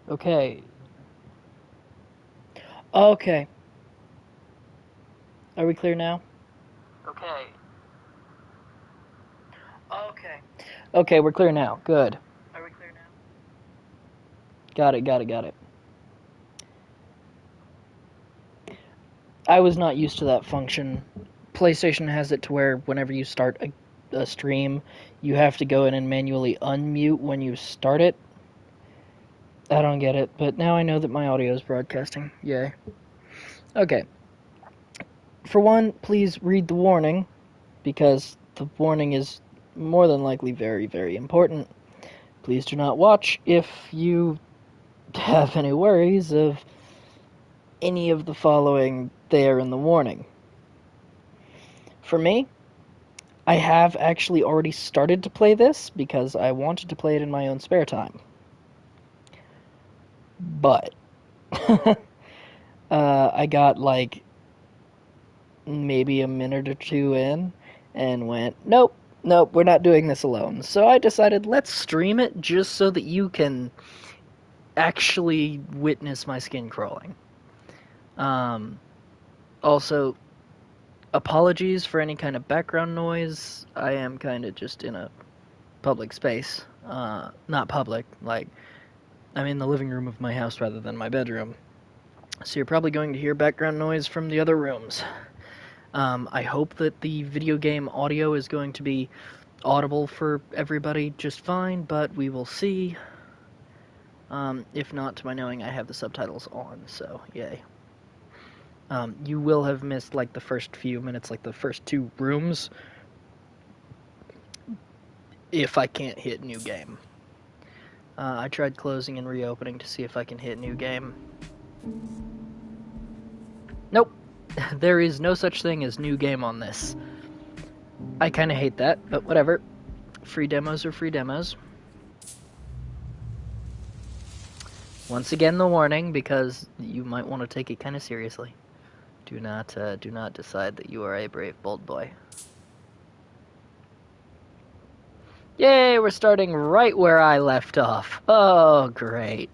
Okay. Okay. Are we clear now? Okay. Okay. Okay, we're clear now. Good. Are we clear now? Got it, got it, got it. I was not used to that function. PlayStation has it to where whenever you start a stream, you have to go in and manually unmute when you start it. I don't get it, but now I know that my audio is broadcasting. Yay. Okay. For one, please read the warning, because the warning is more than likely very, very important. Please do not watch if you have any worries of any of the following there in the warning. For me, I have actually already started to play this because I wanted to play it in my own spare time. But I got like maybe a minute or two in and went, nope, nope, we're not doing this alone. So I decided let's stream it just so that you can actually witness my skin crawling. Also, apologies for any kind of background noise. I am kind of just in a public space. Not public, like I'm in the living room of my house rather than my bedroom. So you're probably going to hear background noise from the other rooms. I hope that the video game audio is going to be audible for everybody just fine, but we will see. If not, to my knowing, I have the subtitles on, so yay. You will have missed like the first few minutes, like the first two rooms, if I can't hit new game. I tried closing and reopening to see if I can hit new game. Nope. There is no such thing as new game on this. I kind of hate that, but whatever. Free demos are free demos. Once again, the warning, because you might want to take it kind of seriously. Do not decide that you are a brave, bold boy. Yay, we're starting right where I left off. Oh, great.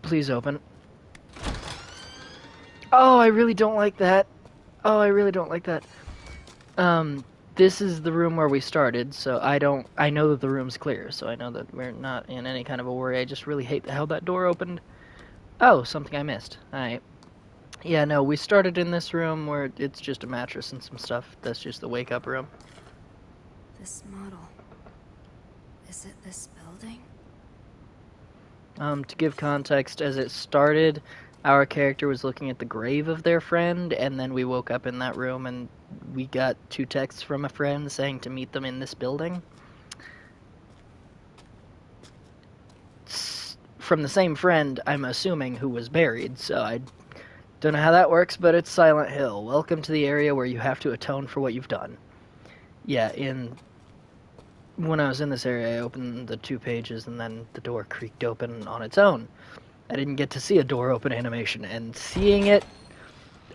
Please open. Oh, I really don't like that. Oh, I really don't like that. This is the room where we started, so I know that the room's clear, so I know that we're not in any kind of a worry. I just really hate how that door opened. Oh, something I missed. Alright. Yeah, no, we started in this room where it's just a mattress and some stuff. That's just the wake-up room. This model. Is it this building? To give context, as it started, our character was looking at the grave of their friend, and then we woke up in that room and we got 2 texts from a friend saying to meet them in this building. From the same friend, I'm assuming, who was buried, so I don't know how that works, but it's Silent Hill. Welcome to the area where you have to atone for what you've done. Yeah, when I was in this area, I opened the 2 pages, and then the door creaked open on its own. I didn't get to see a door open animation, and seeing it...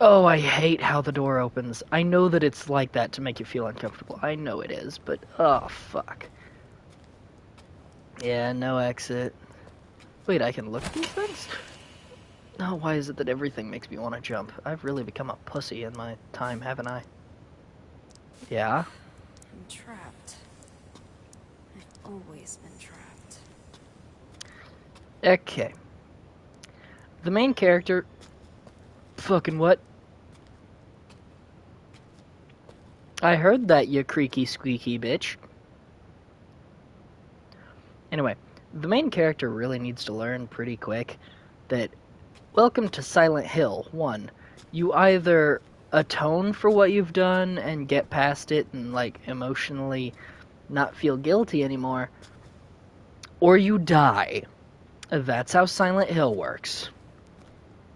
Oh, I hate how the door opens. I know that it's like that to make you feel uncomfortable. I know it is, but... Oh, fuck. Yeah, no exit. Wait, I can look at these things? No, why is it that everything makes me want to jump? I've really become a pussy in my time, haven't I? Yeah? I'm trapped. I've always been trapped. Okay. The main character... Fucking what? I heard that, you creaky squeaky bitch. Anyway, the main character really needs to learn pretty quick that welcome to Silent Hill 1. You either atone for what you've done and get past it and, like, emotionally not feel guilty anymore, or you die. That's how Silent Hill works.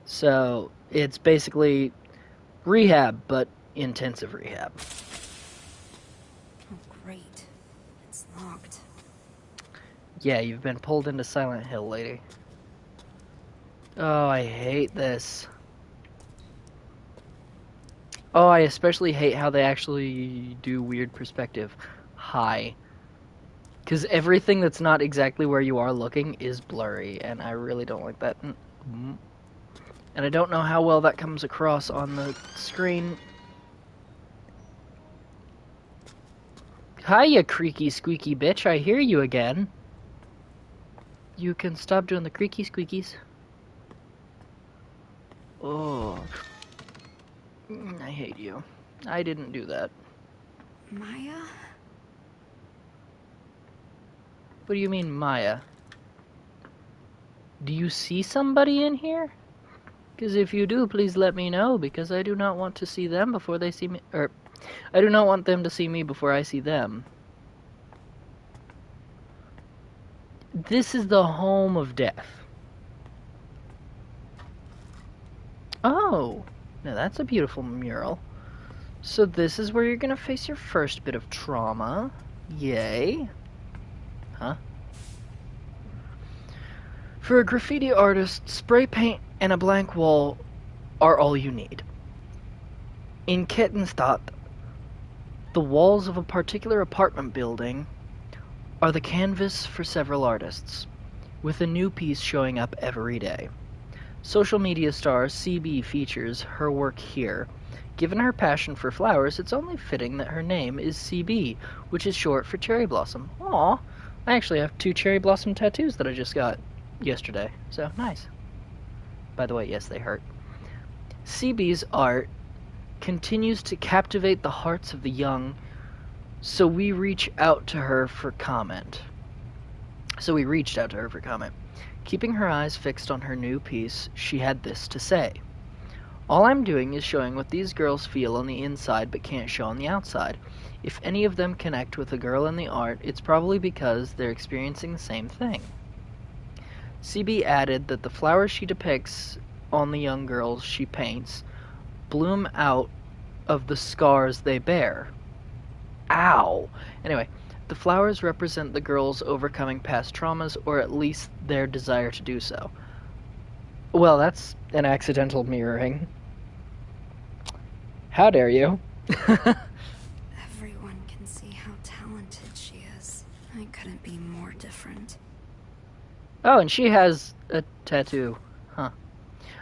So, it's basically rehab, but intensive rehab. Oh, great. It's locked. Yeah, you've been pulled into Silent Hill, lady. Oh, I hate this. Oh, I especially hate how they actually do weird perspective. Hi. Because everything that's not exactly where you are looking is blurry, and I really don't like that. And I don't know how well that comes across on the screen. Hi, you creaky squeaky bitch, I hear you again. You can stop doing the creaky squeakies. Oh. I hate you. I didn't do that. Maya? What do you mean, Maya? Do you see somebody in here? Because if you do, please let me know, because I do not want to see them before they see me. Or, I do not want them to see me before I see them. This is the home of death. Oh, now that's a beautiful mural. So this is where you're gonna face your first bit of trauma. Yay. Huh? For a graffiti artist, spray paint and a blank wall are all you need. In Kettenstadt, the walls of a particular apartment building are the canvas for several artists, with a new piece showing up every day. Social media star CB features her work here. Given her passion for flowers, it's only fitting that her name is CB, which is short for cherry blossom. Aw, I actually have 2 cherry blossom tattoos that I just got yesterday, so nice. By the way, yes, they hurt. CB's art continues to captivate the hearts of the young, so we reached out to her for comment. Keeping her eyes fixed on her new piece, she had this to say. All I'm doing is showing what these girls feel on the inside but can't show on the outside. If any of them connect with the girl in the art, it's probably because they're experiencing the same thing. CB added that the flowers she depicts on the young girls she paints bloom out of the scars they bear. Ow! Anyway, the flowers represent the girls overcoming past traumas, or at least their desire to do so. Well, that's an accidental mirroring. How dare you? Everyone can see how talented she is. I couldn't be more different. Oh, and she has a tattoo. Huh.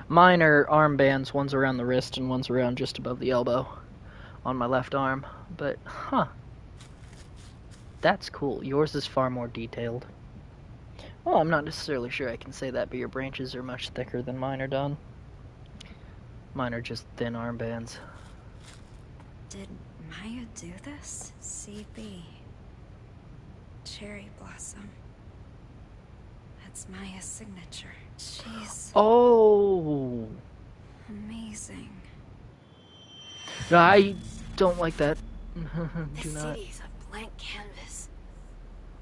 Mine are armbands. One's around the wrist and one's around just above the elbow on my left arm. But, huh. That's cool. Yours is far more detailed. Well, I'm not necessarily sure I can say that, but your branches are much thicker than mine are done. Mine are just thin armbands. Did Maya do this? CB. Cherry blossom. That's Maya's signature. She's Oh! amazing. I don't like that. The Do not. city's a blank canvas,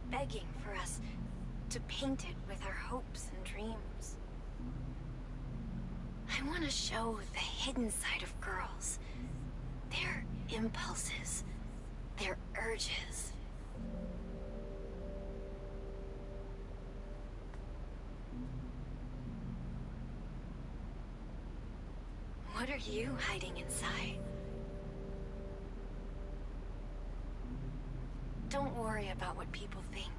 begging for us to paint it with our hopes and dreams. I want to show the hidden side of girls, their impulses, their urges. What are you hiding inside? Don't worry about what people think.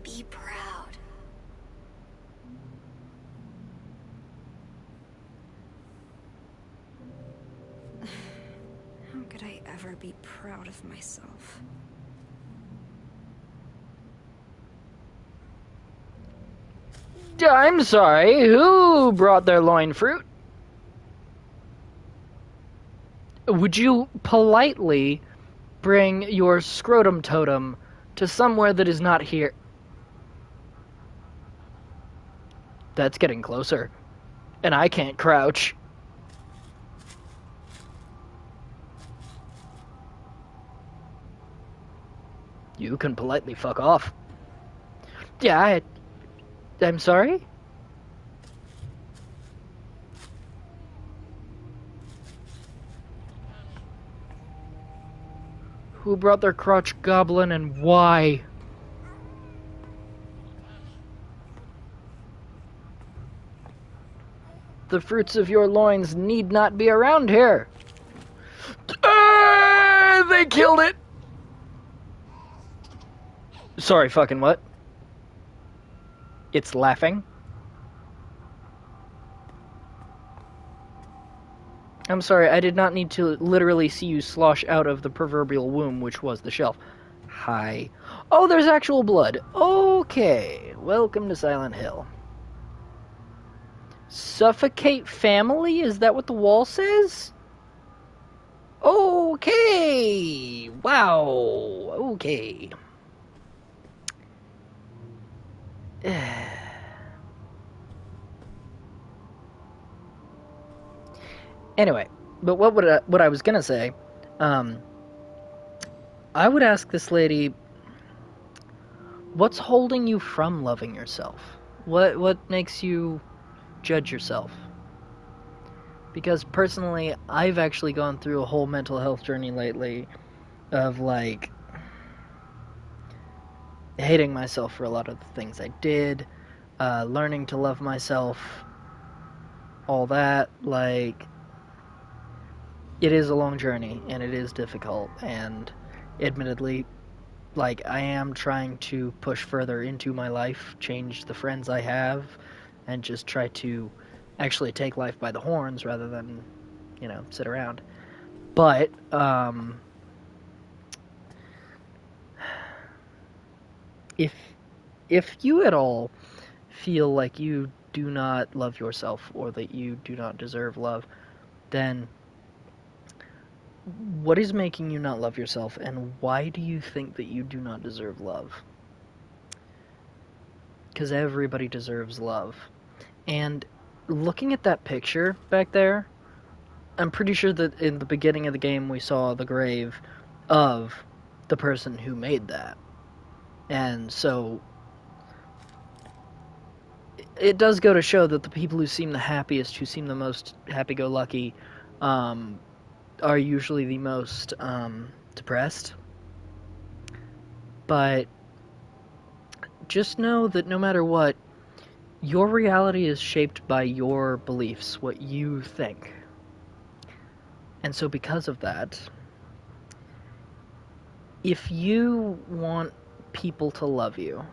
Be proud. How could I ever be proud of myself? I'm sorry, who brought their loin fruit? Would you politely bring your scrotum totem to somewhere that is not here? That's getting closer. And I can't crouch. You can politely fuck off. Yeah, I'm sorry? Who brought their crotch goblin and why? The fruits of your loins need not be around here. They I killed it! Sorry, fucking what? It's laughing. I'm sorry, I did not need to literally see you slosh out of the proverbial womb, which was the shelf. Hi. Oh, there's actual blood. Okay. Welcome to Silent Hill. Suffocate family? Is that what the wall says? Okay. Wow. Okay. Anyway, but what I was gonna say, I would ask this lady, what's holding you from loving yourself? What makes you judge yourself? Because personally, I've actually gone through a whole mental health journey lately of, like, hating myself for a lot of the things I did, learning to love myself, all that. Like, it is a long journey, and it is difficult, and admittedly, like, I am trying to push further into my life, change the friends I have, and just try to actually take life by the horns rather than, you know, sit around. But, if you at all feel like you do not love yourself or that you do not deserve love, then what is making you not love yourself, and why do you think that you do not deserve love? Because everybody deserves love. And looking at that picture back there, I'm pretty sure that in the beginning of the game we saw the grave of the person who made that. And so it does go to show that the people who seem the happiest, who seem the most happy-go-lucky, are usually the most depressed. But just know that no matter what, your reality is shaped by your beliefs, what you think. And so because of that, if you want people to love you,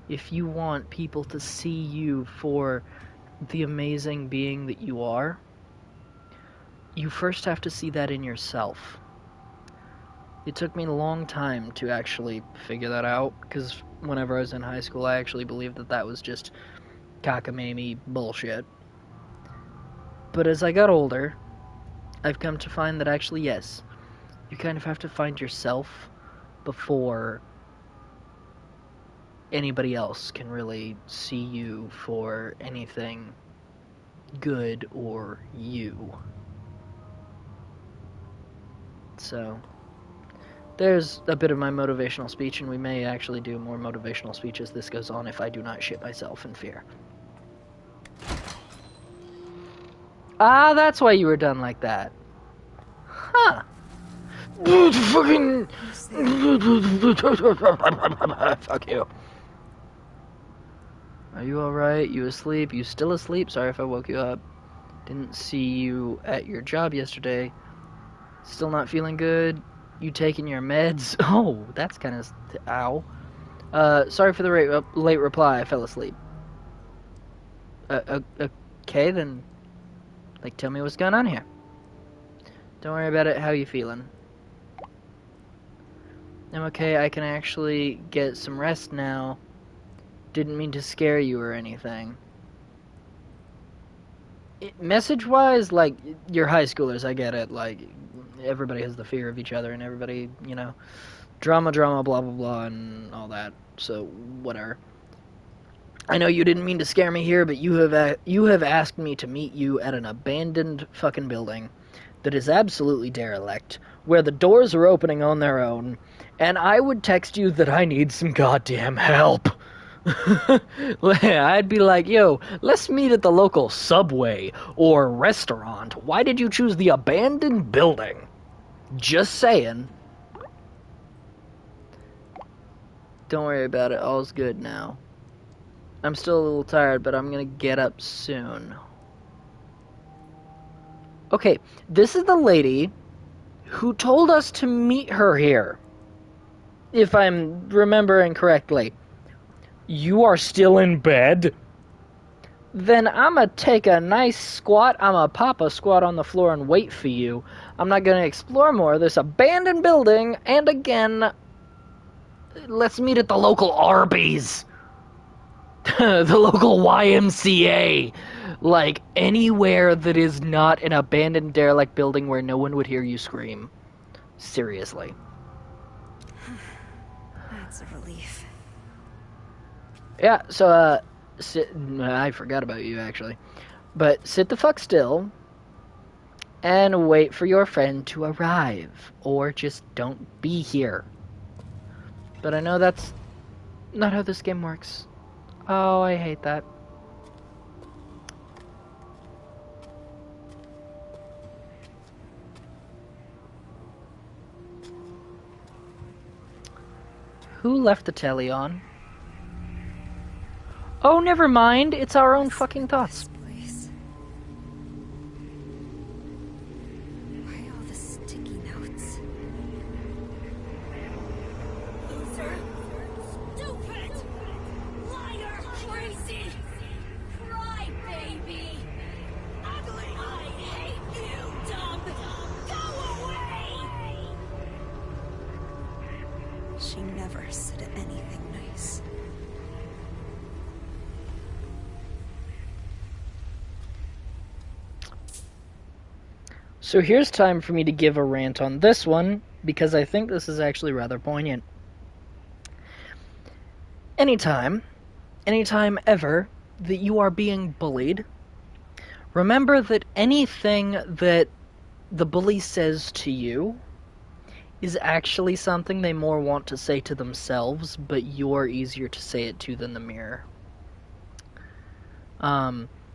if you want people to see you for the amazing being that you are, you first have to see that in yourself. It took me a long time to actually figure that out, because whenever I was in high school, I actually believed that that was just cockamamie bullshit. But as I got older, I've come to find that actually, yes, you kind of have to find yourself before anybody else can really see you for anything good or you. So, there's a bit of my motivational speech, and we may actually do more motivational speech as this goes on if I do not shit myself in fear. Ah, that's why you were done like that. Huh. Fucking... Fuck you. Are you alright? You asleep? You still asleep? Sorry if I woke you up. Didn't see you at your job yesterday. Still not feeling good? You taking your meds? Oh, that's kind of... Ow. Sorry for the late reply. I fell asleep. Okay, then... Like, tell me what's going on here. Don't worry about it. How you feeling? I'm okay. I can actually get some rest now. Didn't mean to scare you or anything. Message-wise, like, you're high schoolers, I get it. Like, everybody has the fear of each other, and everybody, you know, drama, blah, blah, blah, and all that. So, whatever. I know you didn't mean to scare me here, but you have asked me to meet you at an abandoned fucking building that is absolutely derelict, where the doors are opening on their own, and I would text you that I need some goddamn help. I'd be like, yo, let's meet at the local Subway or restaurant. Why did you choose the abandoned building? Just saying. Don't worry about it. All's good now. I'm still a little tired, but I'm gonna get up soon. Okay, this is the lady who told us to meet her here, if I'm remembering correctly, you are still in bed? Then I'ma take a nice squat, I'ma pop a squat on the floor and wait for you. I'm not gonna explore more of this abandoned building, and again, let's meet at the local Arby's. The local YMCA. Like, anywhere that is not an abandoned derelict building where no one would hear you scream. Seriously. That's a relief. Yeah, so, I forgot about you, actually. But sit the fuck still and wait for your friend to arrive. Or just don't be here. But I know that's not how this game works. Oh, I hate that. Who left the telly on? Oh, never mind. It's our own fucking thoughts. This place. Why all the sticky notes? Loser! Stupid! Liar! Crazy! Crybaby! Ugly! I hate you, dumb! Go away! She never said anything nice. So here's time for me to give a rant on this one, because I think this is actually rather poignant. Anytime ever that you are being bullied, remember that anything that the bully says to you is actually something they more want to say to themselves, but you're easier to say it to than the mirror.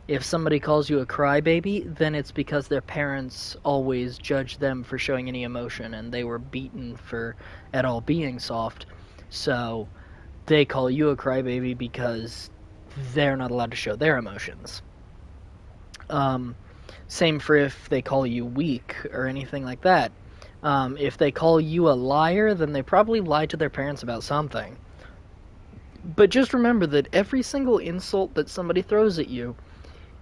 If somebody calls you a crybaby, then it's because their parents always judged them for showing any emotion, and they were beaten for at all being soft. So they call you a crybaby because they're not allowed to show their emotions. Same for if they call you weak or anything like that. If they call you a liar, then they probably lied to their parents about something. But just remember that every single insult that somebody throws at you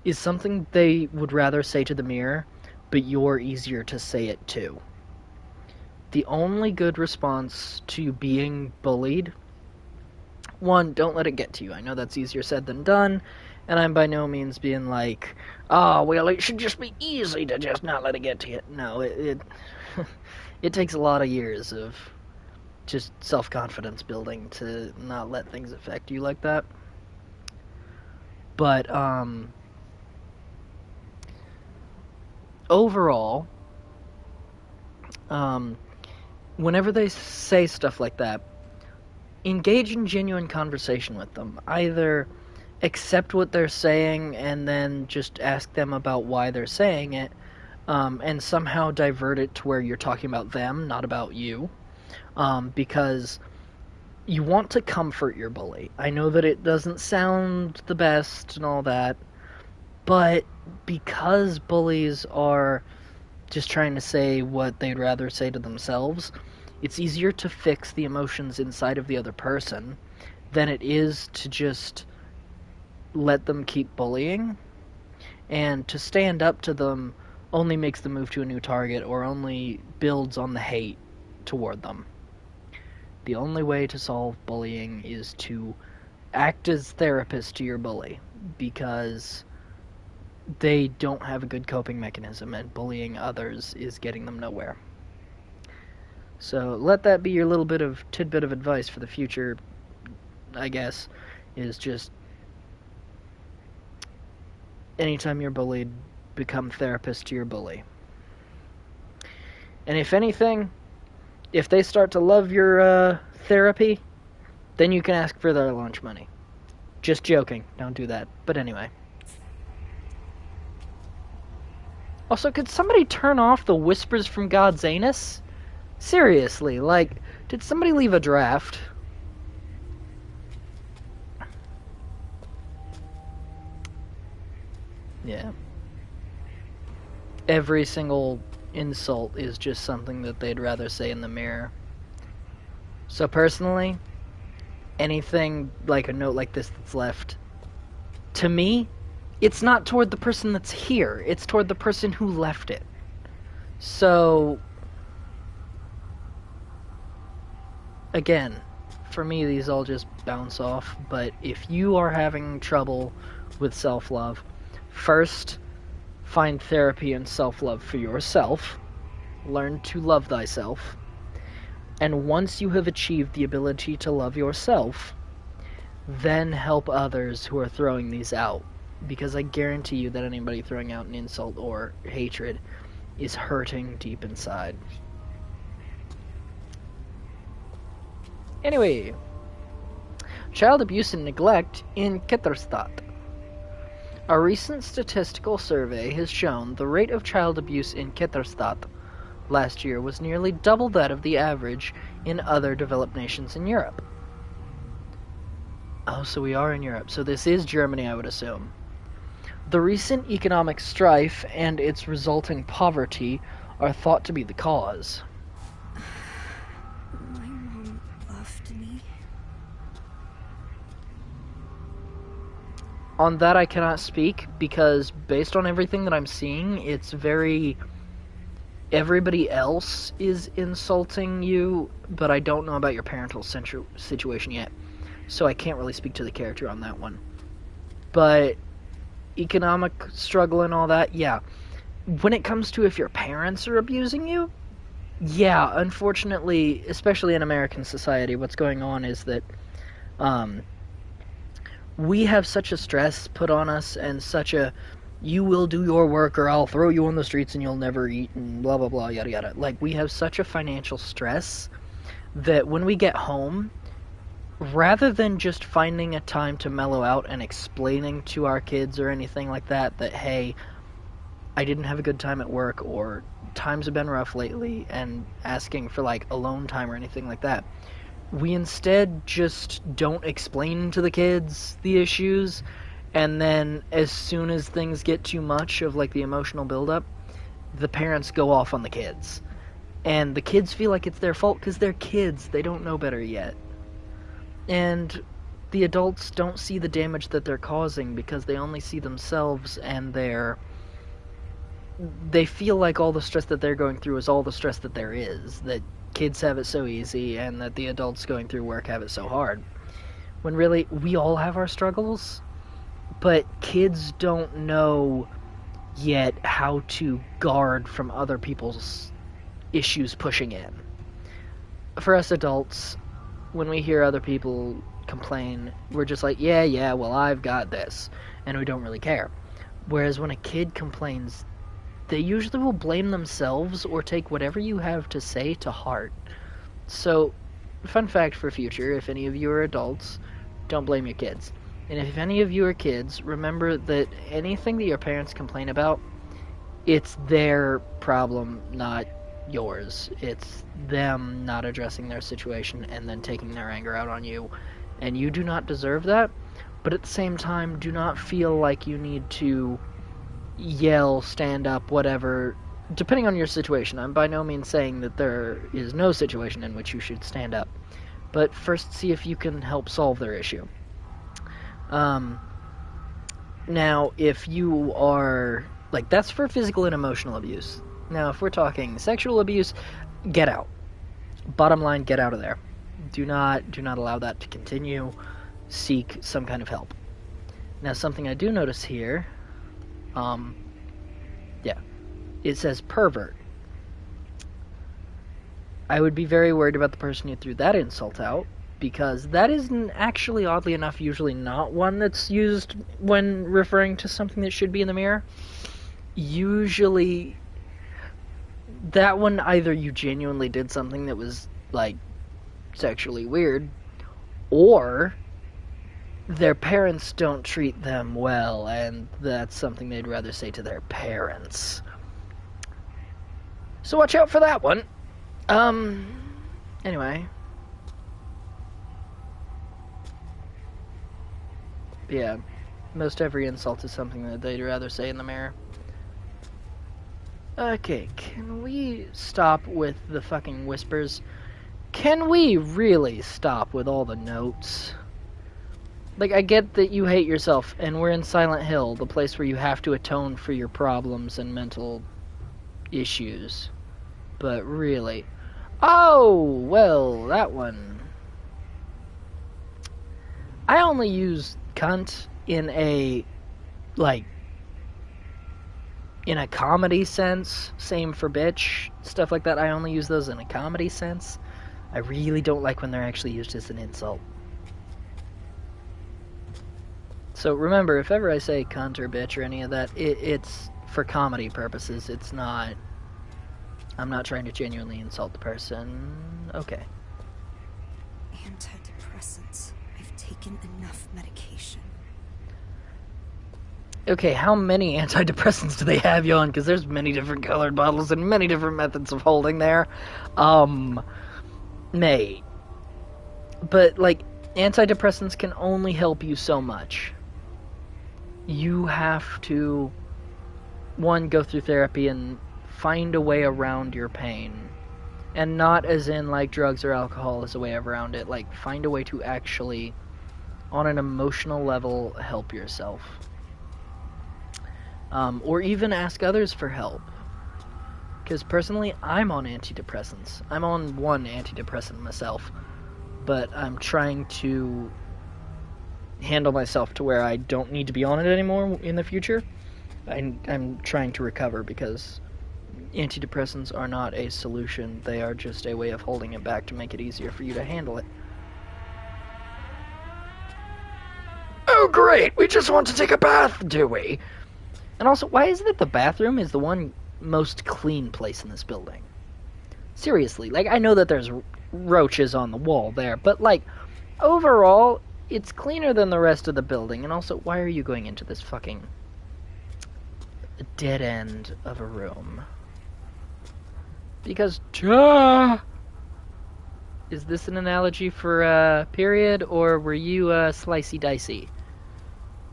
is something they would rather say to the mirror, but you're easier to say it to. The only good response to being bullied, one, don't let it get to you. I know that's easier said than done, and I'm by no means being like, oh, well, it should just be easy to just not let it get to you. No, it takes a lot of years of just self-confidence building to not let things affect you like that. But, overall, whenever they say stuff like that, engage in genuine conversation with them. Either accept what they're saying and then just ask them about why they're saying it, and somehow divert it to where you're talking about them, not about you, because you want to comfort your bully. I know that it doesn't sound the best and all that, but because bullies are just trying to say what they'd rather say to themselves, it's easier to fix the emotions inside of the other person than it is to just let them keep bullying. And to stand up to them only makes them move to a new target or only builds on the hate toward them. The only way to solve bullying is to act as therapist to your bully, because they don't have a good coping mechanism, and bullying others is getting them nowhere. So let that be your little bit of tidbit of advice for the future, I guess, is just anytime you're bullied, become therapist to your bully. And if anything, if they start to love your therapy, then you can ask for their lunch money. Just joking, don't do that. But anyway. Also, could somebody turn off the whispers from God's anus? Seriously, like, did somebody leave a draft? Yeah. Every single insult is just something that they'd rather say in the mirror. So personally, anything like a note like this that's left, to me, it's not toward the person that's here, it's toward the person who left it. So, again, for me, these all just bounce off, but if you are having trouble with self-love, first, find therapy and self-love for yourself. Learn to love thyself. And once you have achieved the ability to love yourself, then help others who are throwing these out. Because I guarantee you that anybody throwing out an insult or hatred is hurting deep inside. Anyway, child abuse and neglect in Ketterstad. A recent statistical survey has shown the rate of child abuse in Ketterstad last year was nearly double that of the average in other developed nations in Europe. Oh, so we are in Europe. So this is Germany, I would assume. The recent economic strife and its resulting poverty are thought to be the cause. My mom left me. On that I cannot speak, because based on everything that I'm seeing, it's very... everybody else is insulting you, but I don't know about your parental situation yet, so I can't really speak to the character on that one. But economic struggle and all that, yeah. When it comes to if your parents are abusing you, yeah, unfortunately, especially in American society, what's going on is that we have such a stress put on us and such a you will do your work or I'll throw you on the streets and you'll never eat and blah blah blah yada yada. Like, we have such a financial stress that when we get home, rather than just finding a time to mellow out and explaining to our kids or anything like that, that hey, I didn't have a good time at work or times have been rough lately, and asking for like alone time or anything like that, we instead just don't explain to the kids the issues, and then as soon as things get too much of like the emotional buildup, the parents go off on the kids. And the kids feel like it's their fault because they're kids, they don't know better yet. And the adults don't see the damage that they're causing because they only see themselves, and they feel like all the stress that they're going through is all the stress that there is, that kids have it so easy and that the adults going through work have it so hard. When really, we all have our struggles, but kids don't know yet how to guard from other people's issues pushing in. For us adults, when we hear other people complain, we're just like, yeah, well, I've got this, and we don't really care. Whereas when a kid complains, they usually will blame themselves or take whatever you have to say to heart. So, fun fact for future, if any of you are adults, don't blame your kids. And if any of you are kids, remember that anything that your parents complain about, it's their problem, not yours. It's them not addressing their situation and then taking their anger out on you. And you do not deserve that, but at the same time, do not feel like you need to yell, stand up, whatever, depending on your situation. I'm by no means saying that there is no situation in which you should stand up, but first see if you can help solve their issue. Now, if you are, like, that's for physical and emotional abuse. Now, if we're talking sexual abuse, get out. Bottom line, get out of there. Do not allow that to continue. Seek some kind of help. Now, something I do notice here, it says pervert. I would be very worried about the person who threw that insult out, because that is actually, oddly enough, usually not one that's used when referring to something that should be in the mirror. Usually, that one, either you genuinely did something that was, like, sexually weird, or their parents don't treat them well, and that's something they'd rather say to their parents. So watch out for that one. Anyway. Yeah, most every insult is something that they'd rather say in the mirror. Okay, can we stop with the fucking whispers? Can we really stop with all the notes? Like, I get that you hate yourself, and we're in Silent Hill, the place where you have to atone for your problems and mental issues. But really... Oh, well, that one. I only use cunt in a, like, in a comedy sense. Same for bitch, stuff like that. I only use those in a comedy sense. I really don't like when they're actually used as an insult. So remember, if ever I say cunt or bitch or any of that, it's for comedy purposes. It's not... I'm not trying to genuinely insult the person. Okay. Antidepressants. I've taken enough medication. Okay, how many antidepressants do they have you on? Because there's many different colored bottles and many different methods of holding there. Mate. But, like, antidepressants can only help you so much. You have to, one, go through therapy and find a way around your pain. And not as in, like, drugs or alcohol as a way around it. Like, find a way to actually, on an emotional level, help yourself. Or even ask others for help. Because personally, I'm on antidepressants. I'm on one antidepressant myself. But I'm trying to handle myself to where I don't need to be on it anymore in the future. I'm trying to recover because antidepressants are not a solution. They are just a way of holding it back to make it easier for you to handle it. Oh great, we just want to take a bath, do we? And also, why is it that the bathroom is the one most clean place in this building? Seriously, like, I know that there's roaches on the wall there, but, like, overall, it's cleaner than the rest of the building. And also, why are you going into this fucking dead end of a room? Because, is this an analogy for, period, or were you, slicey dicey?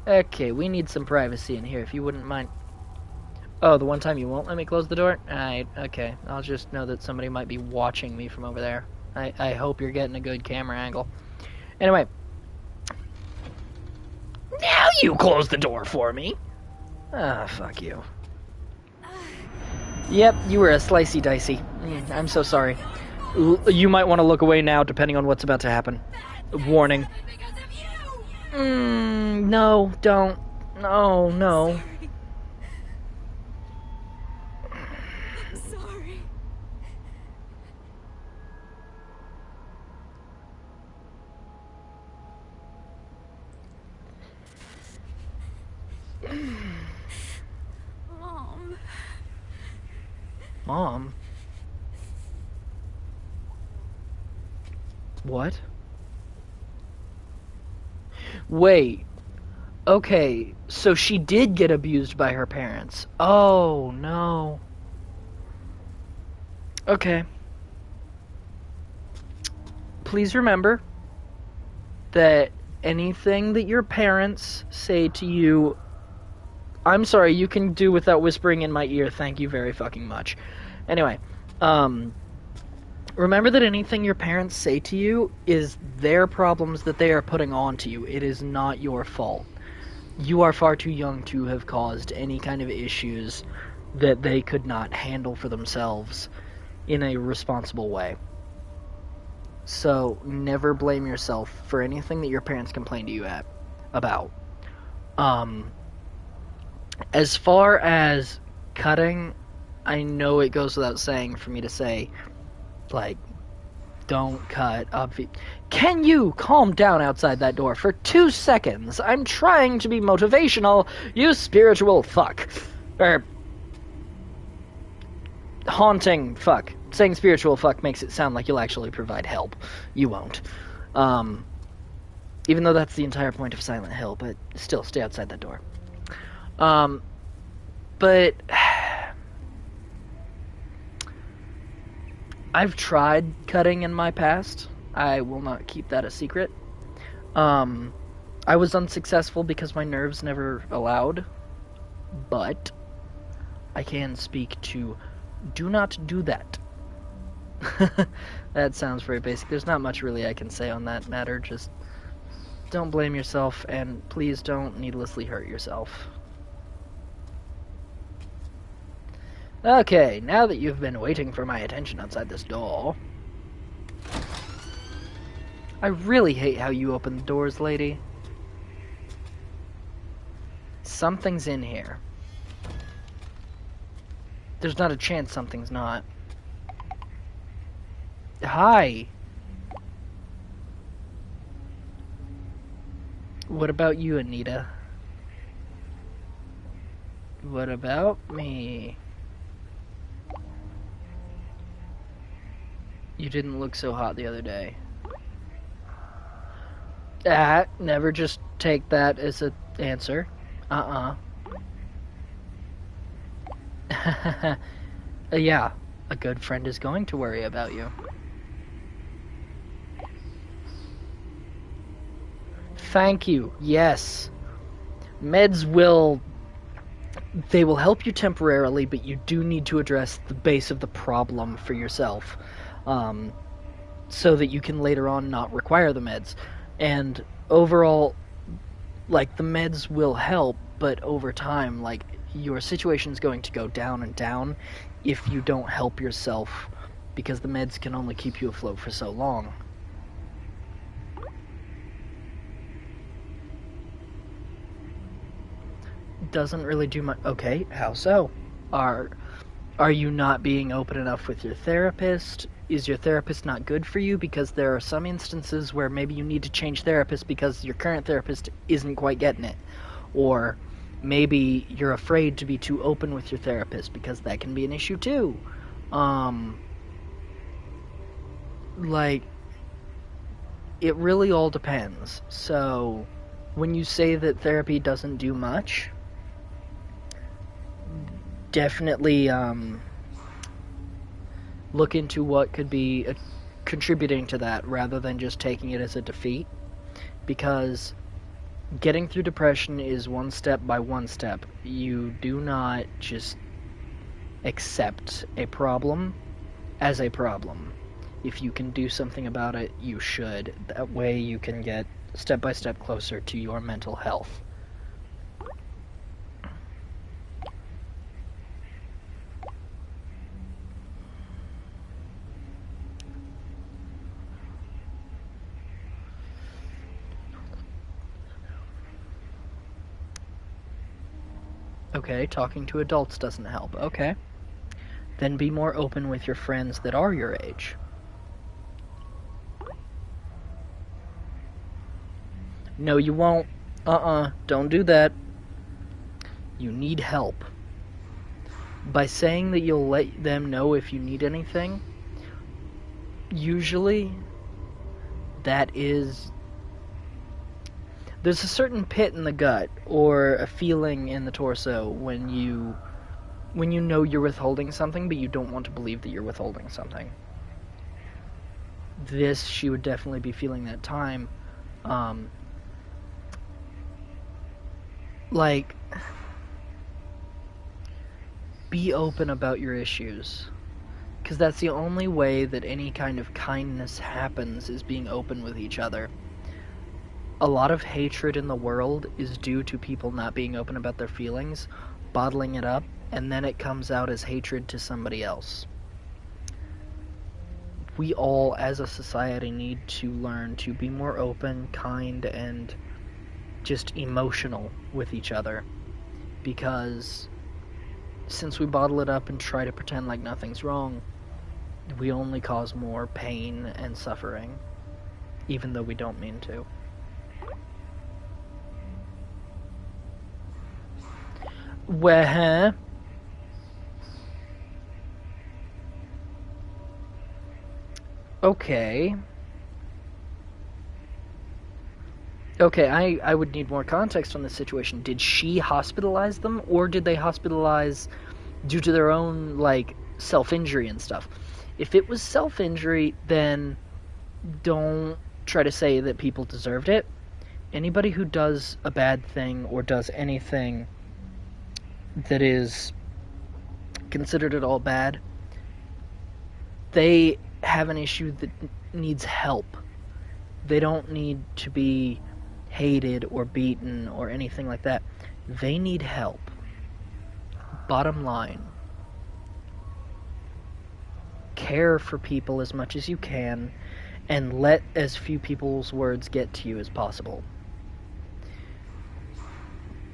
Okay, we need some privacy in here, if you wouldn't mind. Oh, the one time you won't let me close the door? Alright, okay. I'll just know that somebody might be watching me from over there. I hope you're getting a good camera angle. Anyway. Now you close the door for me! Ah, fuck you. Yep, you were a slicey dicey. I'm so sorry. You might want to look away now, depending on what's about to happen. Warning. No, don't. No, no. I'm sorry. Mom. Mom? What? Wait. Okay, so she did get abused by her parents. Oh, no. Okay. Please remember that anything that your parents say to you... I'm sorry, you can do without whispering in my ear. Thank you very fucking much. Anyway, remember that anything your parents say to you is their problems that they are putting onto you. It is not your fault. You are far too young to have caused any kind of issues that they could not handle for themselves in a responsible way. So, never blame yourself for anything that your parents complain to you about. As far as cutting, I know it goes without saying for me to say, like, don't cut. Can you calm down outside that door for 2 seconds? I'm trying to be motivational, you spiritual fuck. Haunting fuck. Saying spiritual fuck makes it sound like you'll actually provide help. You won't. Even though that's the entire point of Silent Hill, but still, stay outside that door. But... I've tried cutting in my past. I will not keep that a secret. I was unsuccessful because my nerves never allowed. But I can speak to do not do that. That sounds very basic. There's not much really I can say on that matter. Just don't blame yourself, and please don't needlessly hurt yourself. Okay, now that you've been waiting for my attention outside this door... I really hate how you open the doors, lady. Something's in here. There's not a chance something's not. Hi. What about you, Anita? What about me? You didn't look so hot the other day. Never just take that as an answer. Yeah, a good friend is going to worry about you. Thank you. Yes. Meds will... They will help you temporarily, but you do need to address the base of the problem for yourself. So that you can later on not require the meds. And overall, like, the meds will help, but over time, like, your situation's going to go down and down if you don't help yourself, because the meds can only keep you afloat for so long. Doesn't really do much. Okay, how so? Are you not being open enough with your therapist? Is your therapist not good for you? Because there are some instances where maybe you need to change therapists because your current therapist isn't quite getting it. Or maybe you're afraid to be too open with your therapist because that can be an issue too. Like, it really all depends. So, when you say that therapy doesn't do much, definitely look into what could be contributing to that rather than just taking it as a defeat, because getting through depression is one step by one step. You do not just accept a problem as a problem. If you can do something about it, you should. That way you can get step by step closer to your mental health. Okay, talking to adults doesn't help. Okay. Then be more open with your friends that are your age. No, you won't. Don't do that. You need help. By saying that you'll let them know if you need anything, usually that is... There's a certain pit in the gut or a feeling in the torso when you know you're withholding something, but you don't want to believe that you're withholding something. She would definitely be feeling that time. Like, be open about your issues. Because that's the only way that any kind of kindness happens, is being open with each other. A lot of hatred in the world is due to people not being open about their feelings, bottling it up, and then it comes out as hatred to somebody else. We all, as a society, need to learn to be more open, kind, and just emotional with each other. Because since we bottle it up and try to pretend like nothing's wrong, we only cause more pain and suffering, even though we don't mean to. Where? Okay. Okay, I would need more context on this situation. Did she hospitalize them, or did they hospitalize due to their own, like, self-injury and stuff? If it was self-injury, then don't try to say that people deserved it. Anybody who does a bad thing or does anything that is considered it all bad. They have an issue that needs help. They don't need to be hated or beaten or anything like that. They need help. Bottom line. Care for people as much as you can, and let as few people's words get to you as possible.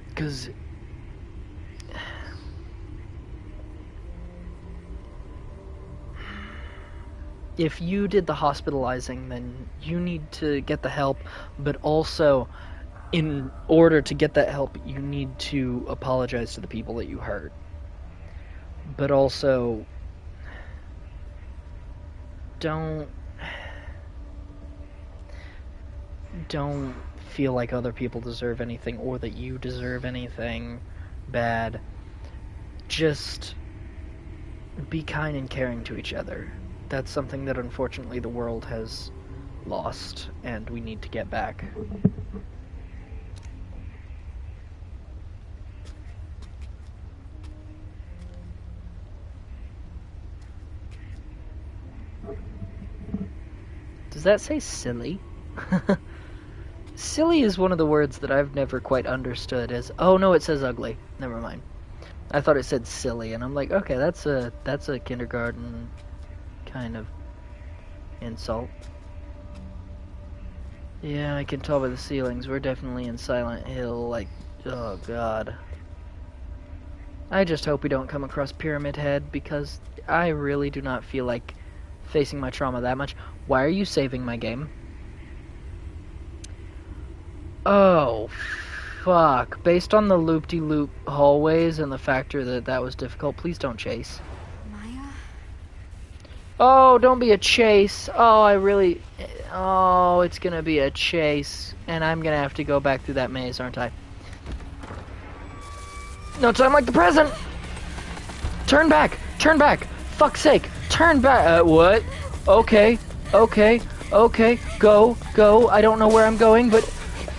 Because if you did the hospitalizing, then you need to get the help, but also, in order to get that help, you need to apologize to the people that you hurt. But also, don't feel like other people deserve anything or that you deserve anything bad. Just be kind and caring to each other. That's something that unfortunately the world has lost, and we need to get back. Does that say silly? Silly is one of the words that I've never quite understood as... Oh, no, it says ugly. Never mind. I thought it said silly, and I'm like, okay, that's a kindergarten kind of insult. Yeah, I can tell by the ceilings. We're definitely in Silent Hill, like, oh god. I just hope we don't come across Pyramid Head, because I really do not feel like facing my trauma that much. Why are you saving my game? Oh, fuck. Based on the loop-de-loop hallways and the factor that that was difficult, please don't chase. Maya? Oh, don't be a chase. Oh, it's gonna be a chase. And I'm gonna have to go back through that maze, aren't I? No time like the present! Turn back! Turn back! Fuck's sake! Turn back! What? Okay. Go. I don't know where I'm going, but...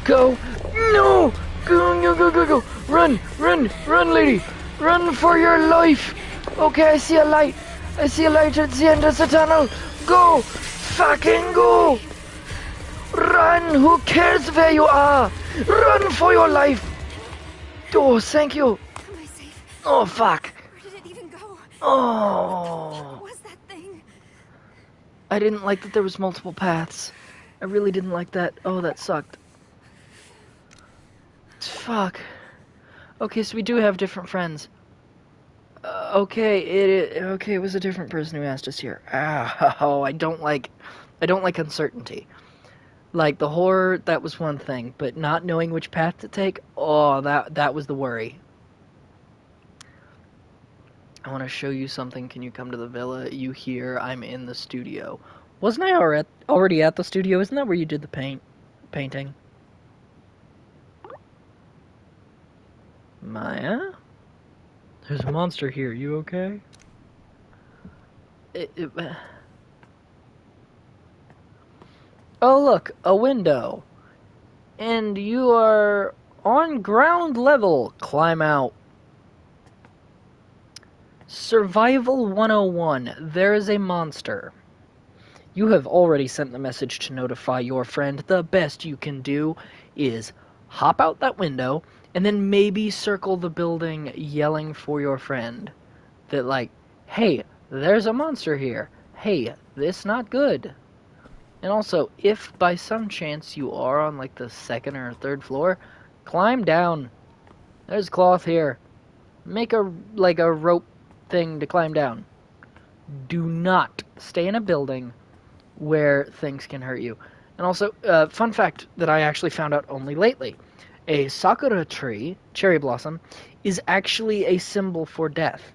Go! No! Go! Run, lady! Run for your life! Okay, I see a light at the end of the tunnel! Go! Fucking go! Run! Who cares where you are? Run for your life! Oh, thank you! Am I safe? Oh, fuck! Where did it even go? Oh! What was that thing? I didn't like that there was multiple paths. I really didn't like that. Oh, that sucked. Fuck. Okay, so we do have different friends. Okay, it was a different person who asked us here. Oh, I don't like uncertainty. Like the horror, that was one thing, but not knowing which path to take, oh, that was the worry. I want to show you something. Can you come to the villa? You here? I'm in the studio. Wasn't I already at the studio? Isn't that where you did the painting? Maya? There's a monster here. You okay? Oh, look, a window. And you are on ground level. Climb out. Survival 101. There is a monster. You have already sent the message to notify your friend. The best you can do is hop out that window and then maybe circle the building yelling for your friend. That like, hey, there's a monster here. Hey, this not good. And also, if by some chance you are on like the second or third floor, climb down. There's cloth here. Make a rope thing to climb down. Do not stay in a building where things can hurt you. And also, fun fact that I actually found out only lately. A sakura tree, cherry blossom, is actually a symbol for death.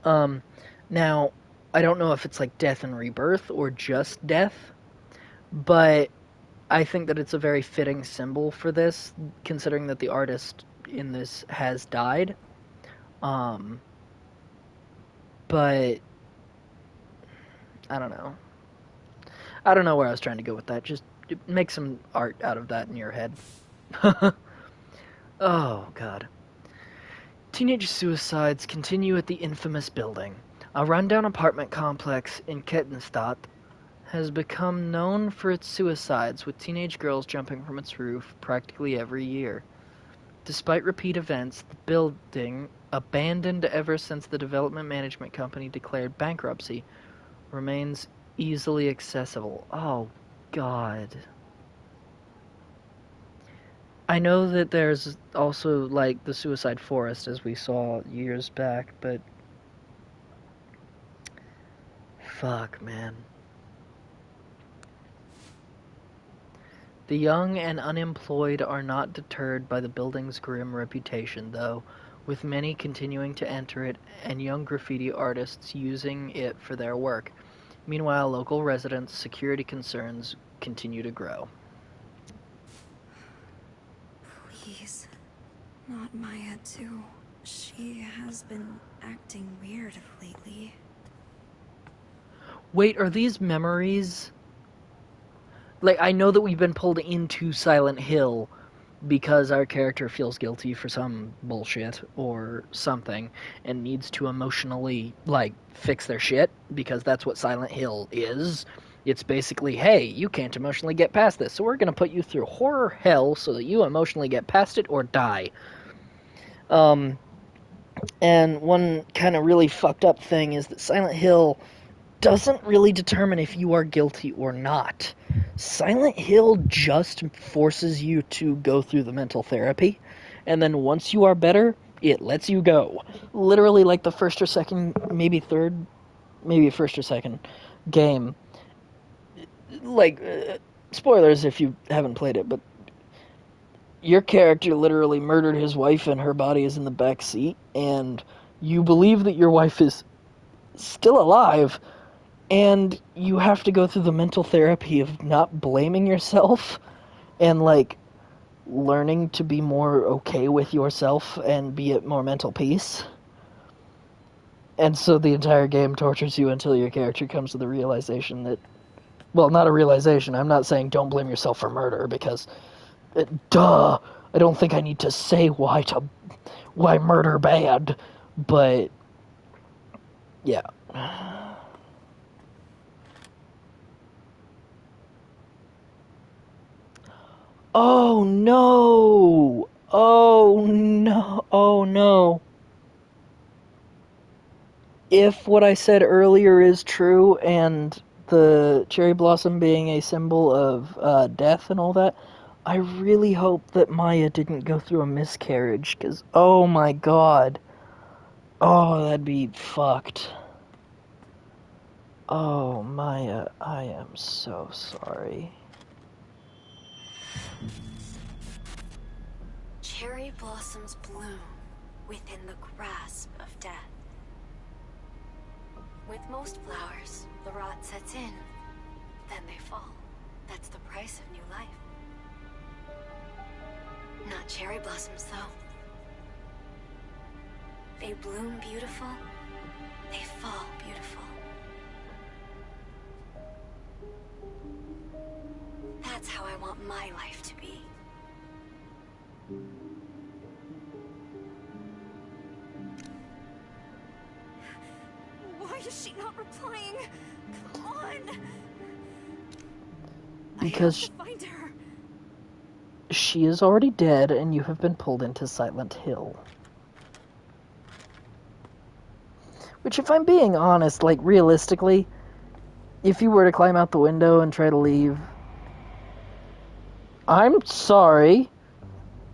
Now, I don't know if it's like death and rebirth or just death, but I think that it's a very fitting symbol for this, considering that the artist in this has died. But I don't know. I don't know where I was trying to go with that. Just make some art out of that in your head. Oh, God. Teenage suicides continue at the infamous building. A rundown apartment complex in Kettenstadt has become known for its suicides, with teenage girls jumping from its roof practically every year. Despite repeat events, the building, abandoned ever since the development management company declared bankruptcy, remains easily accessible. Oh, God. I know that there's also, like, the Suicide Forest, as we saw years back, but... fuck, man. The young and unemployed are not deterred by the building's grim reputation, though, with many continuing to enter it and young graffiti artists using it for their work. Meanwhile, local residents' security concerns continue to grow. Please. Not Maya, too. She has been acting weird lately. Wait, are these memories? Like, I know that we've been pulled into Silent Hill because our character feels guilty for some bullshit or something and needs to emotionally, like, fix their shit, because that's what Silent Hill is. It's basically, hey, you can't emotionally get past this, so we're going to put you through horror hell so that you emotionally get past it or die. And one kind of really fucked up thing is that Silent Hill doesn't really determine if you are guilty or not. Silent Hill just forces you to go through the mental therapy, and then once you are better, it lets you go. Literally, like the first or second, maybe first or second game. Like, spoilers if you haven't played it, but your character literally murdered his wife and her body is in the back seat, and you believe that your wife is still alive, and you have to go through the mental therapy of not blaming yourself and, like, learning to be more okay with yourself and be at more mental peace. And so the entire game tortures you until your character comes to the realization that, well, not a realization, I'm not saying don't blame yourself for murder, because, duh, I don't think I need to say why murder bad, but, yeah. Oh no! Oh no! Oh no! If what I said earlier is true, and the cherry blossom being a symbol of death and all that, I really hope that Maya didn't go through a miscarriage, because, oh my god. Oh, that'd be fucked. Oh, Maya, I am so sorry. Cherry blossoms bloom within the grasp of death. With most flowers, the rot sets in, then they fall. That's the price of new life. Not cherry blossoms, though. They bloom beautiful, they fall beautiful. That's how I want my life to be. Why is she not replying? Come on! Because I have to find her. She is already dead, and you have been pulled into Silent Hill. Which, if I'm being honest, like, realistically, if you were to climb out the window and try to leave, I'm sorry,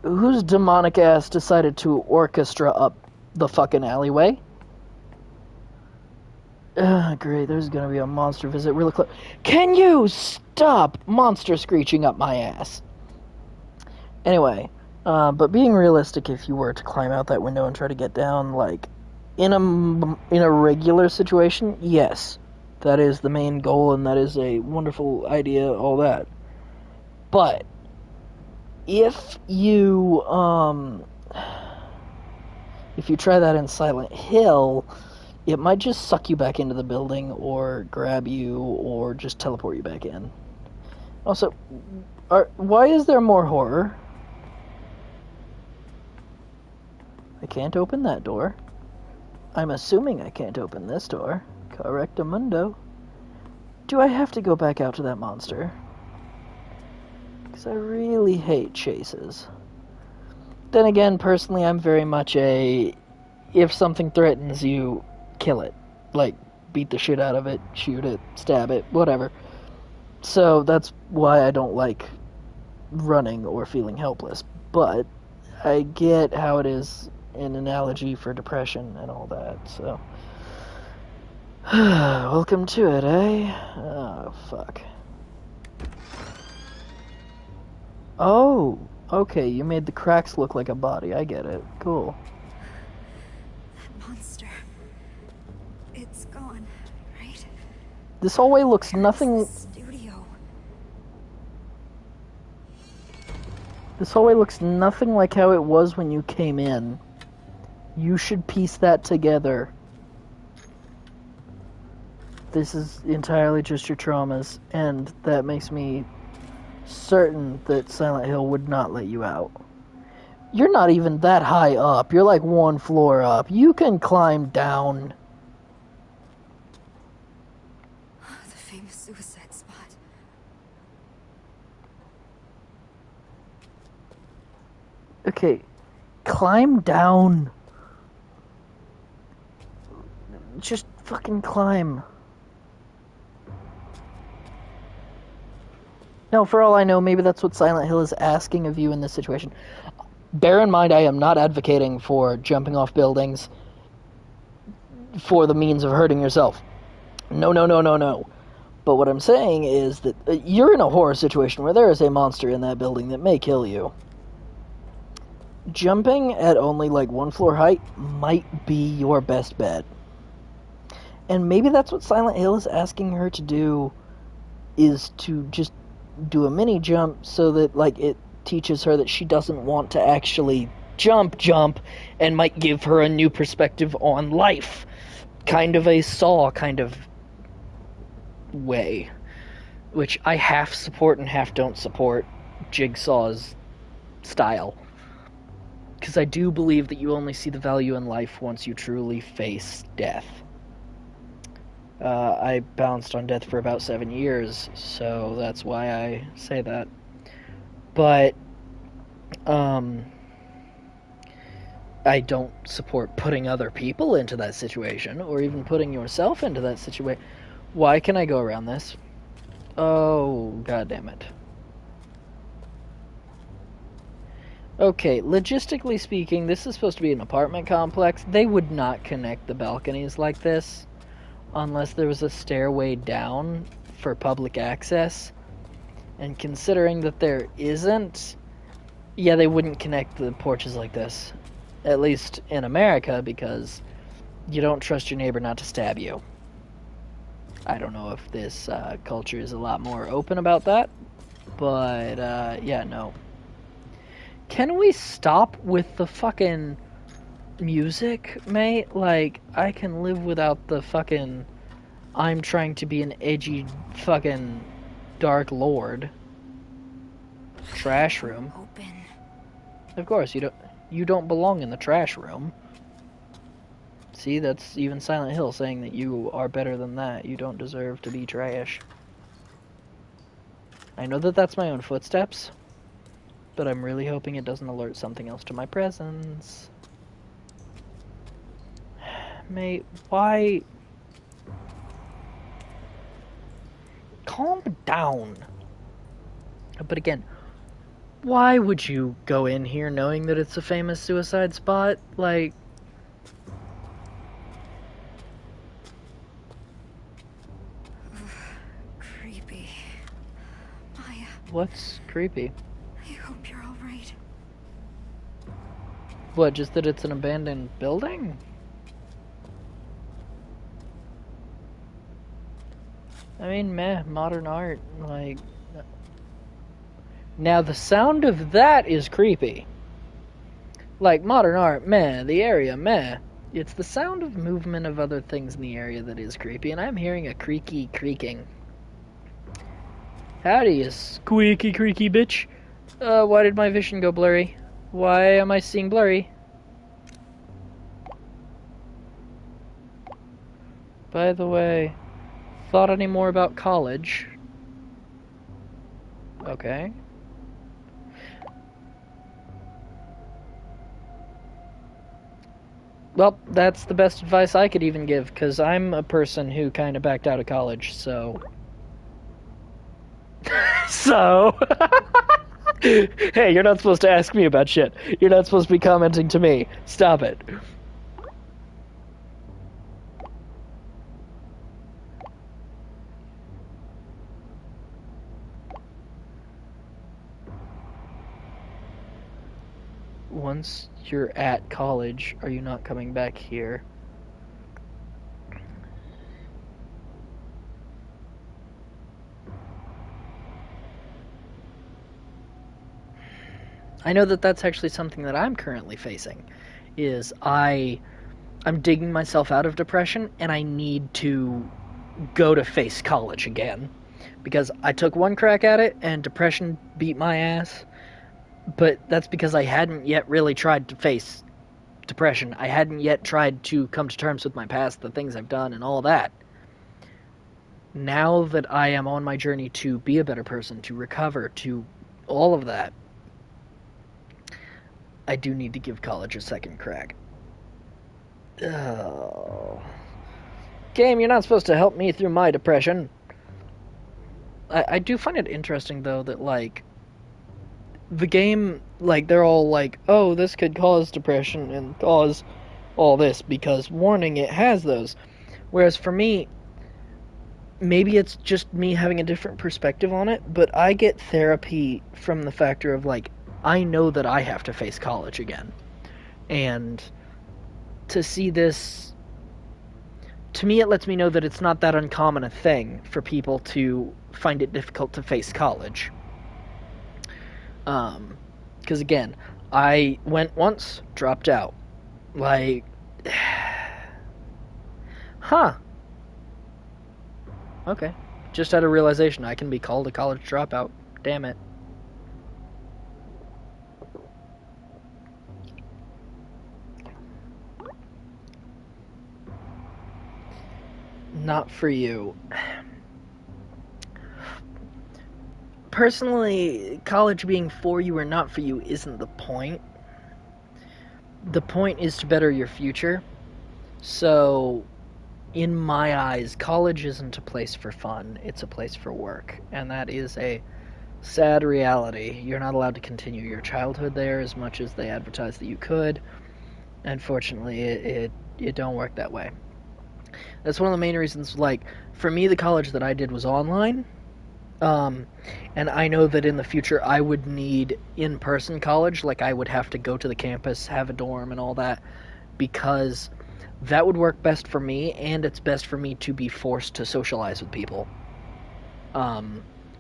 whose demonic ass decided to orchestra up the fucking alleyway? Great, there's gonna be a monster visit really close. Can you stop monster screeching up my ass? Anyway, but being realistic, if you were to climb out that window and try to get down, like, in a regular situation, yes, that is the main goal, and that is a wonderful idea, all that. But if you try that in Silent Hill, it might just suck you back into the building, or grab you, or just teleport you back in. Also, why is there more horror? I can't open that door. I'm assuming I can't open this door. Correctamundo. Do I have to go back out to that monster? Because I really hate chases. Then again, personally, I'm very much a... If something threatens you, kill it. Like, beat the shit out of it, shoot it, stab it, whatever. So that's why I don't like running or feeling helpless. But I get how it is an analogy for depression and all that, so... Welcome to it, eh? Oh, fuck. Oh, okay, you made the cracks look like a body. I get it. Cool. That monster. It's gone, right? This hallway looks Where's nothing... the studio? This hallway looks nothing like how it was when you came in. You should piece that together. This is entirely just your traumas, and that makes me certain that Silent Hill would not let you out. You're not even that high up. You're like one floor up. You can climb down. The famous suicide spot. Okay, climb down. Just fucking climb. No, for all I know, maybe that's what Silent Hill is asking of you in this situation. Bear in mind, I am not advocating for jumping off buildings for the means of hurting yourself. No, no, no, no, no. But what I'm saying is that you're in a horror situation where there is a monster in that building that may kill you. Jumping at only like one floor height might be your best bet. And maybe that's what Silent Hill is asking her to do, is to just do a mini jump so that like it teaches her that she doesn't want to actually jump and might give her a new perspective on life. Kind of a Saw kind of way, which I half support and half don't support Jigsaw's style, because I do believe that you only see the value in life once you truly face death. I bounced on death for about 7 years, so that's why I say that. But I don't support putting other people into that situation, or even putting yourself into that situation. Why can I go around this? Oh, god damn it. Okay, logistically speaking, this is supposed to be an apartment complex. They would not connect the balconies like this unless there was a stairway down for public access. And considering that there isn't, yeah, they wouldn't connect the porches like this. At least in America, because you don't trust your neighbor not to stab you. I don't know if this culture is a lot more open about that, but yeah, no. Can we stop with the fucking music, mate? Like, I can live without the fucking I'm trying to be an edgy fucking Dark Lord. Trash room. Open. Of course, you don't belong in the trash room. See, that's even Silent Hill saying that you are better than that. You don't deserve to be trash. I know that that's my own footsteps, but I'm really hoping it doesn't alert something else to my presence. Mate, why? Calm down. But again, why would you go in here knowing that it's a famous suicide spot? Like... Creepy. Maya, What's creepy? I hope you're alright. What, just that it's an abandoned building? I mean, meh, modern art, like... Now, the sound of that is creepy. Like, modern art, meh, the area, meh. It's the sound of movement of other things in the area that is creepy, and I'm hearing a creaky creaking. Howdy, you squeaky creaky bitch. Why did my vision go blurry? Why am I seeing blurry? by the way, thought any more about college? Okay. Well, that's the best advice I could even give, because I'm a person who kind of backed out of college, so... So... Hey, you're not supposed to ask me about shit. You're not supposed to be commenting to me. Stop it. Once you're at college, are you not coming back here? I know that that's actually something that I'm currently facing. I'm digging myself out of depression, and I need to go to face college again. Because I took one crack at it, and depression beat my ass. But that's because I hadn't yet really tried to face depression. I hadn't yet tried to come to terms with my past, the things I've done, and all that. Now that I am on my journey to be a better person, to recover, to all of that, I do need to give college a second crack. Oh. Game, you're not supposed to help me through my depression. I do find it interesting, though, that, like, the game, like, they're all like, oh, this could cause depression and cause all this, because, warning, it has those. Whereas for me, maybe it's just me having a different perspective on it, but I get therapy from the factor of, like, I know that I have to face college again. And to see this, to me, it lets me know that it's not that uncommon a thing for people to find it difficult to face college. Because again, I went once, dropped out. Like, huh. Okay. Just had a realization I can be called a college dropout. Damn it. Not for you. Personally, college being for you or not for you isn't the point. The point is to better your future. So, in my eyes, college isn't a place for fun, it's a place for work. And that is a sad reality. You're not allowed to continue your childhood there as much as they advertise that you could. Unfortunately, it don't work that way. That's one of the main reasons, like, for me, the college that I did was online. And I know that in the future I would need in-person college, like I would have to go to the campus, have a dorm and all that, because that would work best for me, and it's best for me to be forced to socialize with people.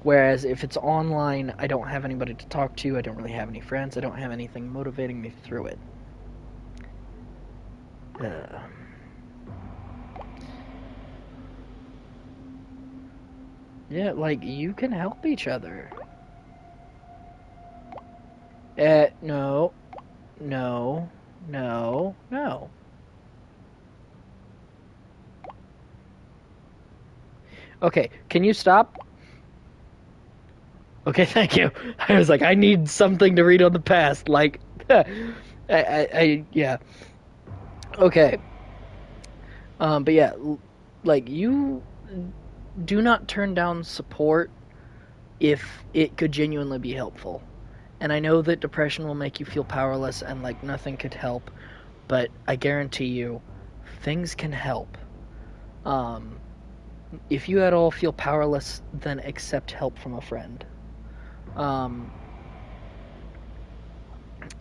Whereas if it's online, I don't have anybody to talk to, I don't really have any friends, I don't have anything motivating me through it. Yeah, like, you can help each other. No. No. No. No. Okay, can you stop? Okay, thank you. I was like, I need something to read on the past. Like, yeah. Okay. But yeah, like, you do not turn down support if it could genuinely be helpful. And I know that depression will make you feel powerless and like nothing could help, but I guarantee you, things can help. If you at all feel powerless, then accept help from a friend.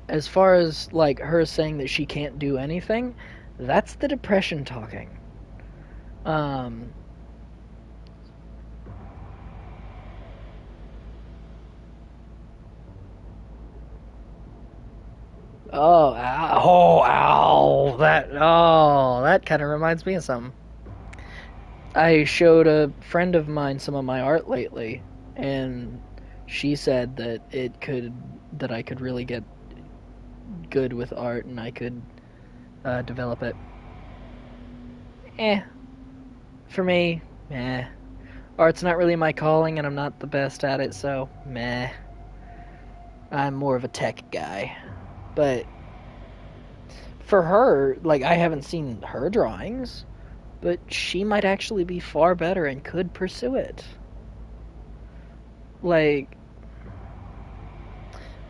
As far as like her saying that she can't do anything, that's the depression talking. Oh, ow, that kind of reminds me of something. I showed a friend of mine some of my art lately, and she said that I could really get good with art, and I could develop it. For me, meh. Art's not really my calling, and I'm not the best at it, so meh. I'm more of a tech guy. But for her, like, I haven't seen her drawings, but she might actually be far better and could pursue it. Like,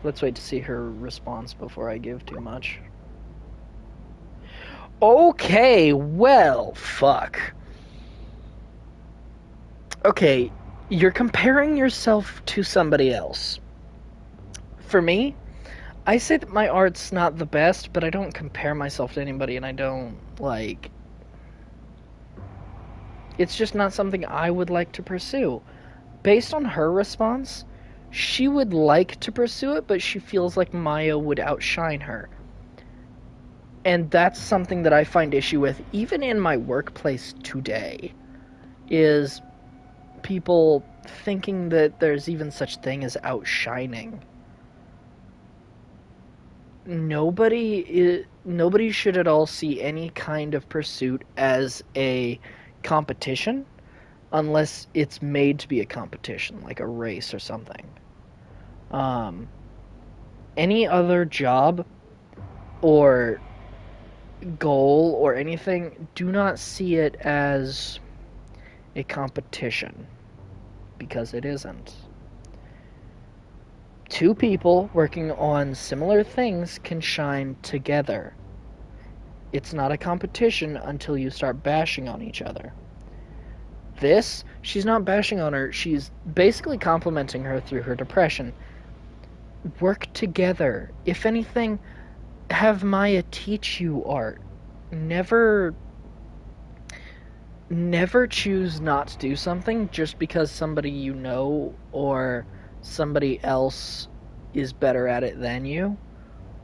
let's wait to see her response before I give too much. Okay, well, fuck. Okay, you're comparing yourself to somebody else. For me, I say that my art's not the best, but I don't compare myself to anybody, and I don't, like... It's just not something I would like to pursue. Based on her response, she would like to pursue it, but she feels like Maya would outshine her. And that's something that I find issue with, even in my workplace today, is people thinking that there's even such thing as outshining. Nobody should at all see any kind of pursuit as a competition unless it's made to be a competition, like a race or something. Any other job or goal or anything, do not see it as a competition, because it isn't. Two people working on similar things can shine together. It's not a competition until you start bashing on each other. This, she's not bashing on her, she's basically complimenting her through her depression. Work together. If anything, have Maya teach you art. Never choose not to do something just because somebody you know or somebody else is better at it than you.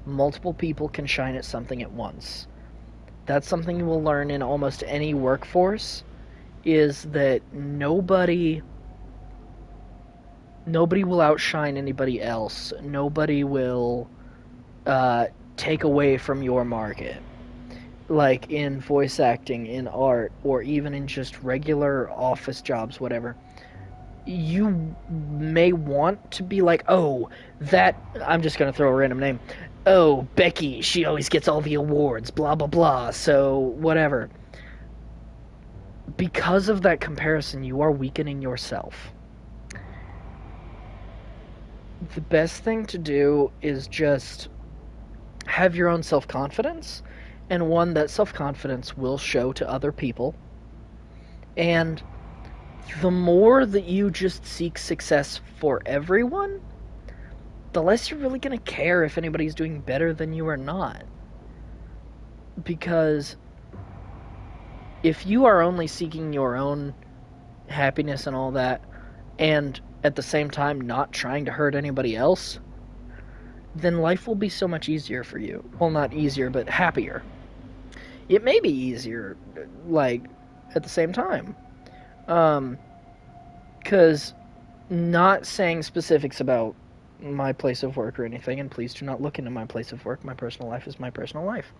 Multiple people can shine at something at once. That's something you will learn in almost any workforce, is that nobody will outshine anybody else. Nobody will take away from your market. Like in voice acting, in art, or even in just regular office jobs, whatever. You may want to be like, oh, that... I'm just going to throw a random name. Oh, Becky, she always gets all the awards, blah, blah, blah, so whatever. Because of that comparison, you are weakening yourself. The best thing to do is just have your own self-confidence, and one that self-confidence will show to other people. And the more that you just seek success for everyone, the less you're really going to care if anybody's doing better than you or not. Because if you are only seeking your own happiness and all that, and at the same time not trying to hurt anybody else, then life will be so much easier for you. Well, not easier, but happier. It may be easier, like, at the same time. Because not saying specifics about my place of work or anything, and please do not look into my place of work. My personal life is my personal life.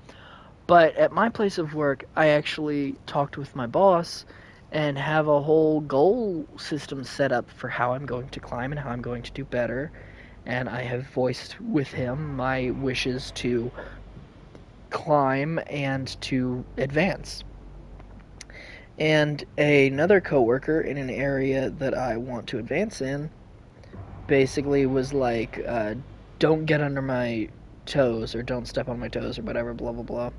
But at my place of work, I actually talked with my boss and have a whole goal system set up for how I'm going to climb and how I'm going to do better. And I have voiced with him my wishes to climb and to advance. And another coworker in an area that I want to advance in basically was like, don't get under my toes, or don't step on my toes, or whatever, blah, blah, blah.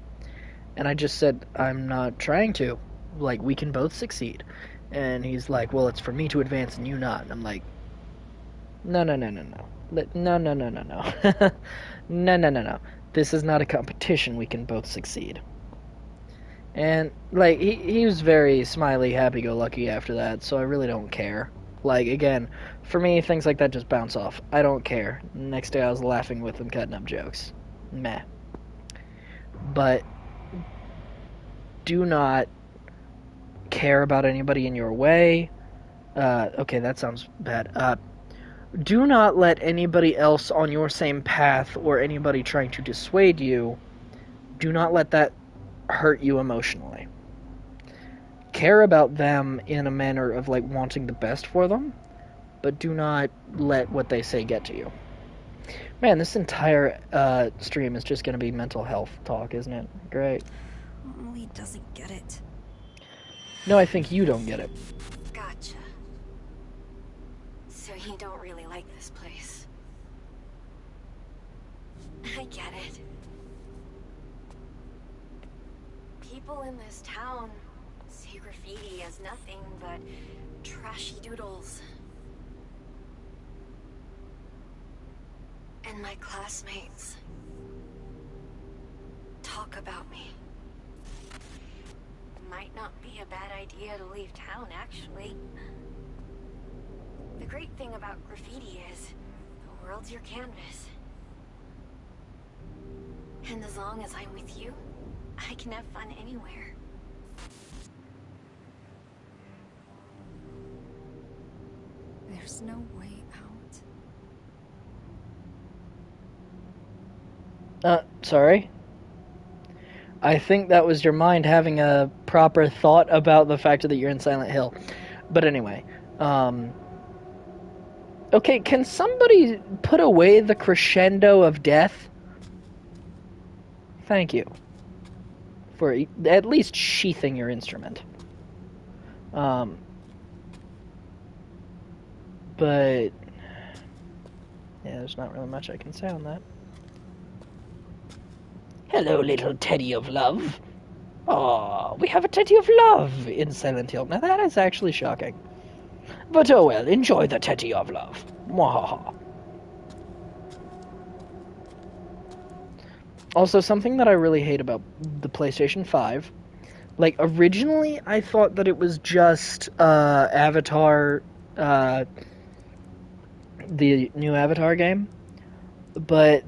And I just said, I'm not trying to. Like, we can both succeed. And he's like, well, it's for me to advance and you not. And I'm like, no. No. No. This is not a competition. We can both succeed. And, like, he was very smiley, happy-go-lucky after that, so I really don't care. Like, again, for me, things like that just bounce off. I don't care. Next day I was laughing with him, cutting up jokes. Meh. But do not care about anybody in your way. Okay, that sounds bad. Do not let anybody else on your same path or anybody trying to dissuade you, do not let that hurt you emotionally. care about them in a manner of like wanting the best for them, but do not let what they say get to you. Man, this entire stream is just going to be mental health talk, isn't it? Great. Lee doesn't get it. No, I think you don't get it. Gotcha. So you don't really like this place. I get it. People in this town see graffiti as nothing but trashy doodles. And my classmates talk about me. Might not be a bad idea to leave town, actually. The great thing about graffiti is the world's your canvas. And as long as I'm with you, I can have fun anywhere. There's no way out. Sorry? I think that was your mind having a proper thought about the fact that you're in Silent Hill. But anyway, okay, can somebody put away the crescendo of death? Thank you. For at least sheathing your instrument. But... yeah, there's not really much I can say on that. Hello, little teddy of love. Oh, we have a teddy of love in Silent Hill. Now that is actually shocking. But oh well, enjoy the teddy of love. Mwahaha. Also, something that I really hate about the PlayStation 5, like, originally I thought that it was just Avatar, the new Avatar game. But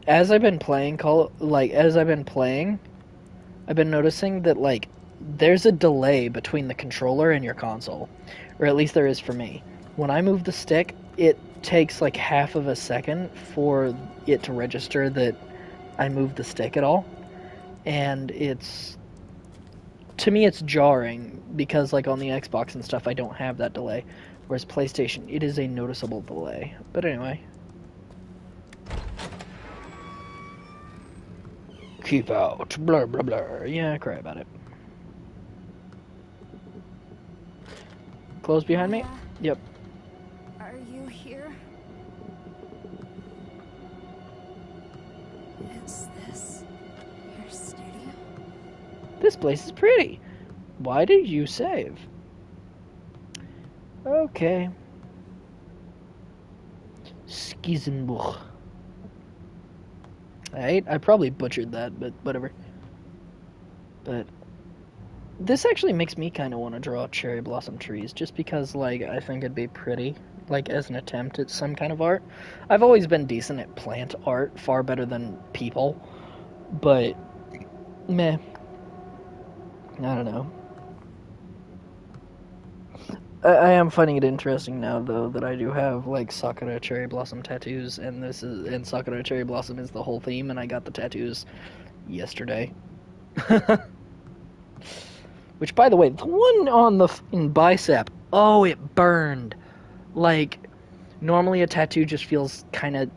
as I've been playing, I've been noticing that, like, there's a delay between the controller and your console. Or at least there is for me. When I move the stick, it takes, like, half of a second for it to register that I moved the stick at all. And to me, it's jarring, because, like, on the Xbox and stuff, I don't have that delay. Whereas PlayStation, it is a noticeable delay. But anyway... keep out, blur blur blur. Yeah, cry about it. Close behind me? Yep. Are you here? Is this your studio? This place is pretty. Why did you save? Okay. Skizenbuch. I probably butchered that, but whatever. But this actually makes me kind of want to draw cherry blossom trees, just because, like, I think it'd be pretty, like, as an attempt at some kind of art. I've always been decent at plant art, far better than people, but, meh. I don't know. I am finding it interesting now, though, that I do have, like, Sakura cherry blossom tattoos, and Sakura cherry blossom is the whole theme, and I got the tattoos yesterday. Which, by the way, the one on the bicep, oh, it burned. Like, normally a tattoo just feels kind of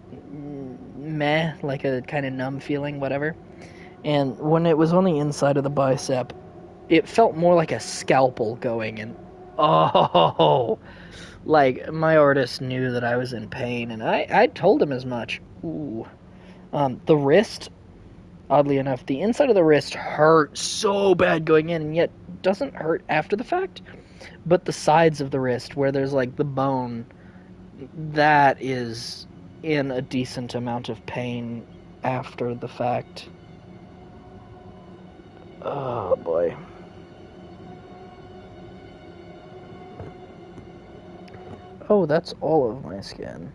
meh, like a kind of numb feeling, whatever. And when it was on the inside of the bicep, it felt more like a scalpel going, and oh, like, my artist knew that I was in pain, and I told him as much. Ooh. The wrist, oddly enough, the inside of the wrist hurt so bad going in, and yet doesn't hurt after the fact. But the sides of the wrist, where there's, like, the bone, that is in a decent amount of pain after the fact. Oh, boy. Oh, that's all of my skin.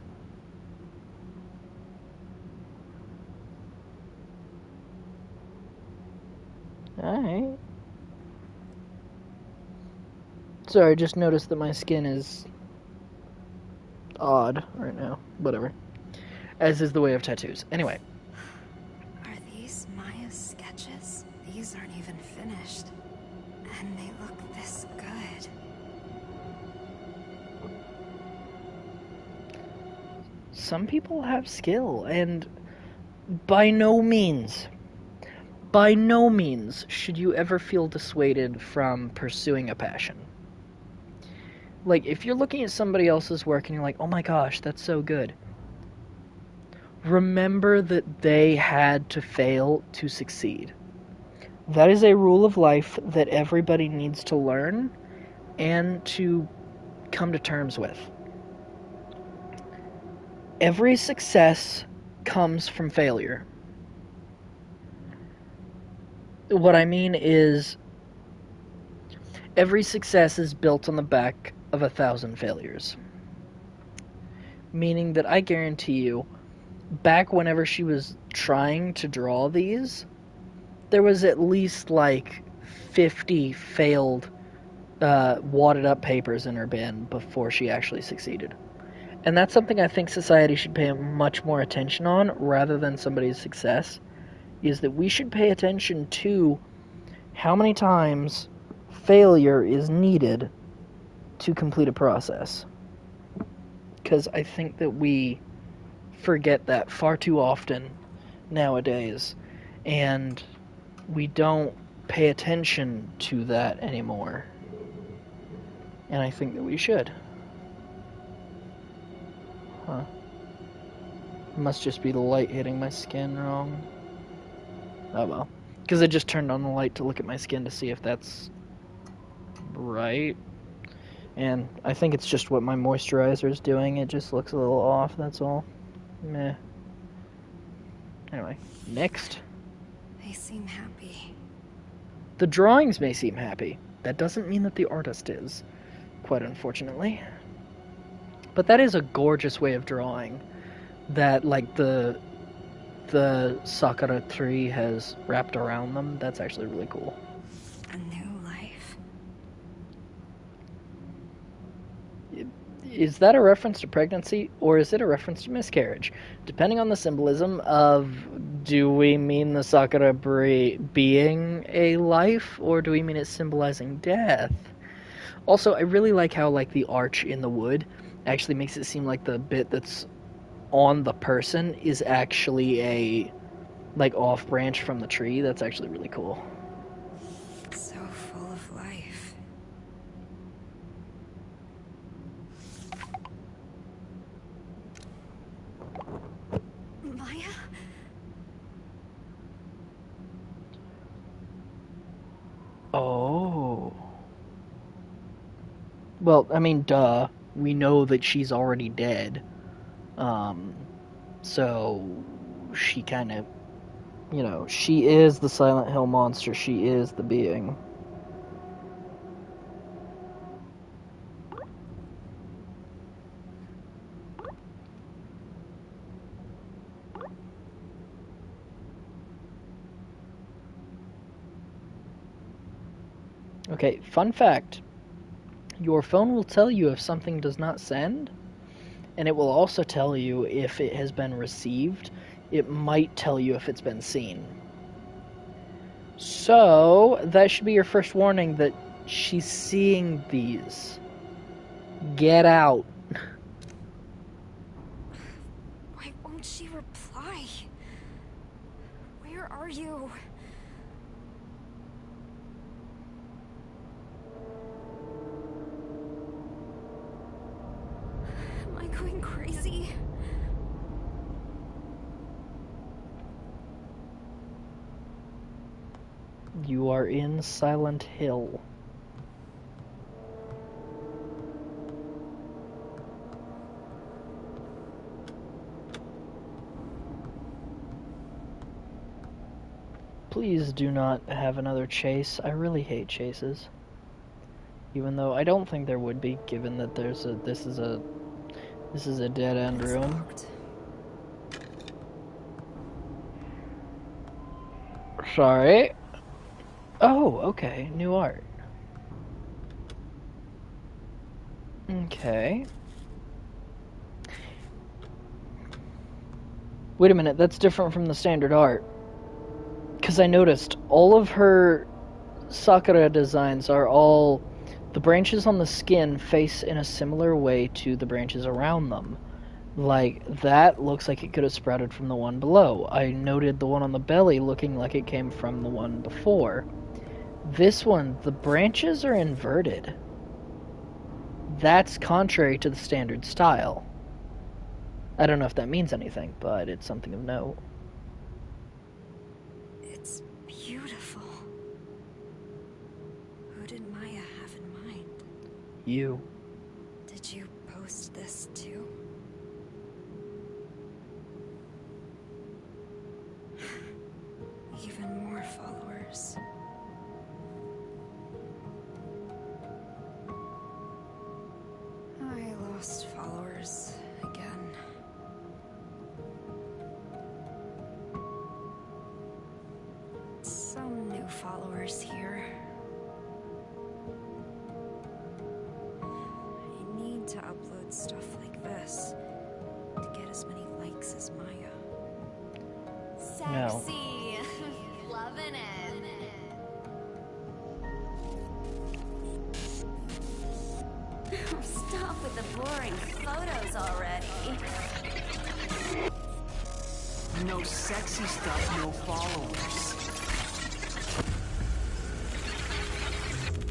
Alright. Sorry, I just noticed that my skin is odd right now. Whatever. As is the way of tattoos. Anyway. Are these Maya's sketches? These aren't even finished. And they look this some people have skill, and by no means should you ever feel dissuaded from pursuing a passion. Like, if you're looking at somebody else's work and you're like, oh my gosh, that's so good, remember that they had to fail to succeed. That is a rule of life that everybody needs to learn and to come to terms with. Every success comes from failure. What I mean is, every success is built on the back of 1,000 failures. Meaning that I guarantee you, back whenever she was trying to draw these, there was at least like 50 failed wadded up papers in her bin before she actually succeeded. And that's something I think society should pay much more attention on, rather than somebody's success, is that we should pay attention to how many times failure is needed to complete a process. Because I think that we forget that far too often nowadays, and we don't pay attention to that anymore. And I think that we should. Huh. It must just be the light hitting my skin wrong. Oh well. Because I just turned on the light to look at my skin to see if that's right. And I think it's just what my moisturizer is doing. It just looks a little off, that's all. Meh. Anyway, next. They seem happy. The drawings may seem happy. That doesn't mean that the artist is, quite unfortunately. But that is a gorgeous way of drawing that, like, the Sakura tree has wrapped around them. That's actually really cool. A new life. Is that a reference to pregnancy, or is it a reference to miscarriage? Depending on the symbolism of, do we mean the Sakura being a life, or do we mean it symbolizing death? Also, I really like how, like, the arch in the wood actually makes it seem like the bit that's on the person is actually a, like, off branch from the tree. That's actually really cool. So full of life. Maya? Oh. Well, I mean, duh. We know that she's already dead. So she kind of, you know, she is the Silent Hill monster. She is the being. Okay, fun fact. Your phone will tell you if something does not send, and it will also tell you if it has been received. It might tell you if it's been seen. So, that should be your first warning that she's seeing these. Get out. Why won't she reply? Where are you? Am I going crazy? You are in Silent Hill. Please do not have another chase. I really hate chases. Even though I don't think there would be, given that this is a dead end It's room. locked. Sorry. Oh, okay. New art. Okay. Wait a minute, that's different from the standard art. Because I noticed all of her Sakura designs are all... The branches on the skin face in a similar way to the branches around them. Like, that looks like it could have sprouted from the one below. I noted the one on the belly looking like it came from the one before. This one, the branches are inverted. That's contrary to the standard style. I don't know if that means anything, but it's something of note. It's beautiful. Who did Maya have in mind? You. Did you post this too? Even more followers. I lost followers again. Some new followers here. I need to upload stuff like this to get as many likes as Maya. No. Sexy. Loving it. Stop with the boring photos already. No sexy stuff, no followers.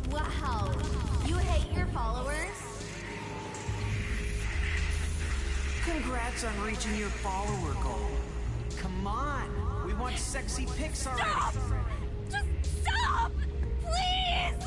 Wow. You hate your followers? Congrats on reaching your follower goal. Come on, we want sexy pics already. Stop! Just stop! Please!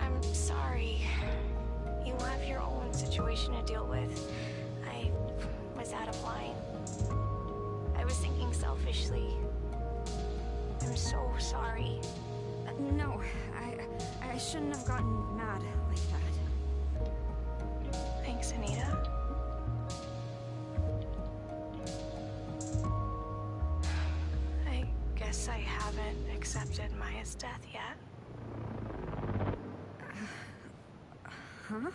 I'm sorry. You have your own situation to deal with. I was out of line. I was thinking selfishly. I'm so sorry. No, I shouldn't have gotten mad like that. Thanks, Anita. I guess I haven't accepted Maya's death yet. Huh?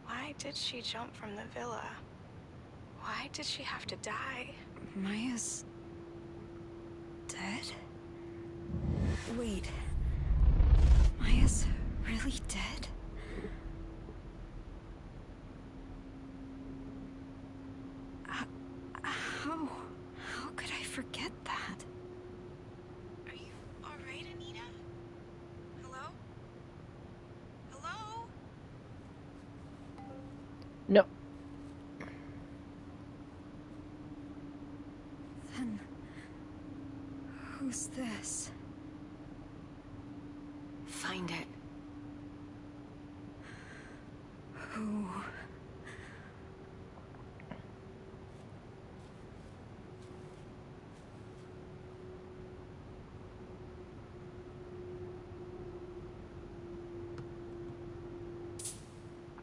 Why did she jump from the villa? Why did she have to die? Maya's dead? Wait. Maya's really dead? How could I forget that? Are you alright, Anita? Hello? Hello? No. Then who's this? Find it. Who?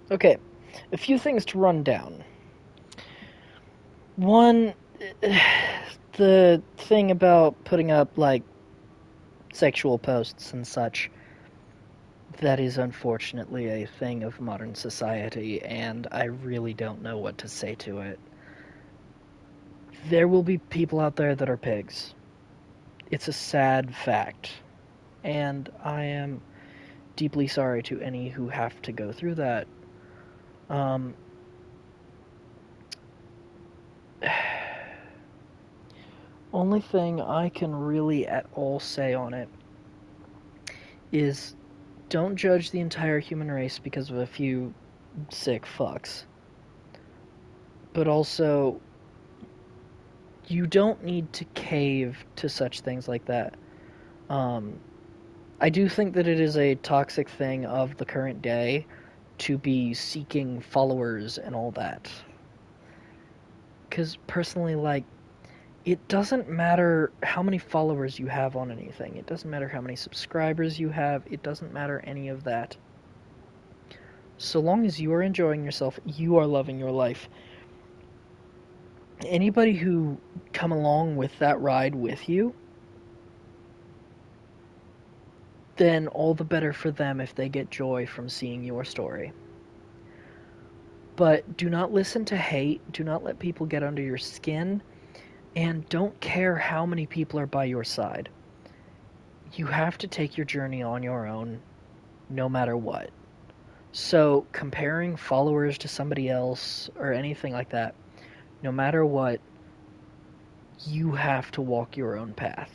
Okay, a few things to run down. One, the thing about putting up, like, sexual posts and such, that is unfortunately a thing of modern society, and I really don't know what to say to it. There will be people out there that are pigs. It's a sad fact, and I am deeply sorry to any who have to go through that. Only thing I can really at all say on it is don't judge the entire human race because of a few sick fucks. But also, you don't need to cave to such things like that. I do think that it is a toxic thing of the current day to be seeking followers and all that. Because personally, like, it doesn't matter how many followers you have on anything. It doesn't matter how many subscribers you have. It doesn't matter any of that. So long as you are enjoying yourself, you are loving your life. Anybody who come along with that ride with you, then all the better for them if they get joy from seeing your story. But do not listen to hate, do not let people get under your skin, and don't care how many people are by your side. You have to take your journey on your own, no matter what. So, comparing followers to somebody else or anything like that, no matter what, you have to walk your own path.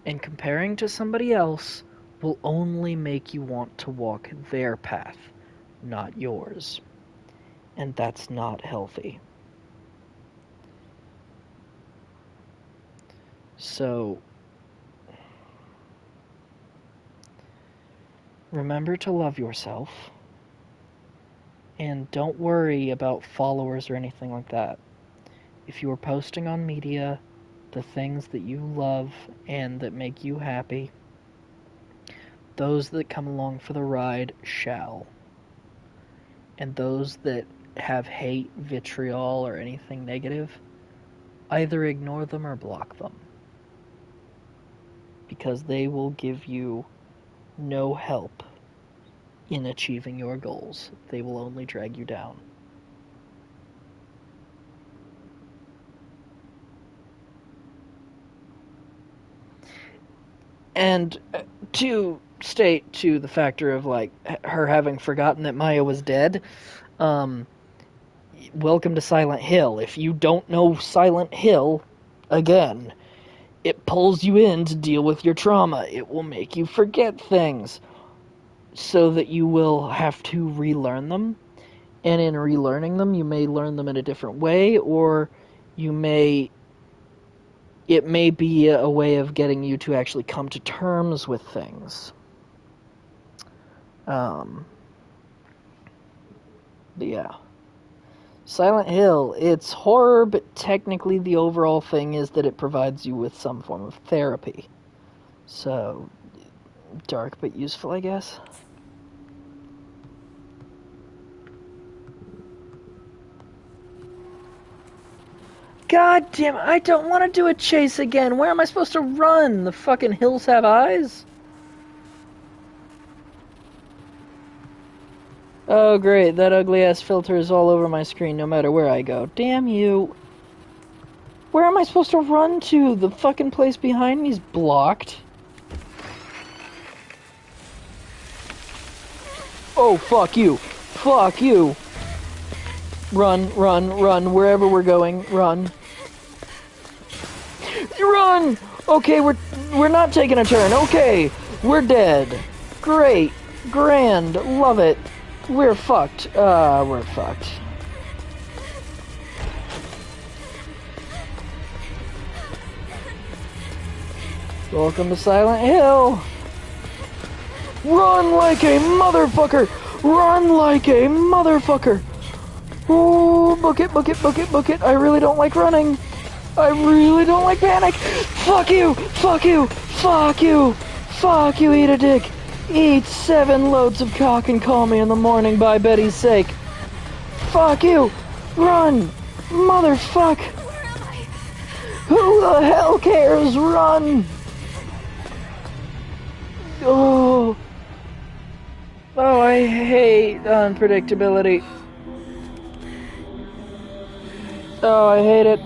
And comparing to somebody else will only make you want to walk their path, not yours. And that's not healthy. So, remember to love yourself. And don't worry about followers or anything like that. If you are posting on media the things that you love and that make you happy, those that come along for the ride shall. And those that have hate, vitriol, or anything negative, either ignore them or block them. Because they will give you no help in achieving your goals. They will only drag you down. And to state to the factor of like her having forgotten that Maya was dead, welcome to Silent Hill. If you don't know Silent Hill, again, it pulls you in to deal with your trauma. It will make you forget things so that you will have to relearn them. And in relearning them, you may learn them in a different way, or it may be a way of getting you to actually come to terms with things. But yeah. Silent Hill, it's horror, but technically the overall thing is that it provides you with some form of therapy. So, dark but useful, I guess. God damn it, I don't want to do a chase again. Where am I supposed to run? The fucking hills have eyes? Oh great, that ugly ass filter is all over my screen no matter where I go. Damn you. Where am I supposed to run to? The fucking place behind me's blocked. Oh, fuck you. Fuck you. Run, run, run. Wherever we're going, run. Run! Okay, we're not taking a turn. Okay, we're dead. Great. Grand. Love it. We're fucked. We're fucked. Welcome to Silent Hill. Run like a motherfucker. Run like a motherfucker. Ooh, book it, book it, book it, book it. I really don't like running. I really don't like panic. Fuck you, fuck you, fuck you, fuck you, eat a dick. Eat 7 loads of cock and call me in the morning by Betty's sake. Fuck you. Run. Motherfuck. Who the hell cares? Run. Oh. Oh, I hate unpredictability. Oh, I hate it.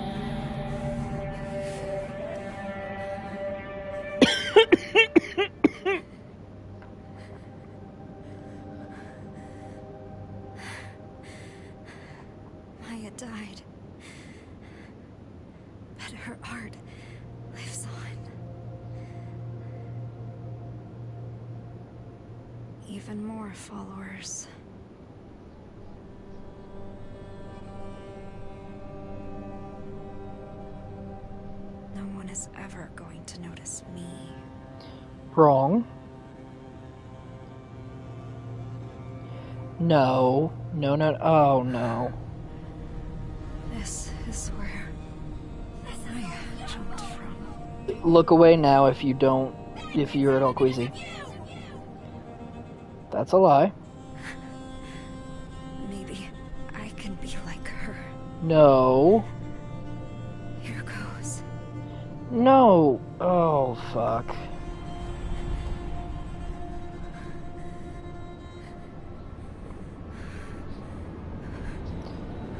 Maya died. But her art lives on. Even more followers. No one is ever going to notice me. Wrong. No. No, no. Oh, no. This is where Maya jumped from. Look away now if you're at all queasy. That's a lie. Maybe I can be like her. No. Here goes. No. Oh, fuck.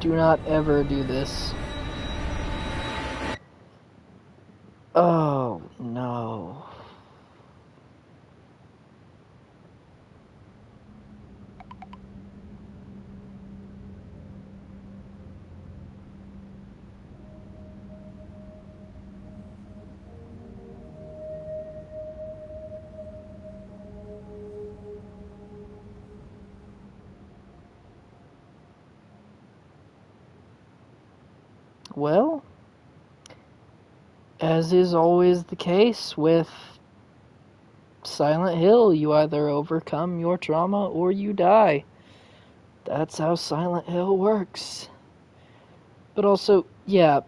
Do not ever do this. Oh, no. Well, as is always the case with Silent Hill, you either overcome your trauma or you die. That's how Silent Hill works. But also, yeah,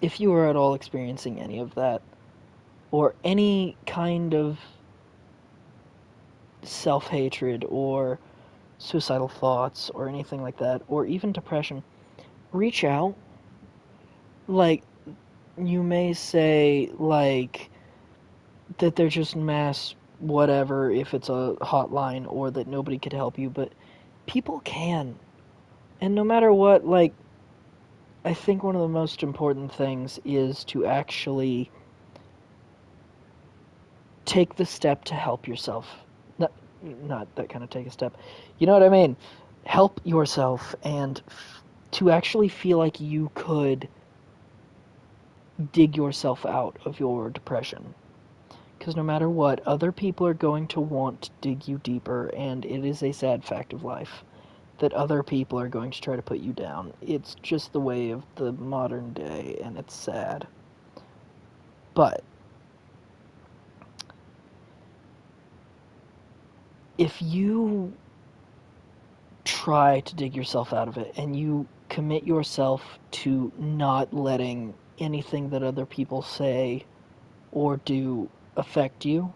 if you are at all experiencing any of that, or any kind of self-hatred or suicidal thoughts or anything like that, or even depression, reach out. Like, you may say, like, that they're just mass whatever if it's a hotline, or that nobody could help you, but people can. And no matter what, like, I think one of the most important things is to actually take the step to help yourself. Not that kind of take a step. You know what I mean? Help yourself, and to actually feel like you could dig yourself out of your depression. Because no matter what, other people are going to want to dig you deeper, and it is a sad fact of life that other people are going to try to put you down. It's just the way of the modern day, and it's sad. But if you try to dig yourself out of it, and you commit yourself to not letting anything that other people say or do affect you,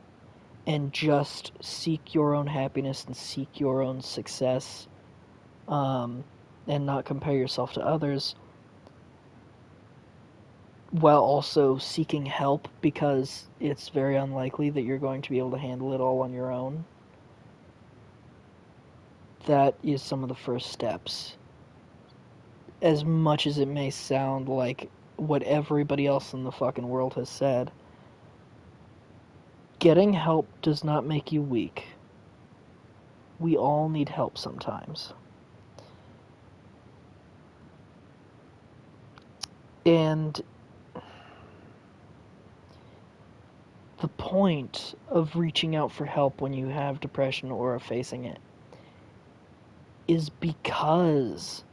and just seek your own happiness and seek your own success, and not compare yourself to others, while also seeking help, because it's very unlikely that you're going to be able to handle it all on your own. That is some of the first steps. As much as it may sound like what everybody else in the fucking world has said, getting help does not make you weak. We all need help sometimes. And the point of reaching out for help when you have depression or are facing it is because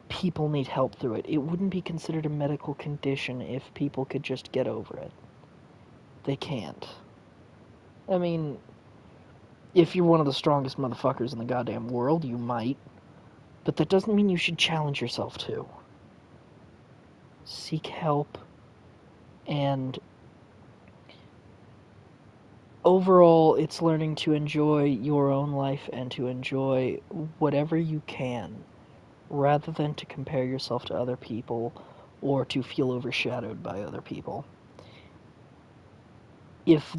people need help through it. It wouldn't be considered a medical condition if people could just get over it. They can't. I mean, if you're one of the strongest motherfuckers in the goddamn world, you might. But that doesn't mean you should challenge yourself to. Seek help, and overall, it's learning to enjoy your own life and to enjoy whatever you can, rather than to compare yourself to other people or to feel overshadowed by other people. If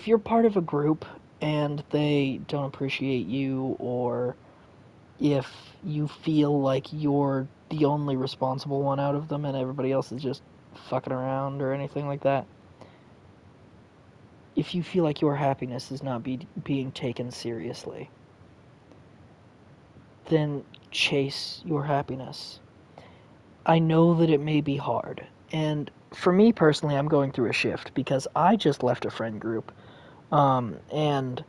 you're part of a group and they don't appreciate you, or if you feel like you're the only responsible one out of them and everybody else is just fucking around or anything like that, if you feel like your happiness is not being taken seriously, then chase your happiness. I know that it may be hard, and for me personally, I'm going through a shift because I just left a friend group, and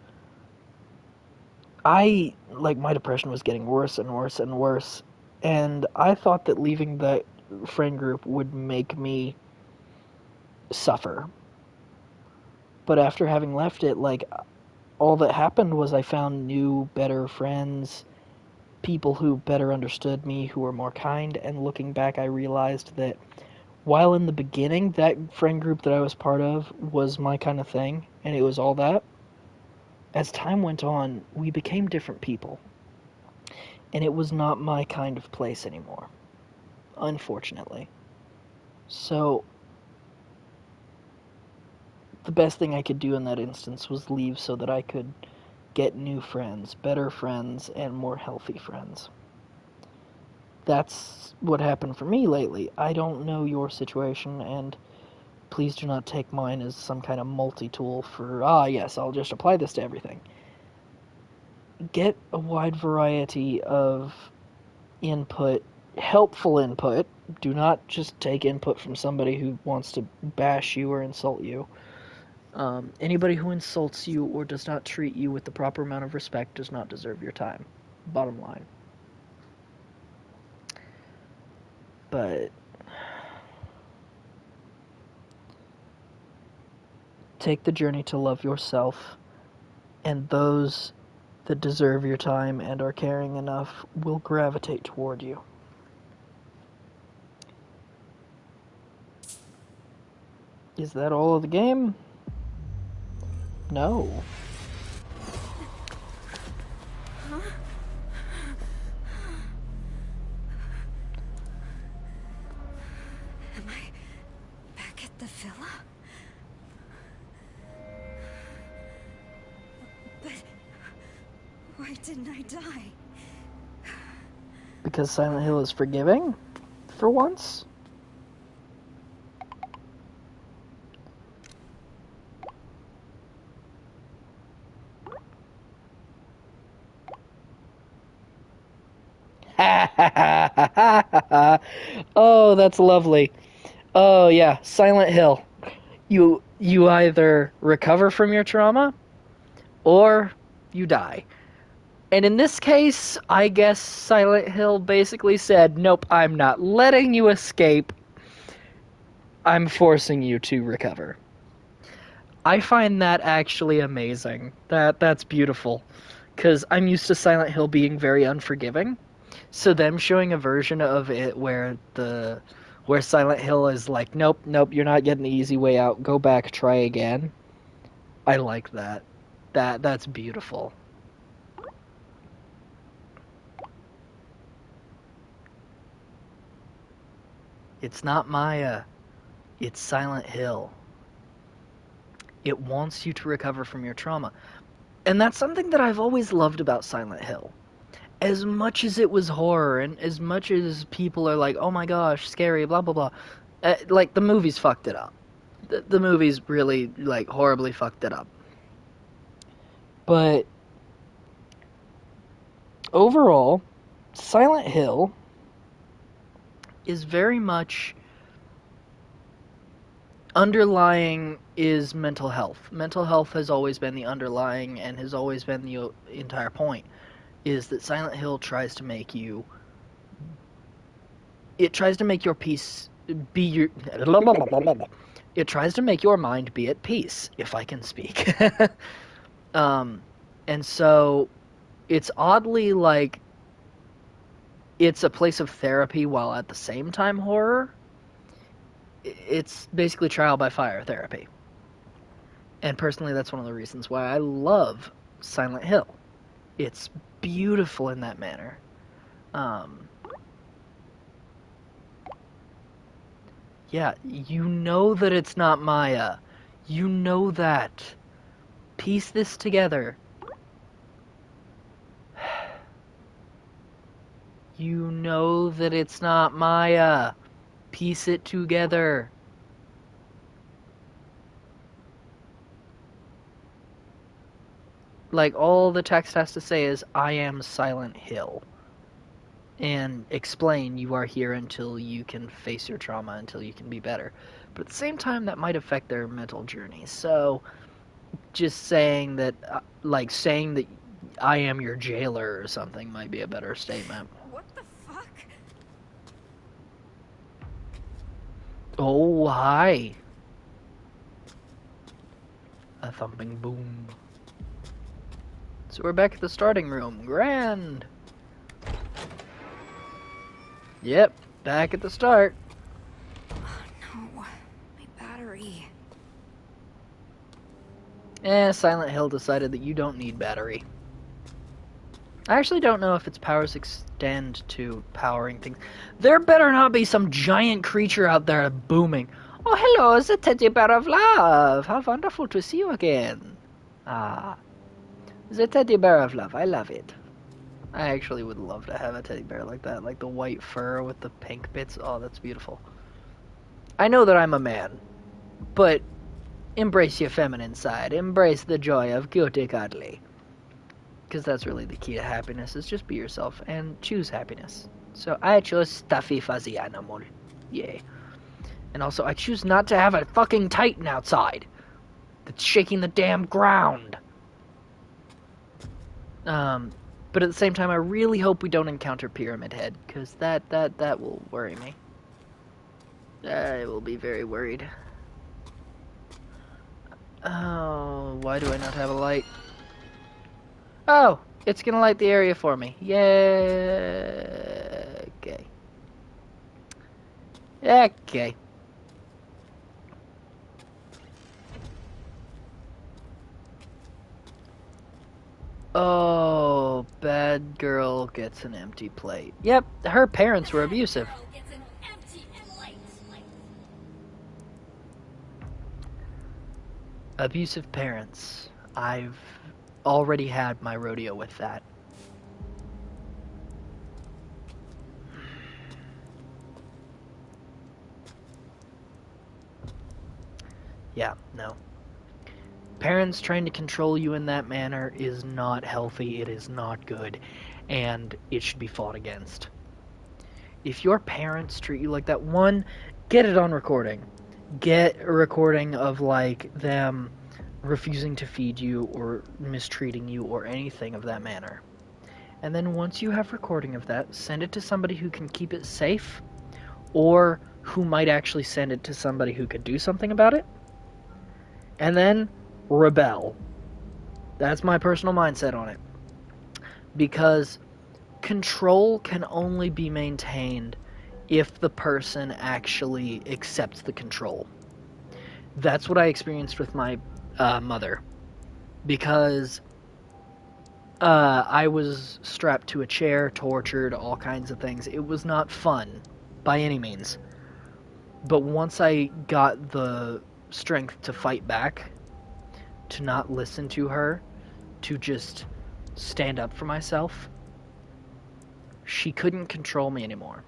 my depression was getting worse and worse and worse, and I thought that leaving that friend group would make me suffer. But after having left it, all that happened was I found new, better friends, people who better understood me, who were more kind, and looking back, I realized that while in the beginning, that friend group that I was part of was my kind of thing, and it was all that, as time went on, we became different people. And it was not my kind of place anymore, unfortunately. So, the best thing I could do in that instance was leave so that I could get new friends, better friends, and more healthy friends. That's what happened for me lately. I don't know your situation, and please do not take mine as some kind of multi-tool for, yes, I'll just apply this to everything. Get a wide variety of input, helpful input. Do not just take input from somebody who wants to bash you or insult you. Anybody who insults you or does not treat you with the proper amount of respect does not deserve your time. Bottom line. But take the journey to love yourself, and those that deserve your time and are caring enough will gravitate toward you. Is that all of the game? No. Am I back at the villa? But why didn't I die? Because Silent Hill is forgiving? For once? Oh, that's lovely. Oh yeah, Silent Hill. You either recover from your trauma or you die. And in this case, I guess Silent Hill basically said, nope, I'm not letting you escape. I'm forcing you to recover. I find that actually amazing. That's beautiful. Because I'm used to Silent Hill being very unforgiving. So them showing a version of it where Silent Hill is like, nope, you're not getting the easy way out. Go back, try again. I like that. That's beautiful. It's not Maya. It's Silent Hill. It wants you to recover from your trauma. And that's something that I've always loved about Silent Hill. As much as it was horror, and as much as people are like, oh my gosh, scary, blah, blah, blah. Like, the movies fucked it up. The movies really, like, horribly fucked it up. But overall, Silent Hill is very much underlying is mental health. Mental health has always been the underlying and has always been the entire point. Is that Silent Hill tries to make you... It tries to make your peace be your... It tries to make your mind be at peace, if I can speak. And so, it's oddly like... It's a place of therapy while at the same time horror. It's basically trial by fire therapy. And personally, that's one of the reasons why I love Silent Hill. It's beautiful in that manner. Yeah, you know that it's not Maya. You know that. Piece this together. You know that it's not Maya. Piece it together. Like, all the text has to say is, I am Silent Hill. And explain you are here until you can face your trauma, until you can be better. But at the same time, that might affect their mental journey. So, just saying that, saying that I am your jailer or something might be a better statement. What the fuck? Oh, hi. A thumping boom. So we're back at the starting room. Grand! Yep, back at the start. Oh no, my battery. Silent Hill decided that you don't need battery. I actually don't know if its powers extend to powering things. There better not be some giant creature out there booming. Oh, hello, the teddy bear of love. How wonderful to see you again. Ah. The teddy bear of love. I love it. I actually would love to have a teddy bear like that. Like the white fur with the pink bits. Oh, that's beautiful. I know that I'm a man, but embrace your feminine side. Embrace the joy of cutie cuddly. Because that's really the key to happiness, is just be yourself and choose happiness. So I chose stuffy fuzzy animal. Yay. And also, I choose not to have a fucking Titan outside that's shaking the damn ground. But at the same time, I really hope we don't encounter Pyramid Head, because that will worry me. I will be very worried. Oh, why do I not have a light? Oh, it's gonna light the area for me. Yeah. Okay. Okay. Oh, bad girl gets an empty plate. Yep, her parents were abusive. Abusive parents. I've already had my rodeo with that. Yeah, no. Parents trying to control you in that manner is not healthy, it is not good, and it should be fought against. If your parents treat you like that, one, get it on recording. Get a recording of, like, them refusing to feed you or mistreating you or anything of that manner. And then once you have recording of that, send it to somebody who can keep it safe, or who might actually send it to somebody who could do something about it. And then rebel. That's my personal mindset on it. Because control can only be maintained if the person actually accepts the control. That's what I experienced with my mother. Because I was strapped to a chair, tortured, all kinds of things. It was not fun, by any means. But once I got the strength to fight back, to not listen to her, to just stand up for myself, she couldn't control me anymore.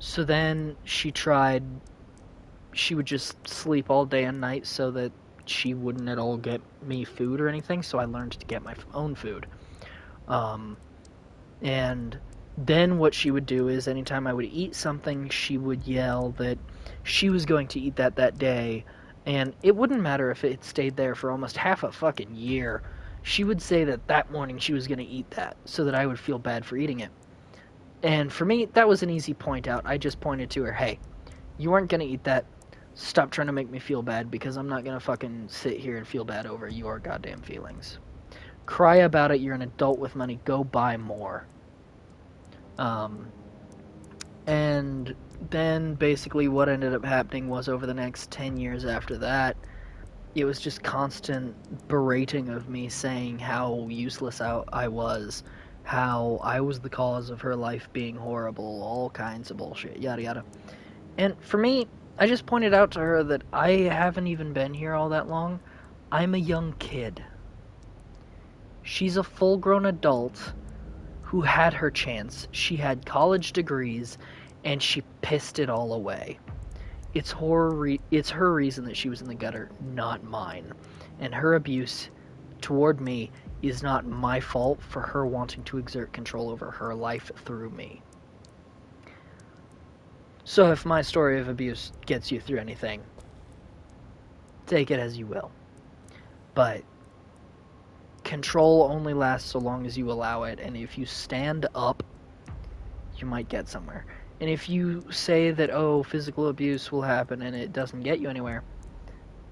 So then she would just sleep all day and night so that she wouldn't at all get me food or anything, so I learned to get my own food. And then what she would do is anytime I would eat something, she would yell that she was going to eat that day, and it wouldn't matter if it stayed there for almost half a fucking year. She would say that morning she was going to eat that, so that I would feel bad for eating it. And for me, that was an easy point out. I just pointed to her, hey, you weren't going to eat that. Stop trying to make me feel bad, because I'm not going to fucking sit here and feel bad over your goddamn feelings. Cry about it, you're an adult with money, go buy more. And then basically what ended up happening was over the next 10 years after that, it was just constant berating of me, saying how useless I was, how I was the cause of her life being horrible, all kinds of bullshit, yada yada. And for me, I just pointed out to her that I haven't even been here all that long. I'm a young kid. She's a full-grown adult who had her chance. She had college degrees, and she pissed it all away. It's her reason that she was in the gutter, not mine. And her abuse toward me is not my fault for her wanting to exert control over her life through me. So if my story of abuse gets you through anything, take it as you will. But control only lasts so long as you allow it, and if you stand up, you might get somewhere. And if you say that, oh, physical abuse will happen and it doesn't get you anywhere,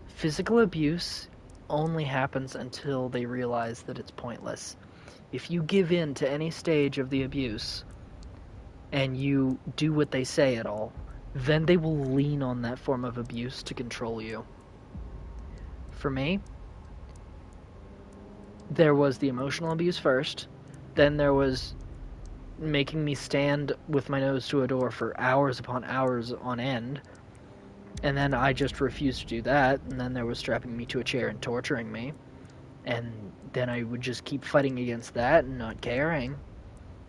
physical abuse only happens until they realize that it's pointless. If you give in to any stage of the abuse and you do what they say at all, then they will lean on that form of abuse to control you. For me, there was the emotional abuse first, then there was making me stand with my nose to a door for hours upon hours on end, and then I just refused to do that, and then there was strapping me to a chair and torturing me, And then I would just keep fighting against that and not caring.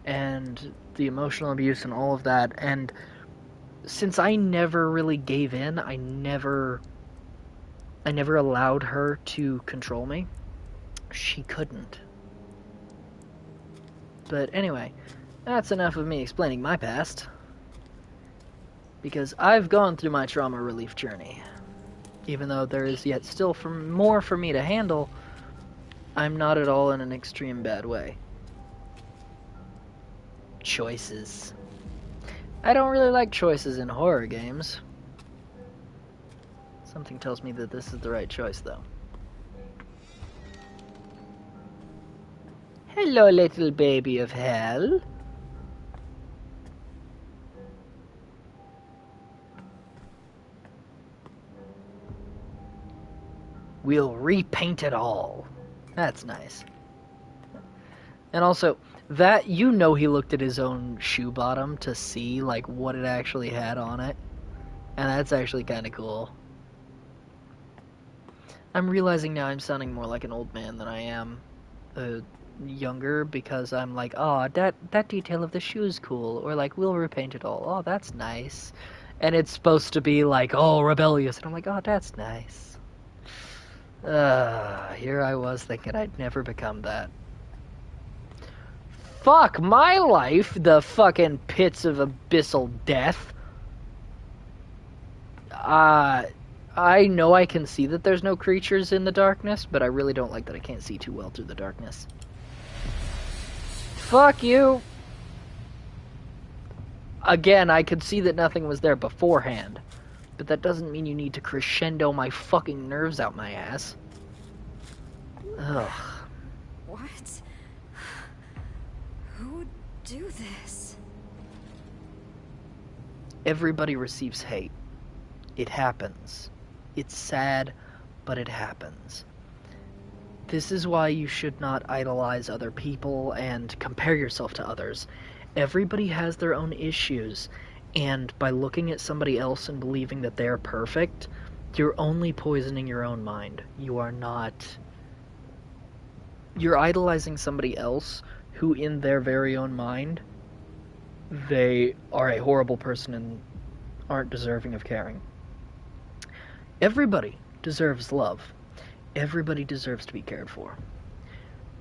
And the emotional abuse and all of that. And since I never really gave in, I never allowed her to control me. She couldn't. But anyway, that's enough of me explaining my past. Because I've gone through my trauma relief journey. Even though there is yet still more for me to handle, I'm not at all in an extreme bad way. Choices. I don't really like choices in horror games. Something tells me that this is the right choice, though. Hello, little baby of hell. We'll repaint it all. That's nice. And also, that, you know, he looked at his own shoe bottom to see, like, what it actually had on it. And that's actually kind of cool. I'm realizing now I'm sounding more like an old man than I am younger, because I'm like, oh, that detail of the shoe is cool. Or like, we'll repaint it all. Oh, that's nice. And it's supposed to be like, oh, rebellious. And I'm like, oh, that's nice. Here I was thinking I'd never become that. Fuck my life, the fucking pits of abyssal death. I know I can see that there's no creatures in the darkness, but I really don't like that I can't see too well through the darkness. Fuck you! Again, I could see that nothing was there beforehand, but that doesn't mean you need to crescendo my fucking nerves out my ass. Ugh. What? Who would do this? Everybody receives hate. It happens. It's sad, but it happens. This is why you should not idolize other people and compare yourself to others. Everybody has their own issues, and by looking at somebody else and believing that they're perfect, you're only poisoning your own mind. You are not... You're idolizing somebody else who, in their very own mind, they are a horrible person and aren't deserving of caring. Everybody deserves love. Everybody deserves to be cared for.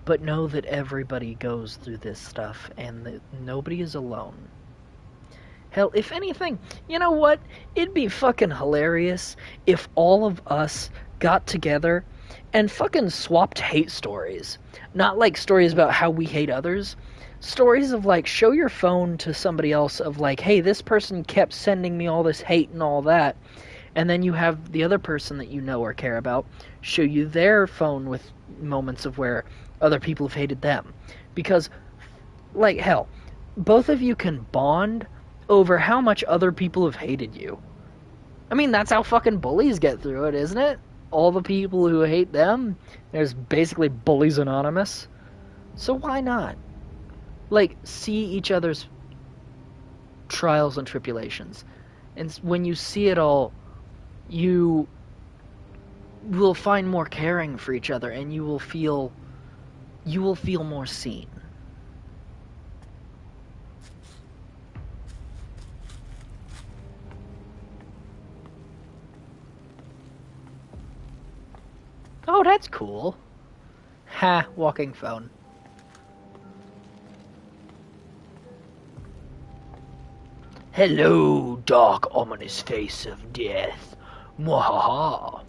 But know that everybody goes through this stuff and that nobody is alone. Hell, if anything, you know what? It'd be fucking hilarious if all of us got together and fucking swapped hate stories. Not like stories about how we hate others. Stories of like, show your phone to somebody else of like, hey, this person kept sending me all this hate and all that. And then you have the other person that you know or care about show you their phone with moments of where other people have hated them. Because, like, hell, both of you can bond over how much other people have hated you. I mean, that's how fucking bullies get through it, isn't it? All the people who hate them, there's basically Bullies Anonymous. So why not? Like, see each other's trials and tribulations. And when you see it all, you will find more caring for each other, and you will feel more seen. Oh, that's cool. Ha, walking phone. Hello, dark, ominous face of death. Mwahaha.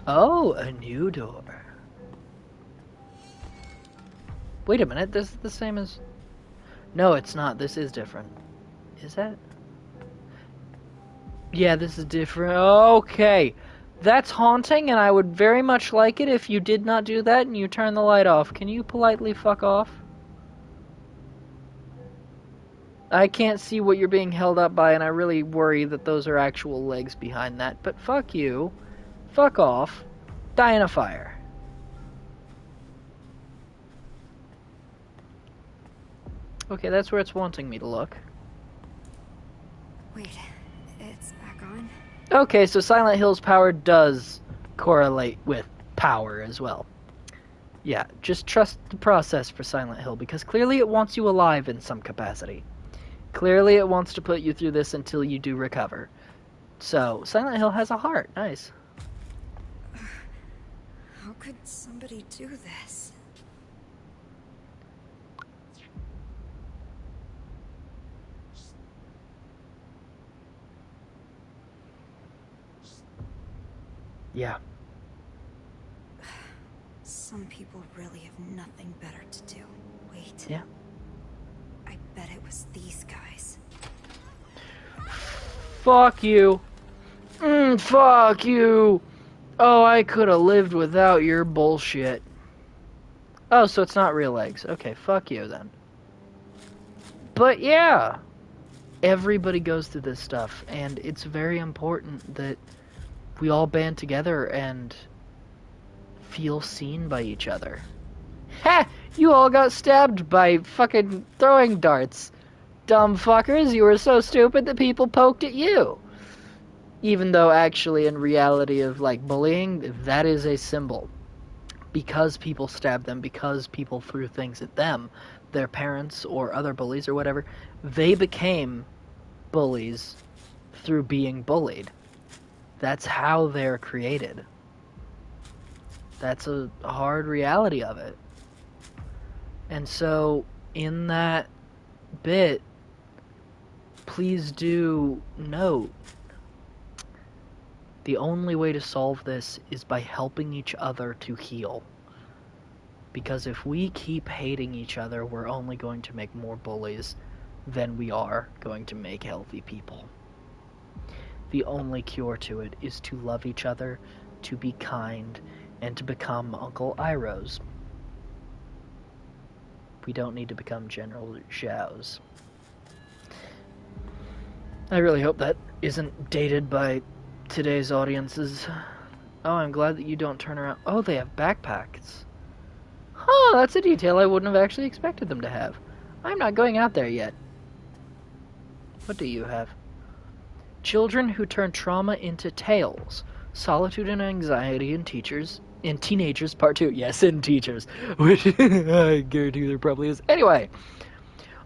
Oh, a new door. Wait a minute, this is the same as... No, it's not. This is different. Is that? Yeah, this is different. Okay. That's haunting, and I would very much like it if you did not do that and you turn the light off. Can you politely fuck off? I can't see what you're being held up by, and I really worry that those are actual legs behind that. But fuck you. Fuck off. Die in a fire. Okay, that's where it's wanting me to look. Wait, it's back on? Okay, so Silent Hill's power does correlate with power as well. Yeah, just trust the process for Silent Hill, because clearly it wants you alive in some capacity. Clearly it wants to put you through this until you do recover. So, Silent Hill has a heart. Nice. How could somebody do this? Yeah. Some people really have nothing better to do. Wait. Yeah. I bet it was these guys. Fuck you. Fuck you. Oh, I could have lived without your bullshit. Oh, so it's not real eggs. Okay, fuck you then. But yeah, everybody goes through this stuff, and it's very important that we all band together and feel seen by each other. Ha! You all got stabbed by fucking throwing darts. Dumb fuckers, you were so stupid that people poked at you. Even though actually in reality of like bullying, that is a symbol. Because people stabbed them, because people threw things at them, their parents or other bullies or whatever, they became bullies through being bullied. That's how they're created. That's a hard reality of it. And so, in that bit, please do note, the only way to solve this is by helping each other to heal. Because if we keep hating each other, we're only going to make more bullies than we are going to make healthy people. The only cure to it is to love each other, to be kind, and to become Uncle Irohs. We don't need to become General Zhao's. I really hope that isn't dated by today's audiences. Oh, I'm glad that you don't turn around. Oh, they have backpacks. Huh, that's a detail I wouldn't have actually expected them to have. I'm not going out there yet. What do you have? Children who turn trauma into tales. Solitude and anxiety in teenagers, part 2. Yes, in teachers. Which I guarantee there probably is. Anyway,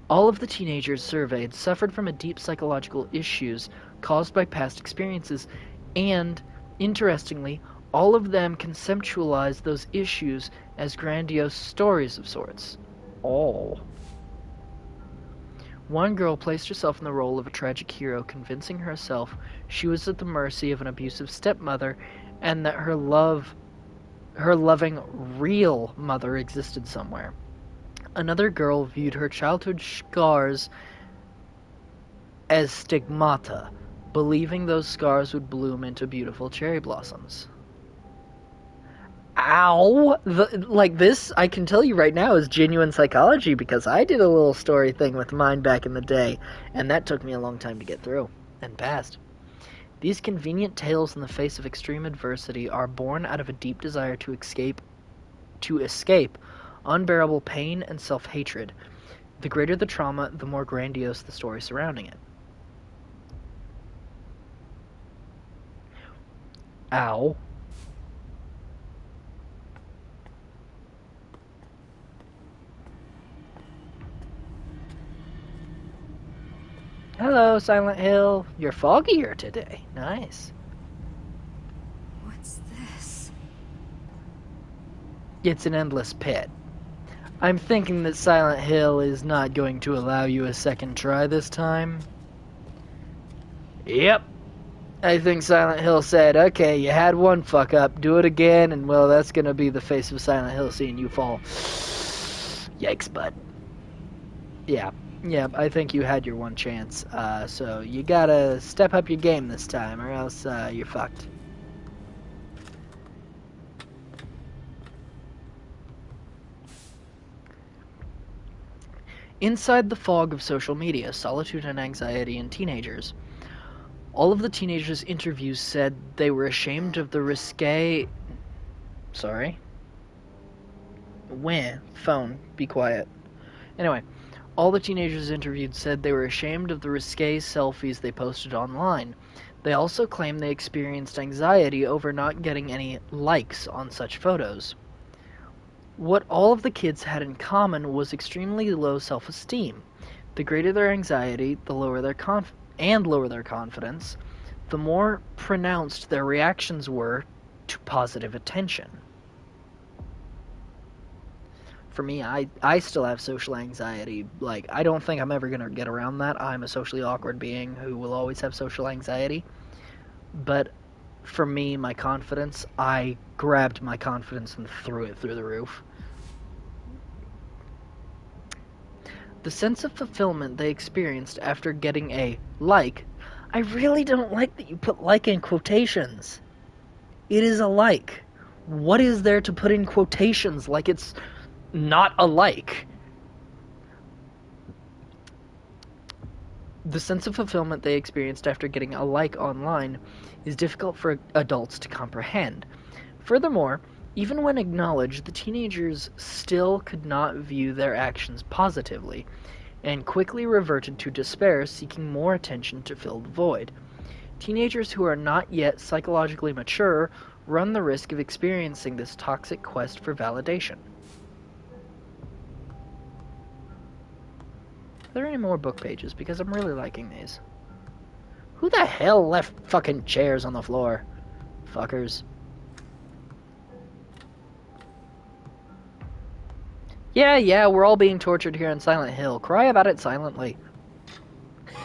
all of the teenagers surveyed suffered from a deep psychological issues caused by past experiences, and, interestingly, all of them conceptualized those issues as grandiose stories of sorts. All. One girl placed herself in the role of a tragic hero, convincing herself she was at the mercy of an abusive stepmother, and that her loving, real mother existed somewhere. Another girl viewed her childhood scars as stigmata, believing those scars would bloom into beautiful cherry blossoms. Ow! This, I can tell you right now, is genuine psychology, because I did a little story thing with mine back in the day, and that took me a long time to get through, and past. These convenient tales in the face of extreme adversity are born out of a deep desire to escape unbearable pain and self-hatred. The greater the trauma, the more grandiose the story surrounding it. Ow. Hello, Silent Hill. You're foggier today. Nice. What's this? It's an endless pit. I'm thinking that Silent Hill is not going to allow you a second try this time. Yep. I think Silent Hill said, okay, you had one fuck up, do it again, and well, that's gonna be the face of Silent Hill seeing you fall. Yikes, bud. Yeah, I think you had your one chance, so you gotta step up your game this time, or else you're fucked. Inside the fog of social media, solitude and anxiety in teenagers. All of the teenagers' interviews said they were ashamed of the risque... Sorry? Phone, be quiet. Anyway, all the teenagers interviewed said they were ashamed of the risque selfies they posted online. They also claim they experienced anxiety over not getting any likes on such photos. What all of the kids had in common was extremely low self-esteem. The greater their anxiety, the lower their confidence, the more pronounced their reactions were to positive attention. For me, I still have social anxiety. Like, I don't think I'm ever going to get around that. I'm a socially awkward being who will always have social anxiety. But for me, my confidence, I grabbed my confidence and threw it through the roof. The sense of fulfillment they experienced after getting a like. I really don't like that you put like in quotations. It is a like. What is there to put in quotations like it's not a like? The sense of fulfillment they experienced after getting a like online is difficult for adults to comprehend. Furthermore, even when acknowledged, the teenagers still could not view their actions positively, and quickly reverted to despair, seeking more attention to fill the void. Teenagers who are not yet psychologically mature run the risk of experiencing this toxic quest for validation. Are there any more book pages? Because I'm really liking these. Who the hell left fucking chairs on the floor? Fuckers. Yeah, we're all being tortured here in Silent Hill. Cry about it silently.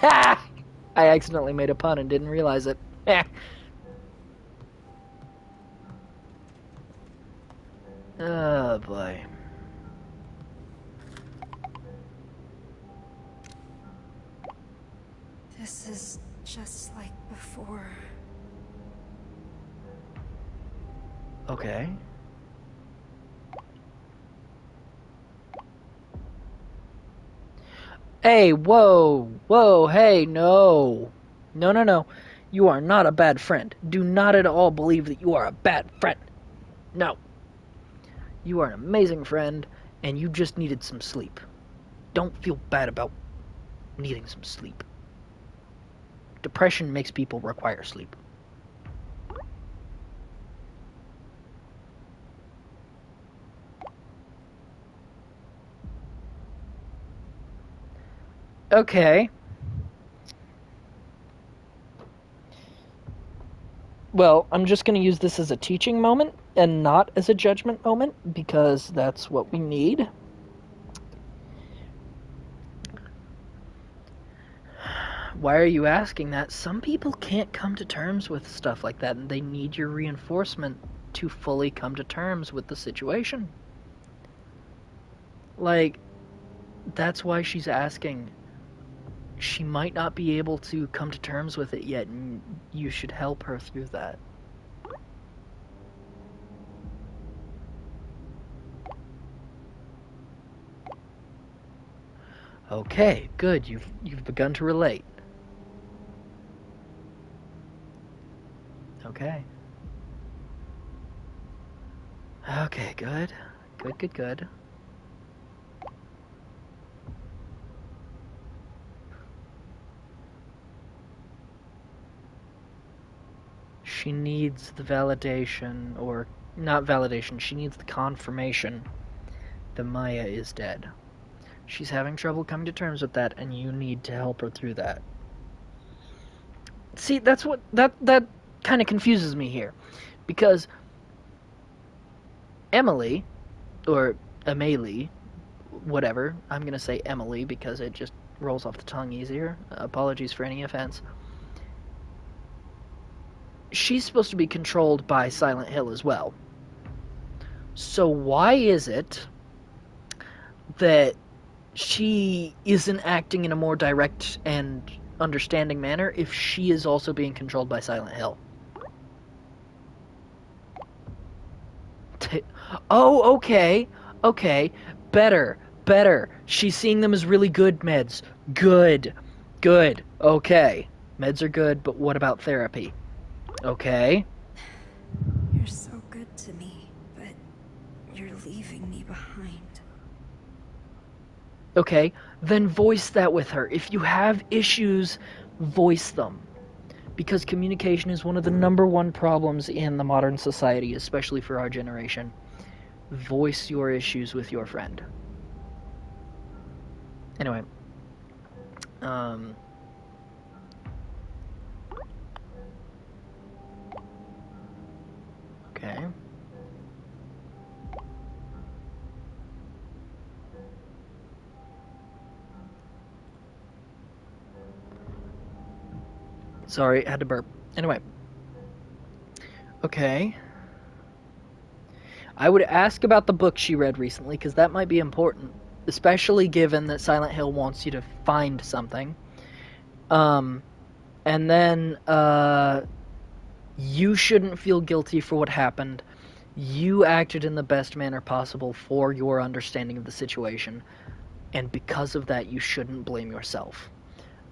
Ha! I accidentally made a pun and didn't realize it. Oh boy. This is just like before. Okay. Hey, whoa, hey, no. No. You are not a bad friend. Do not at all believe that you are a bad friend. No. You are an amazing friend, and you just needed some sleep. Don't feel bad about needing some sleep. Depression makes people require sleep. Okay. Well, I'm just going to use this as a teaching moment and not as a judgment moment, because that's what we need. Why are you asking that? Some people can't come to terms with stuff like that, and they need your reinforcement to fully come to terms with the situation. Like, that's why she's asking. She might not be able to come to terms with it yet, and you should help her through that. Okay, good. You've begun to relate. Okay. Okay, good. Good. She needs the validation, or not validation, she needs the confirmation that Maya is dead. She's having trouble coming to terms with that, and you need to help her through that. See, that's what that kind of confuses me here, because Emily, or Amelie, whatever, I'm gonna say Emily because it just rolls off the tongue easier. Apologies for any offense. She's supposed to be controlled by Silent Hill as well. So why is it that she isn't acting in a more direct and understanding manner if she is also being controlled by Silent Hill? Oh, okay. Better. She's seeing them as really good meds. Good. Okay. Meds are good, but what about therapy? Okay. You're so good to me, but you're leaving me behind. Okay, then voice that with her. If you have issues, voice them. Because communication is one of the number one problems in the modern society, especially for our generation. Voice your issues with your friend. Anyway. Okay. Sorry, I had to burp. Anyway. Okay. I would ask about the book she read recently, because that might be important. Especially given that Silent Hill wants you to find something. And then, you shouldn't feel guilty for what happened. You acted in the best manner possible for your understanding of the situation. And because of that, you shouldn't blame yourself.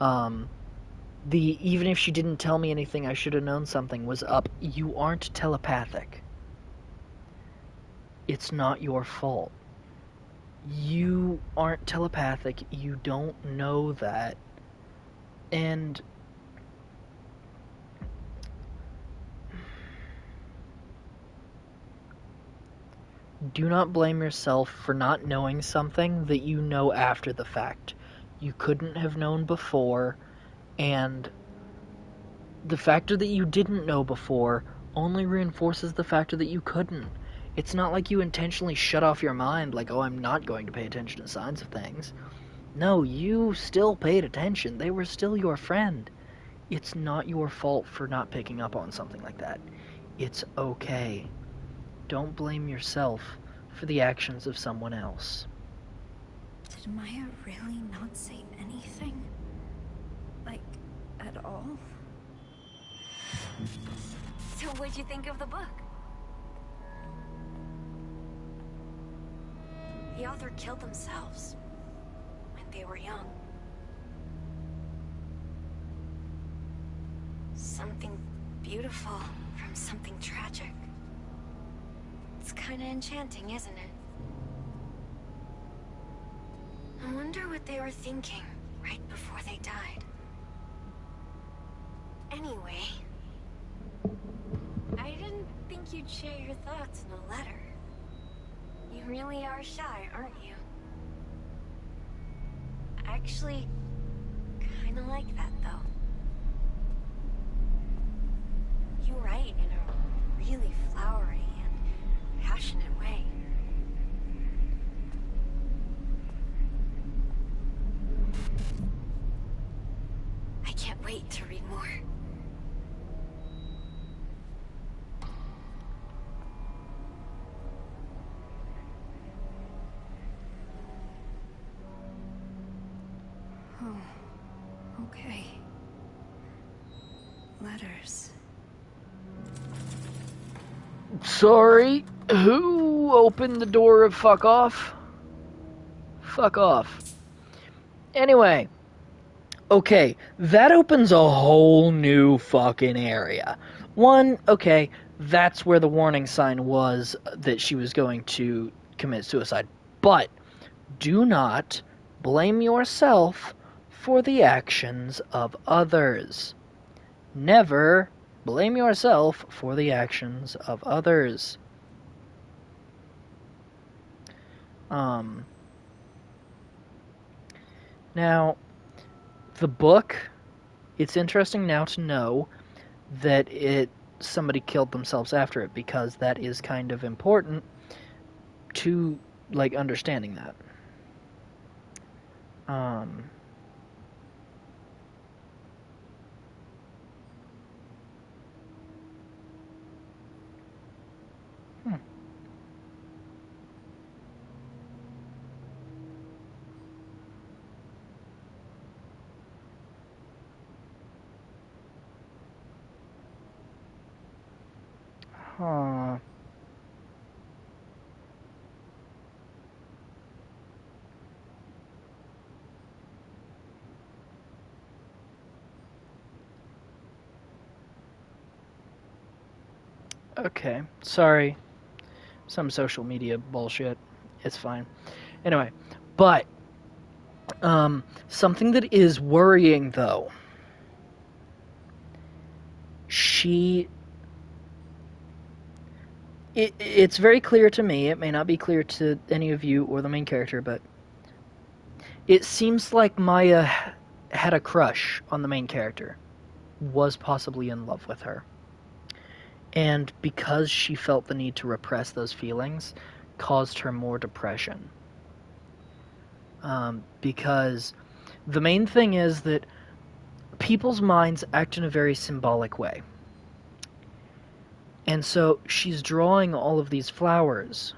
Even if she didn't tell me anything, I should have known something was up. You aren't telepathic. It's not your fault. You aren't telepathic. You don't know that. And do not blame yourself for not knowing something that you know after the fact. You couldn't have known before, and the factor that you didn't know before only reinforces the factor that you couldn't. It's not like you intentionally shut off your mind, like, oh, I'm not going to pay attention to signs of things. No, you still paid attention. They were still your friend. It's not your fault for not picking up on something like that. It's okay. Don't blame yourself for the actions of someone else. Did Maya really not say anything? Like, at all? So what'd you think of the book? The author killed themselves when they were young. Something beautiful from something tragic. It's kinda enchanting, isn't it? I wonder what they were thinking right before they died. Anyway, I didn't think you'd share your thoughts in a letter. You really are shy, aren't you? I actually kinda like that, though. You write in a really flowery and passionate way. I can't wait to read more. Oh, okay. Letters. Sorry, who opened the door of fuck off? Fuck off. Anyway, okay, that opens a whole new fucking area. One, okay, that's where the warning sign was that she was going to commit suicide. But do not blame yourself for the actions of others. Never blame yourself for the actions of others. Now, the book, it's interesting now to know that somebody killed themselves after it, because that is kind of important to, like, understanding that. Huh. Okay, sorry. Some social media bullshit. It's fine. Anyway, but something that is worrying, though, It's very clear to me, it may not be clear to any of you or the main character, but it seems like Maya had a crush on the main character, was possibly in love with her. And because she felt the need to repress those feelings, caused her more depression. Because the main thing is that people's minds act in a very symbolic way. And so she's drawing all of these flowers.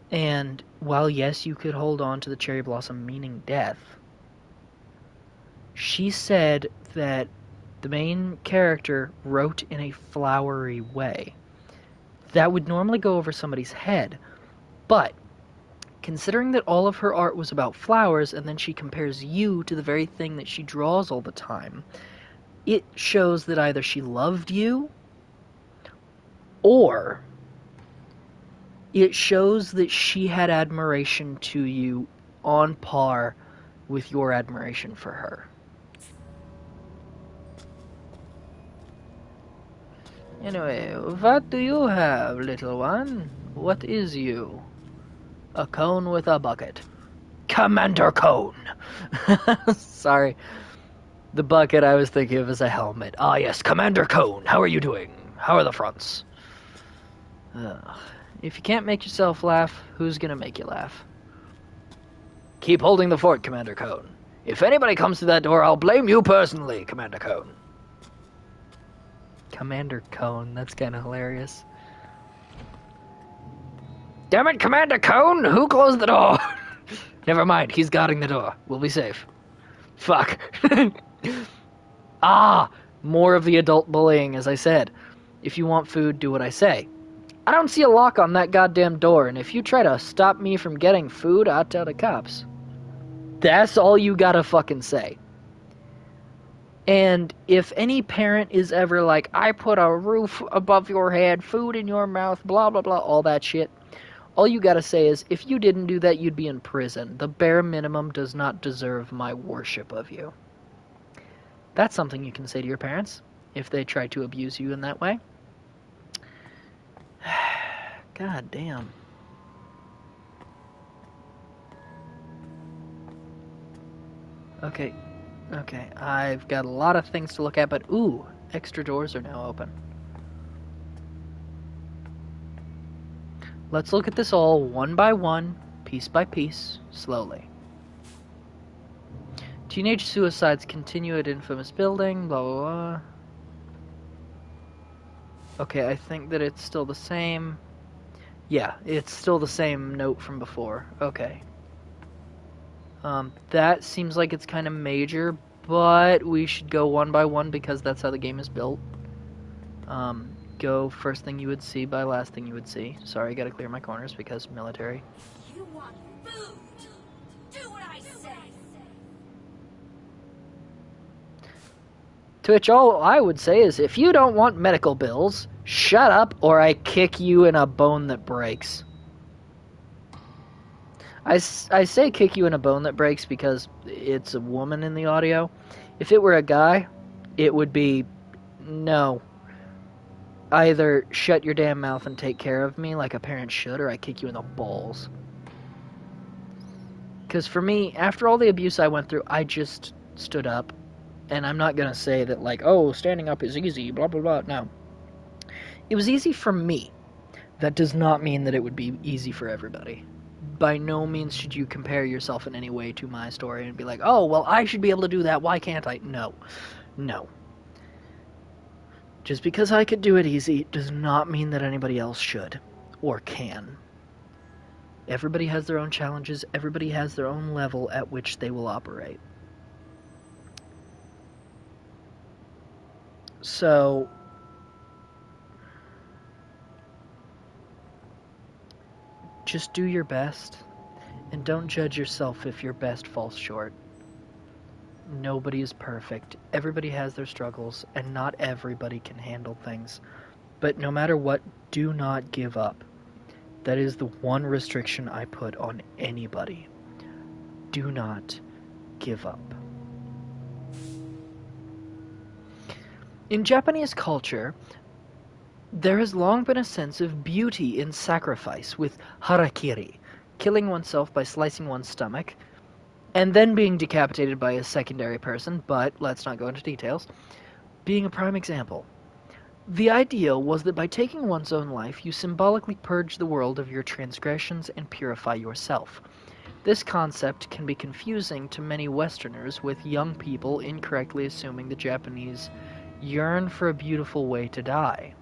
And while, yes, you could hold on to the cherry blossom meaning death, she said that the main character wrote in a flowery way. That would normally go over somebody's head. But considering that all of her art was about flowers, and then she compares you to the very thing that she draws all the time, it shows that either she loved you, or it shows that she had admiration to you on par with your admiration for her. Anyway, what do you have, little one? What is you? A cone with a bucket. Commander Cone! Sorry. The bucket I was thinking of as a helmet. Ah, yes, Commander Cone. How are you doing? How are the fronts? If you can't make yourself laugh, who's gonna make you laugh? Keep holding the fort, Commander Cone. If anybody comes to that door, I'll blame you personally, Commander Cone. Commander Cone, that's kind of hilarious. Damn it, Commander Cone! Who closed the door? Never mind, he's guarding the door. We'll be safe. Fuck. More of the adult bullying, as I said. If you want food, do what I say. I don't see a lock on that goddamn door, and if you try to stop me from getting food, I'll tell the cops. That's all you gotta fucking say. And if any parent is ever like, I put a roof above your head, food in your mouth, blah, blah, blah, all that shit, all you gotta say is, if you didn't do that, you'd be in prison. The bare minimum does not deserve my worship of you. That's something you can say to your parents, if they try to abuse you in that way. God damn. Okay, I've got a lot of things to look at, but ooh, extra doors are now open. Let's look at this all one by one, piece by piece, slowly. Teenage suicides continue at infamous building, blah, blah, blah. Okay, I think that it's still the same. Yeah, it's still the same note from before. Okay. That seems like it's kind of major, but we should go one by one because that's how the game is built. Go first thing you would see by last thing you would see. Sorry, I gotta clear my corners because military. You want food? Do what I say. To which all I would say is, if you don't want medical bills, shut up or I kick you in a bone that breaks. I say kick you in a bone that breaks because it's a woman in the audio. If it were a guy, it would be, no. Either shut your damn mouth and take care of me like a parent should, or I kick you in the balls. Because for me, after all the abuse I went through, I just stood up. And I'm not going to say that, like, oh, standing up is easy, blah, blah, blah. No. It was easy for me. That does not mean that it would be easy for everybody. By no means should you compare yourself in any way to my story and be like, oh, well, I should be able to do that. Why can't I? No. No. Just because I could do it easy does not mean that anybody else should or can. Everybody has their own challenges. Everybody has their own level at which they will operate. So, just do your best, and don't judge yourself if your best falls short. Nobody is perfect. Everybody has their struggles, and not everybody can handle things. But no matter what, do not give up. That is the one restriction I put on anybody. Do not give up. In Japanese culture, there has long been a sense of beauty in sacrifice with harakiri, killing oneself by slicing one's stomach, and then being decapitated by a secondary person, but let's not go into details, being a prime example. The ideal was that by taking one's own life, you symbolically purge the world of your transgressions and purify yourself. This concept can be confusing to many Westerners, with young people incorrectly assuming the Japanese yearn for a beautiful way to die.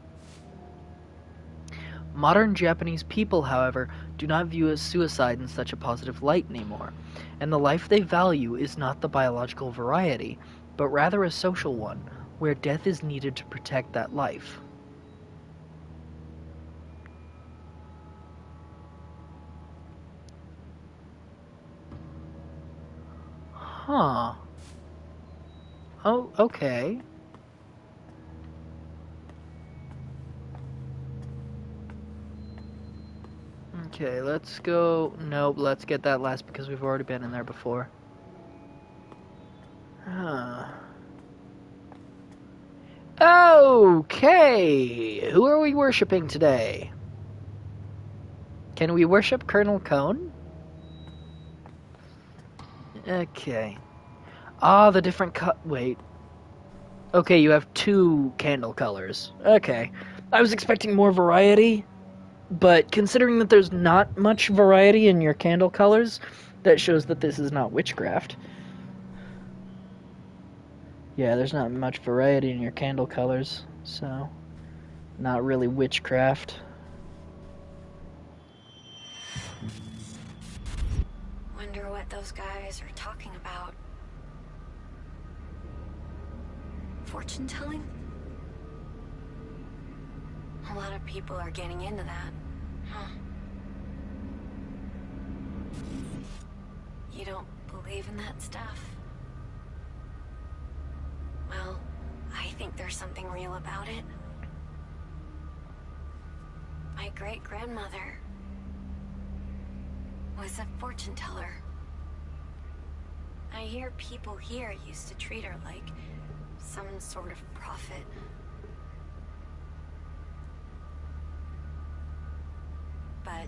Modern Japanese people, however, do not view suicide in such a positive light anymore, and the life they value is not the biological variety, but rather a social one, where death is needed to protect that life. Huh. Oh, okay. Okay, let's go... Nope, let's get that last because we've already been in there before. Huh. Okay! Who are we worshipping today? Can we worship Colonel Cone? Okay. Ah, the different wait. Okay, you have 2 candle colors. Okay. I was expecting more variety, but considering that there's not much variety in your candle colors, that shows that this is not witchcraft. Yeah, there's not much variety in your candle colors, so not really witchcraft. Wonder what those guys are talking about. Fortune telling? A lot of people are getting into that, huh? You don't believe in that stuff? Well, I think there's something real about it. My great-grandmother was a fortune teller. I hear people here used to treat her like some sort of prophet. But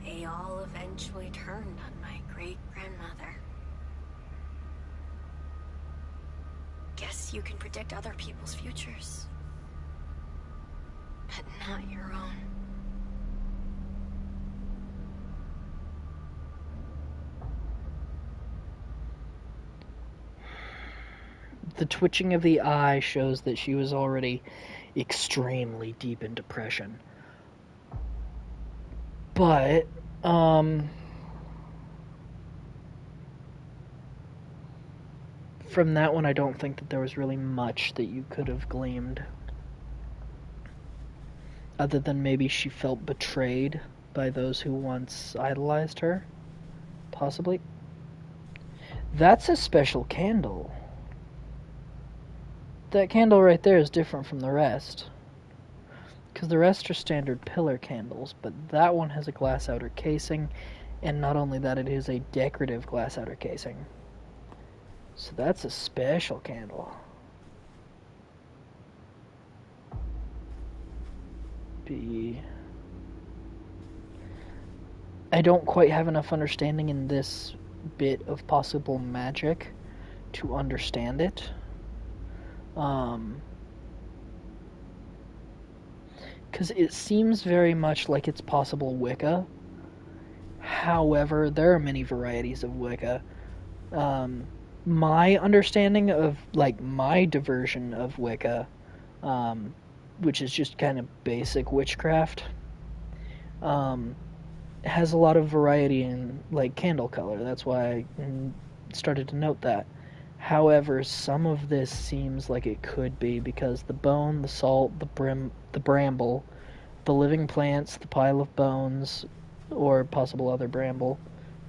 they all eventually turned on my great-grandmother. Guess you can predict other people's futures, but not your own. The twitching of the eye shows that she was already extremely deep in depression. But, from that one, I don't think that there was really much that you could have gleaned. Other than maybe she felt betrayed by those who once idolized her. Possibly. That's a special candle. That candle right there is different from the rest. Because the rest are standard pillar candles, but that one has a glass outer casing, and not only that, it is a decorative glass outer casing. So that's a special candle. I don't quite have enough understanding in this bit of possible magic to understand it. Because it seems very much like it's possible Wicca. However, there are many varieties of Wicca. My understanding of, like, my diversion of Wicca, which is just kind of basic witchcraft, has a lot of variety in, like, candle color. That's why I started to note that. However, some of this seems like it could be because the bone, the salt, the bramble, the living plants, the pile of bones, or possible other bramble,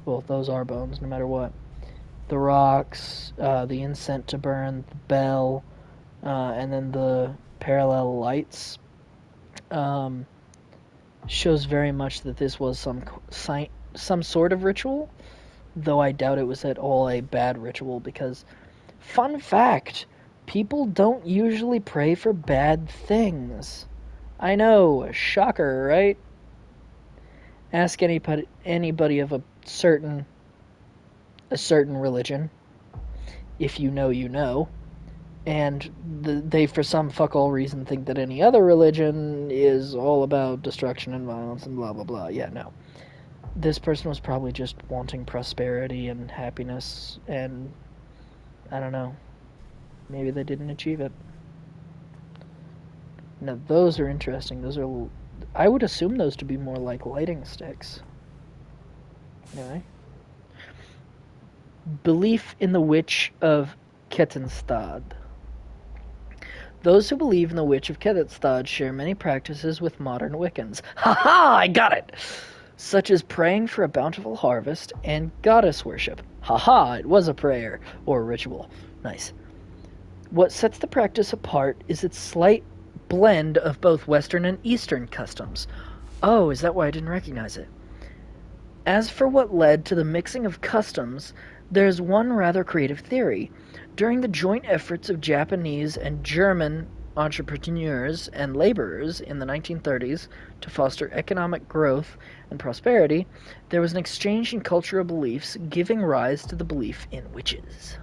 well, those are bones no matter what, the rocks, the incense to burn, the bell, and then the parallel lights, shows very much that this was some sort of ritual, though I doubt it was at all a bad ritual, because, fun fact, People don't usually pray for bad things. I know, shocker, right? Ask anybody of a certain religion. If you know, you know. And they, for some fuck all reason, think that any other religion is all about destruction and violence and blah, blah, blah. Yeah, no. This person was probably just wanting prosperity and happiness, and I don't know. Maybe they didn't achieve it. Now, those are interesting. Those are... I would assume those to be more like lighting sticks. Anyway. Belief in the Witch of Kettenstad. Those who believe in the Witch of Kettenstad share many practices with modern Wiccans. Ha-ha! I got it! Such as praying for a bountiful harvest and goddess worship. Ha-ha! It was a prayer. Or a ritual. Nice. What sets the practice apart is its slight blend of both Western and Eastern customs. Oh, is that why I didn't recognize it? As for what led to the mixing of customs, there's one rather creative theory. During the joint efforts of Japanese and German entrepreneurs and laborers in the 1930s to foster economic growth and prosperity, there was an exchange in cultural beliefs giving rise to the belief in witches.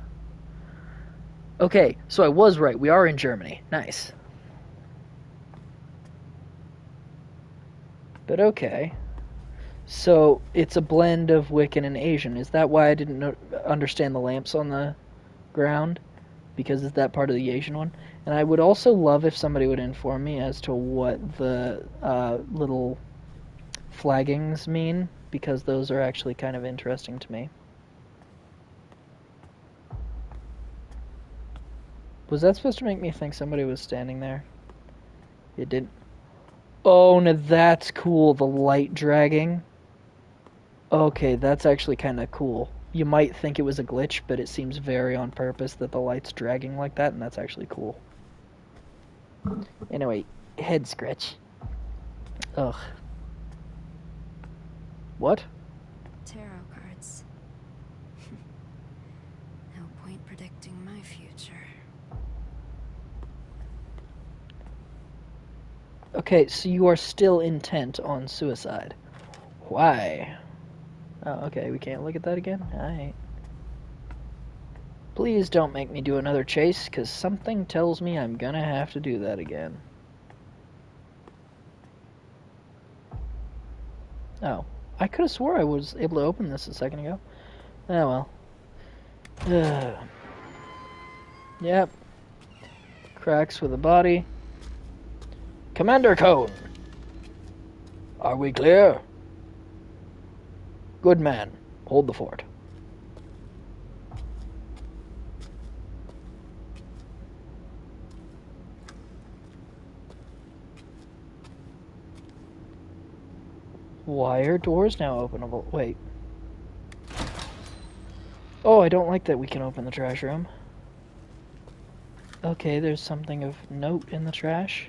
Okay, so I was right. We are in Germany. Nice. But okay. So it's a blend of Wiccan and Asian. Is that why I didn't understand the lamps on the ground? Because is that part of the Asian one? And I would also love if somebody would inform me as to what the little flaggings mean, because those are actually kind of interesting to me. Was that supposed to make me think somebody was standing there? It didn't. Oh, no, that's cool. The light dragging. Okay, that's actually kind of cool. You might think it was a glitch, but it seems very on purpose that the light's dragging like that, and that's actually cool. Anyway, head scratch. Ugh. What? Tarot cards. No point predicting my future. Okay, so you are still intent on suicide. Why? Oh, okay, we can't look at that again? Alright. Please don't make me do another chase, because something tells me I'm gonna have to do that again. Oh. I could have swore I was able to open this a second ago. Oh well. Yep. Cracks with a body. Commander Cone! Are we clear? Good man. Hold the fort. Why are doors now openable? Wait. Oh, I don't like that we can open the trash room. Okay, there's something of note in the trash.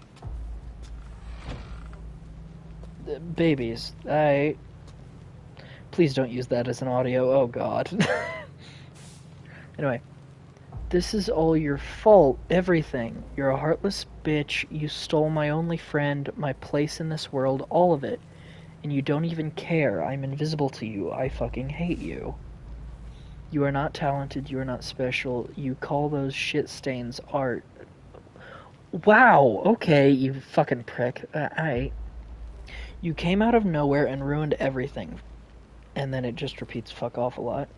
Babies. Please don't use that as an audio. Oh, God. Anyway. This is all your fault. Everything. You're a heartless bitch. You stole my only friend, my place in this world, all of it. And you don't even care. I'm invisible to you. I fucking hate you. You are not talented. You are not special. You call those shit stains art. Wow. Okay, you fucking prick. You came out of nowhere and ruined everything. And then it just repeats fuck off a lot.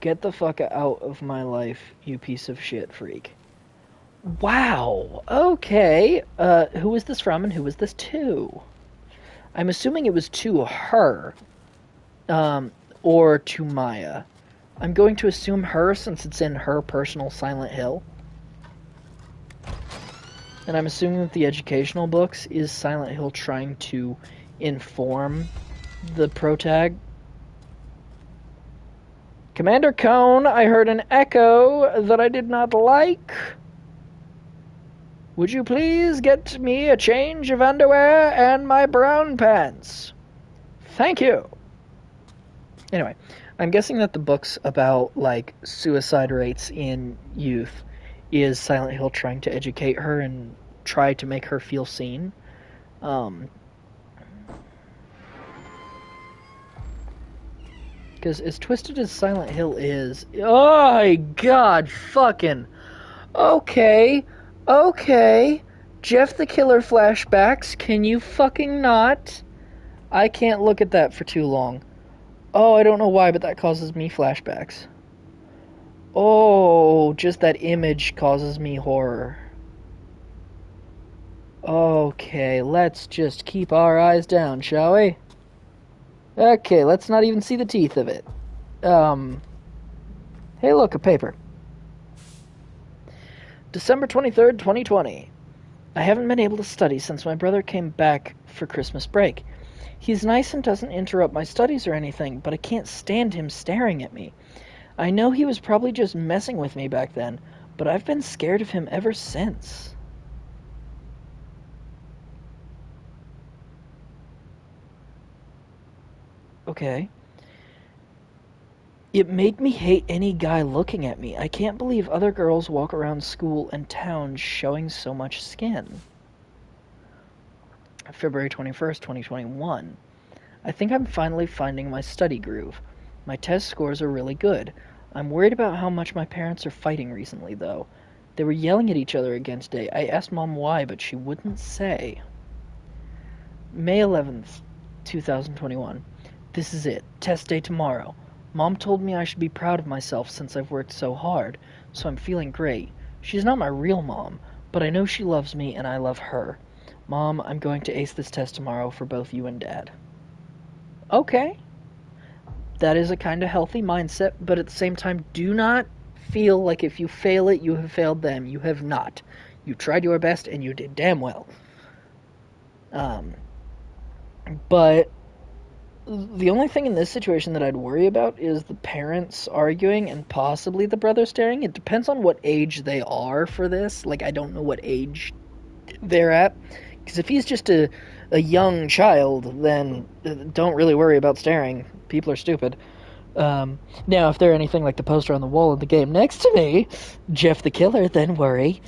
Get the fuck out of my life, you piece of shit freak. Wow. Okay. Who was this from and who was this to? I'm assuming it was to her. Or to Maya. I'm going to assume her since it's in her personal Silent Hill. And I'm assuming that the educational books is Silent Hill trying to inform the protag. Commander Cone, I heard an echo that I did not like. Would you please get me a change of underwear and my brown pants? Thank you. Anyway, I'm guessing that the books about, like, suicide rates in youth is Silent Hill trying to educate her and try to make her feel seen. Because as twisted as Silent Hill is, oh my god, fucking okay, Jeff the Killer flashbacks. Can you fucking not? I can't look at that for too long. Oh, I don't know why, but that causes me flashbacks. Oh, just that image causes me horror. Okay, let's just keep our eyes down, shall we? Okay, let's not even see the teeth of it. Hey look, a paper. December 23rd, 2020. I haven't been able to study since my brother came back for Christmas break. He's nice and doesn't interrupt my studies or anything, but I can't stand him staring at me. I know he was probably just messing with me back then, but I've been scared of him ever since. Okay. It made me hate any guy looking at me. I can't believe other girls walk around school and town showing so much skin. February 21st, 2021. I think I'm finally finding my study groove. My test scores are really good. I'm worried about how much my parents are fighting recently, though. They were yelling at each other again today. I asked Mom why, but she wouldn't say. May 11th, 2021. This is it. Test day tomorrow. Mom told me I should be proud of myself since I've worked so hard, so I'm feeling great. She's not my real mom, but I know she loves me and I love her. Mom, I'm going to ace this test tomorrow for both you and Dad. Okay. That is a kind of healthy mindset, but at the same time, do not feel like if you fail it, you have failed them. You have not. You tried your best and you did damn well. But the only thing in this situation that I'd worry about is the parents arguing and possibly the brother staring. It depends on what age they are for this. Like, I don't know what age they're at. Because if he's just a young child, then don't really worry about staring. People are stupid. Now, if they're anything like the poster on the wall of the game next to me, Jeff the Killer, then worry.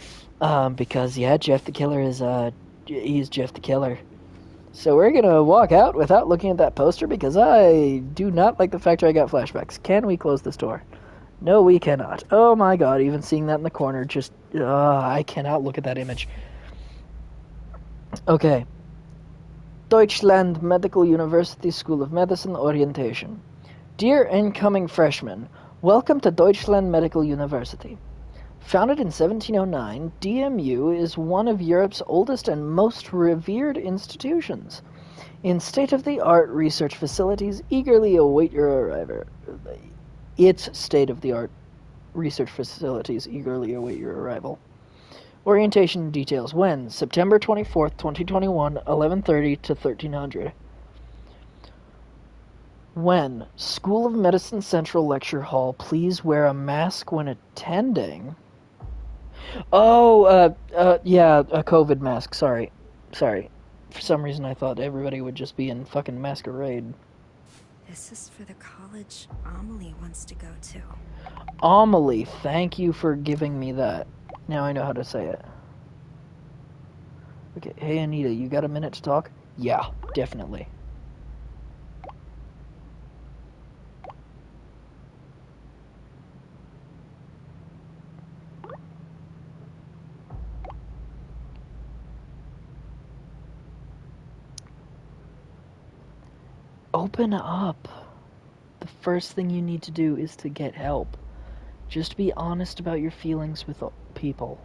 Because, yeah, Jeff the Killer is, he's Jeff the Killer. So we're gonna walk out without looking at that poster because I do not like the fact I got flashbacks. Can we close this door? No, we cannot. Oh my god, even seeing that in the corner, just, I cannot look at that image. Okay. Deutschland Medical University School of Medicine Orientation. Dear incoming freshmen, welcome to Deutschland Medical University. Founded in 1709, DMU is one of Europe's oldest and most revered institutions. In state-of-the-art research facilities eagerly await your arrival. Its state-of-the-art research facilities eagerly await your arrival. Orientation details. When? September 24th, 2021, 11:30 to 1300. When? School of Medicine Central Lecture Hall. Please wear a mask when attending. Oh, yeah, a COVID mask. Sorry. For some reason I thought everybody would just be in fucking masquerade. This is for the college Amelie wants to go to. Amelie, thank you for giving me that. Now I know how to say it. Okay, hey Anita, you got a minute to talk? Yeah, definitely. Open up. The first thing you need to do is to get help. Just be honest about your feelings with people.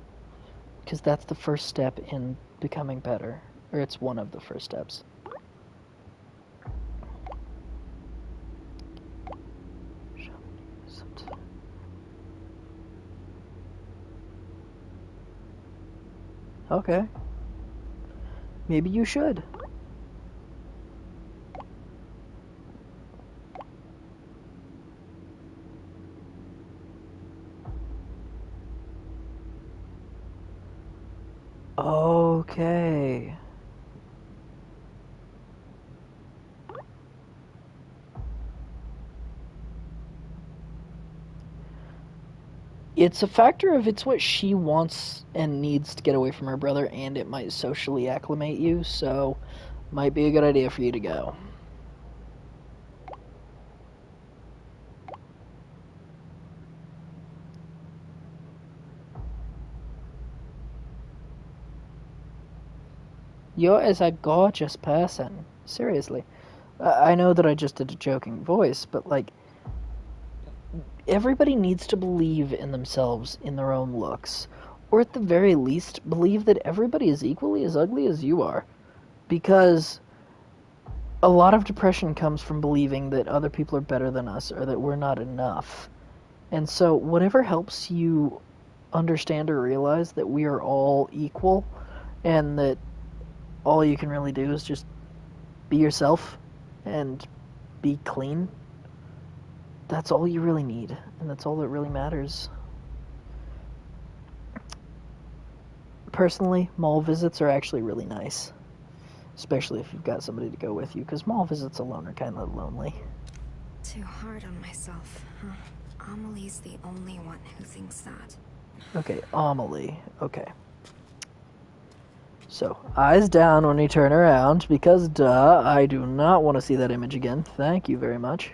Because that's the first step in becoming better. Or it's one of the first steps. Okay. Maybe you should. Okay. It's a factor of it's what she wants and needs to get away from her brother, and it might socially acclimate you, so might be a good idea for you to go. You're as a gorgeous person. Seriously. I know that I just did a joking voice, but, like, everybody needs to believe in themselves, in their own looks. Or at the very least, believe that everybody is equally as ugly as you are. Because a lot of depression comes from believing that other people are better than us, or that we're not enough. And so, whatever helps you understand or realize that we are all equal, and that all you can really do is just be yourself and be clean. That's all you really need, and that's all that really matters. Personally, mall visits are actually really nice, especially if you've got somebody to go with you, because mall visits alone are kind of lonely. Too hard on myself, huh? Amelie's the only one who thinks that. Okay, Amelie. Okay. So, eyes down when you turn around, because duh, I do not want to see that image again. Thank you very much.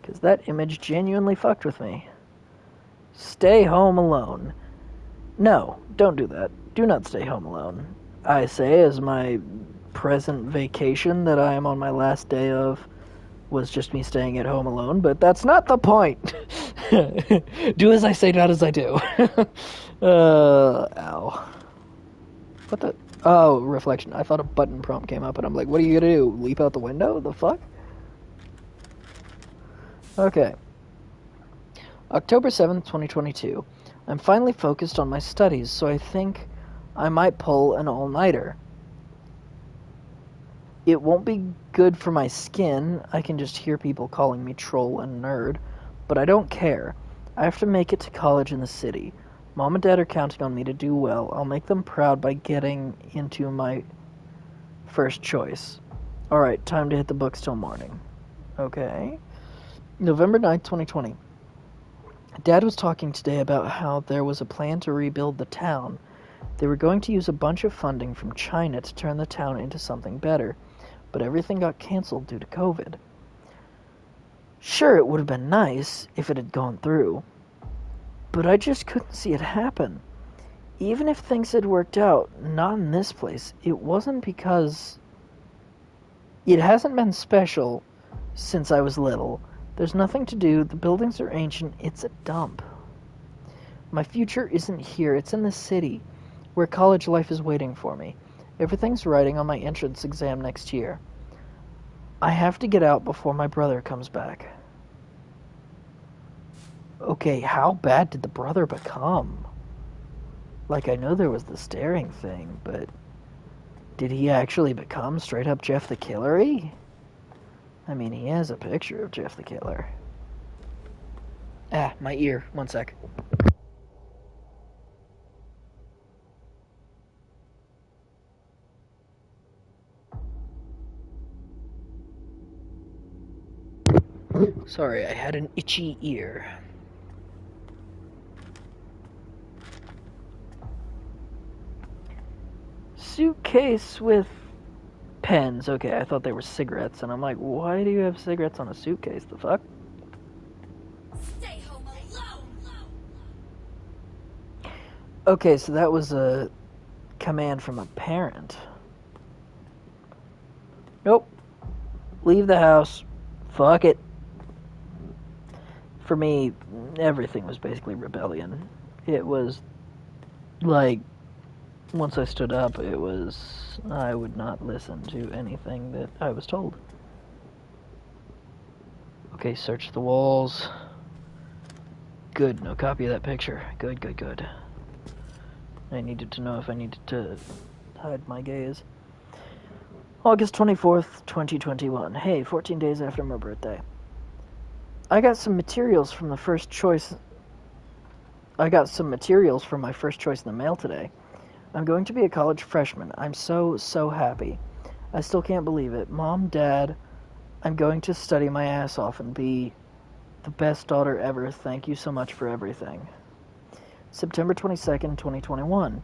Because that image genuinely fucked with me. Stay home alone. No, don't do that. Do not stay home alone. I say as my present vacation that I am on my last day of was just me staying at home alone, but that's not the point. Do as I say, not as I do. Ow. What the? Oh, reflection. I thought a button prompt came up, and I'm like, what are you gonna do? Leap out the window? The fuck? Okay. October 7th, 2022. I'm finally focused on my studies, so I think I might pull an all-nighter. It won't be good for my skin. I can just hear people calling me troll and nerd, but I don't care. I have to make it to college in the city. Mom and Dad are counting on me to do well. I'll make them proud by getting into my first choice. Alright, time to hit the books till morning. Okay. November 9th, 2020. Dad was talking today about how there was a plan to rebuild the town. They were going to use a bunch of funding from China to turn the town into something better, but everything got canceled due to COVID. Sure, it would have been nice if it had gone through, but I just couldn't see it happen. Even if things had worked out, not in this place, it wasn't because... It hasn't been special since I was little. There's nothing to do, the buildings are ancient, it's a dump. My future isn't here, it's in the city, where college life is waiting for me. Everything's writing on my entrance exam next year. I have to get out before my brother comes back. Okay, how bad did the brother become? Like, I know there was the staring thing, but did he actually become straight up Jeff the Killery? I mean, he has a picture of Jeff the Killer. Ah, my ear. One sec. Sorry, I had an itchy ear. Suitcase with pens. Okay, I thought they were cigarettes, and I'm like, why do you have cigarettes on a suitcase? The fuck? Stay home alone! Okay, so that was a command from a parent. Nope. Leave the house. Fuck it. For me, everything was basically rebellion. It was like, once I stood up, it was, I would not listen to anything that I was told. Okay, search the walls. Good, no copy of that picture. Good, good, good. I needed to know if I needed to hide my gaze. August 24th, 2021. Hey, 14 days after my birthday. I got some materials from my first choice in the mail today. I'm going to be a college freshman. I'm so happy. I still can't believe it. Mom, Dad, I'm going to study my ass off and be The best daughter ever. Thank you so much for everything. September 22nd, 2021.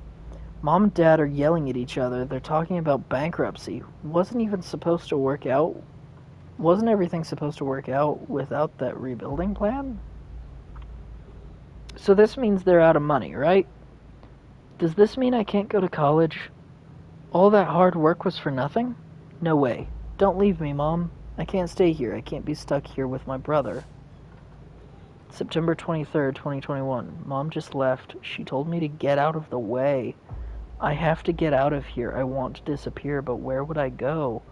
Mom and Dad are yelling at each other. They're talking about bankruptcy. Wasn't everything supposed to work out without that rebuilding plan? So this means they're out of money, right? Does this mean I can't go to college? All that hard work was for nothing? No way. Don't leave me, Mom. I can't stay here. I can't be stuck here with my brother. September 23rd, 2021. Mom just left. She told me to get out of the way. I have to get out of here. I want to disappear, but where would I go?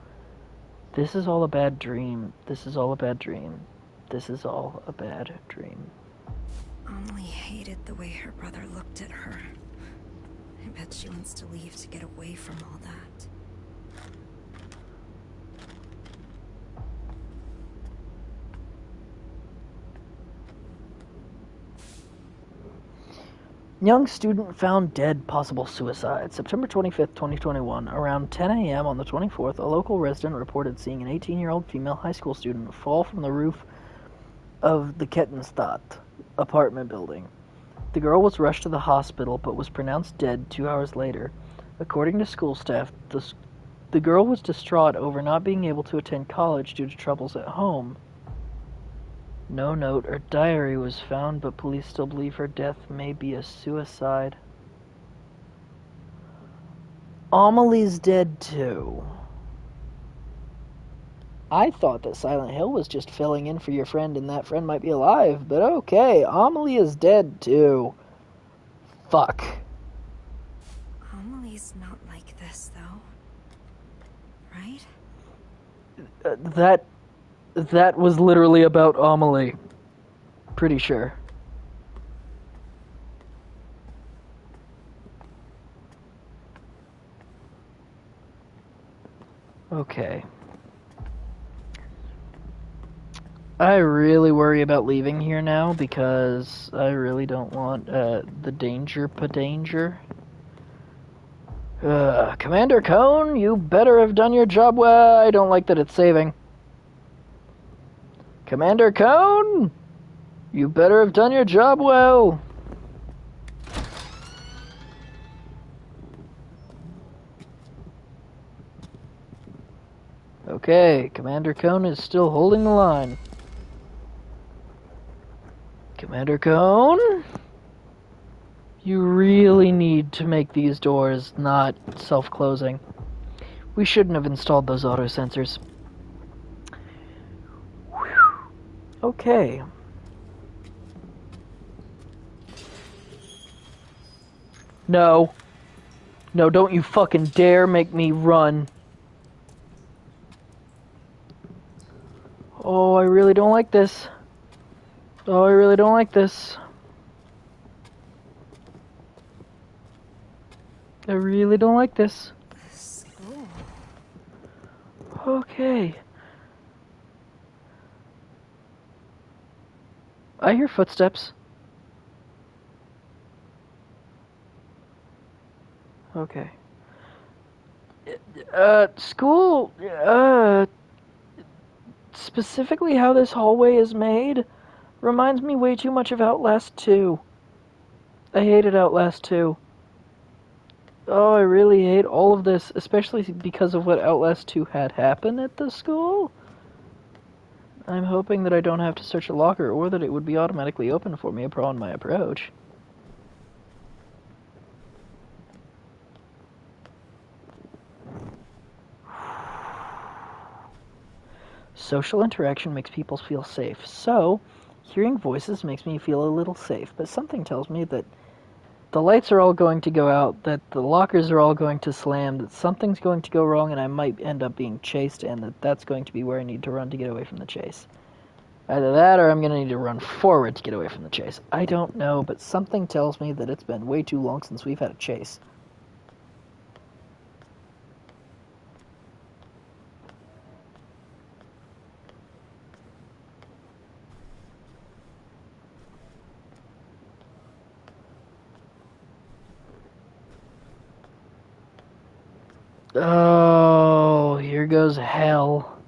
This is all a bad dream. This is all a bad dream. This is all a bad dream. Amelie hated the way her brother looked at her. I bet she wants to leave to get away from all that. Young student found dead, possible suicide. September 25th, 2021. Around 10 a.m. on the 24th, a local resident reported seeing an 18-year-old female high school student fall from the roof of the Kettenstadt apartment building. The girl was rushed to the hospital but was pronounced dead 2 hours later. According to school staff, the girl was distraught over not being able to attend college due to troubles at home. No note or diary was found, but police still believe her death may be a suicide. Amelie's dead too. I thought that Silent Hill was just filling in for your friend and that friend might be alive, but okay, Amelie is dead too. Fuck. Amelie's not like this, though. Right? That was literally about Amelie. Pretty sure. Okay. I really worry about leaving here now because I really don't want the danger. Commander Cone, you better have done your job well. I don't like that it's saving. Commander Cone, you better have done your job well. Okay, Commander Cone is still holding the line. Commander Cone, you really need to make these doors not self-closing. We shouldn't have installed those auto sensors. Okay. No. No, don't you fucking dare make me run. Oh, I really don't like this. Oh, I really don't like this. I really don't like this. School. Okay. I hear footsteps. Okay. School, specifically how this hallway is made reminds me way too much of Outlast 2. I hated Outlast 2. Oh, I really hate all of this, especially because of what Outlast 2 had happen at the school. I'm hoping that I don't have to search a locker or that it would be automatically open for me upon my approach. Social interaction makes people feel safe, so hearing voices makes me feel a little safe, but something tells me that the lights are all going to go out, that the lockers are all going to slam, that something's going to go wrong and I might end up being chased, and that's going to be where I need to run to get away from the chase. Either that or I'm going to need to run forward to get away from the chase. I don't know, but something tells me that it's been way too long since we've had a chase. Oh, here goes hell.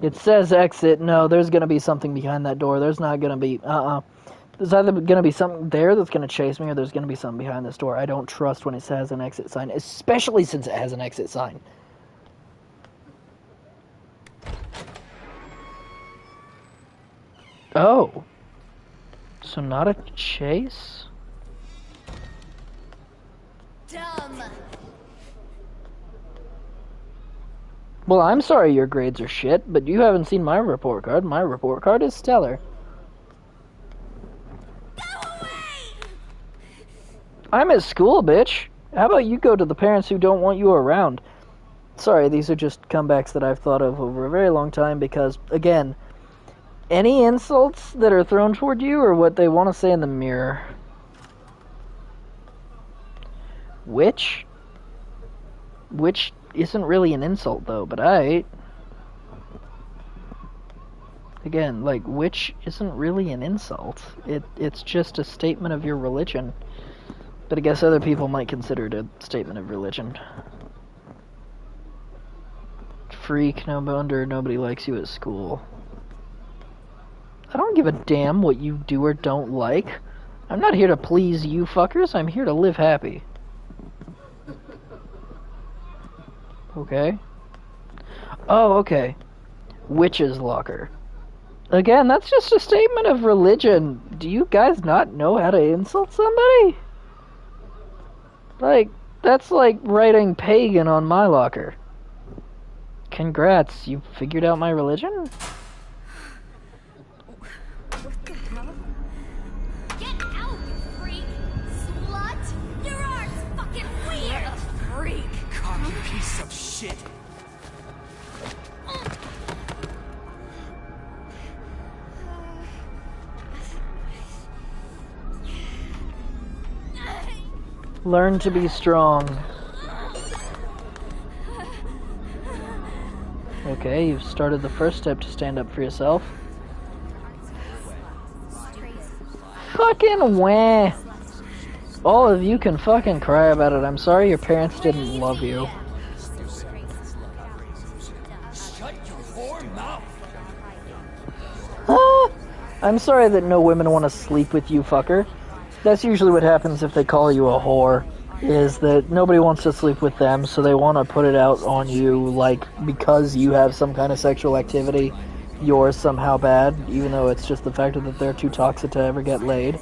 It says exit. No, there's gonna be something behind that door. There's not gonna be, There's either gonna be something there that's gonna chase me, or there's gonna be something behind this door. I don't trust when it has an exit sign, especially since it has an exit sign. Oh. So not a chase? Dumb. Well, I'm sorry your grades are shit, but you haven't seen my report card. My report card is stellar. I'm at school, bitch. How about you go to the parents who don't want you around? Sorry, these are just comebacks that I've thought of over a very long time because, again, any insults that are thrown toward you are what they want to say in the mirror. Which isn't really an insult, though, but again, like, which isn't really an insult. It's just a statement of your religion. But I guess other people might consider it a statement of religion. Freak, no wonder nobody likes you at school. I don't give a damn what you do or don't like. I'm not here to please you fuckers, I'm here to live happy. Okay. Oh, okay. Witch's locker. Again, that's just a statement of religion. Do you guys not know how to insult somebody? Like, that's like writing pagan on my locker. Congrats, you figured out my religion? What the hell? Get out, you freak! Slut! Your art's fucking weird! What a freak! Cocky piece of shit! Learn to be strong. Okay, you've started the first step to stand up for yourself. Fucking wah! All of you can fucking cry about it. I'm sorry your parents didn't love you. Shut your whore mouth! Ah, I'm sorry that no women want to sleep with you, fucker. That's usually what happens if they call you a whore, is that nobody wants to sleep with them, so they want to put it out on you, like, because you have some kind of sexual activity, you're somehow bad, even though it's just the fact that they're too toxic to ever get laid.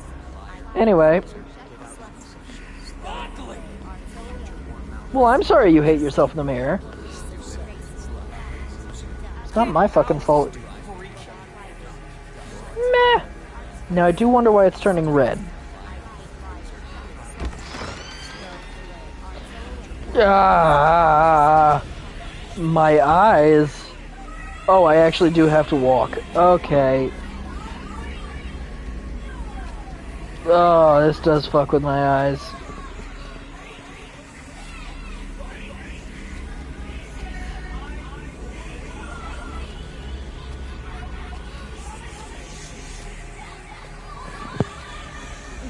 Anyway. Well, I'm sorry you hate yourself in the mirror. It's not my fucking fault. Meh. Now, I do wonder why it's turning red. Ah, my eyes. Oh, I actually do have to walk. Okay. Oh, this does fuck with my eyes.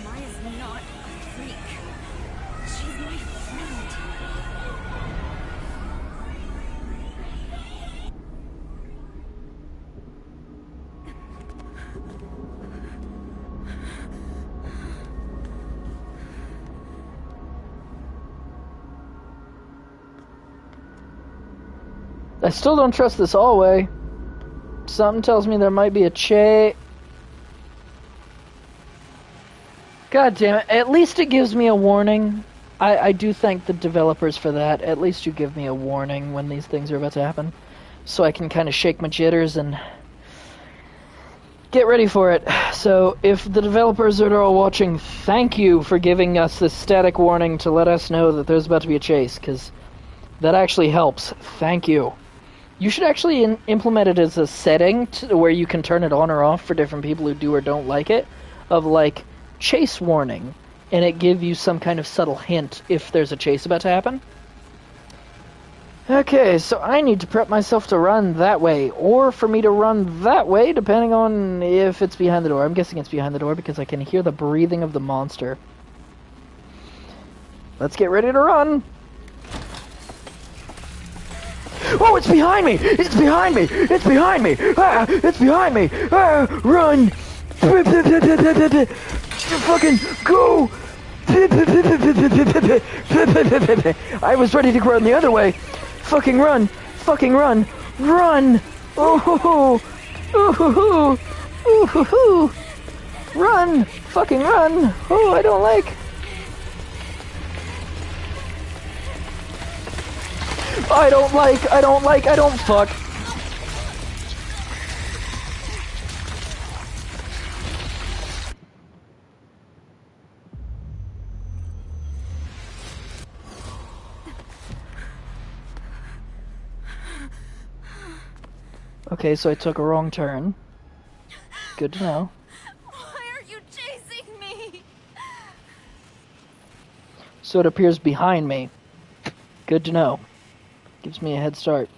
Maya's not a freak. She's my friend. I still don't trust this hallway. Something tells me there might be a God damn it. At least it gives me a warning. I do thank the developers for that. At least you give me a warning when these things are about to happen. So I can kind of shake my jitters and get ready for it. So if the developers are all watching, thank you for giving us this static warning to let us know that there's about to be a chase, because that actually helps. Thank you. You should actually implement it as a setting where you can turn it on or off for different people who do or don't like it, of like chase warning, and it give you some kind of subtle hint if there's a chase about to happen. Okay, so I need to prep myself to run that way, or for me to run that way, depending on if it's behind the door. I'm guessing it's behind the door because I can hear the breathing of the monster. Let's get ready to run! Oh, it's behind me! It's behind me! It's behind me! Ah, it's behind me! Ah, run! Fucking go! I was ready to run the other way. Fucking run! Fucking run! Run! Oh! Oh! Oh! Run! Fucking run! Oh, I don't like. I don't fuck. Okay, so I took a wrong turn. Good to know. Why are you chasing me? So it appears behind me. Good to know. Gives me a head start.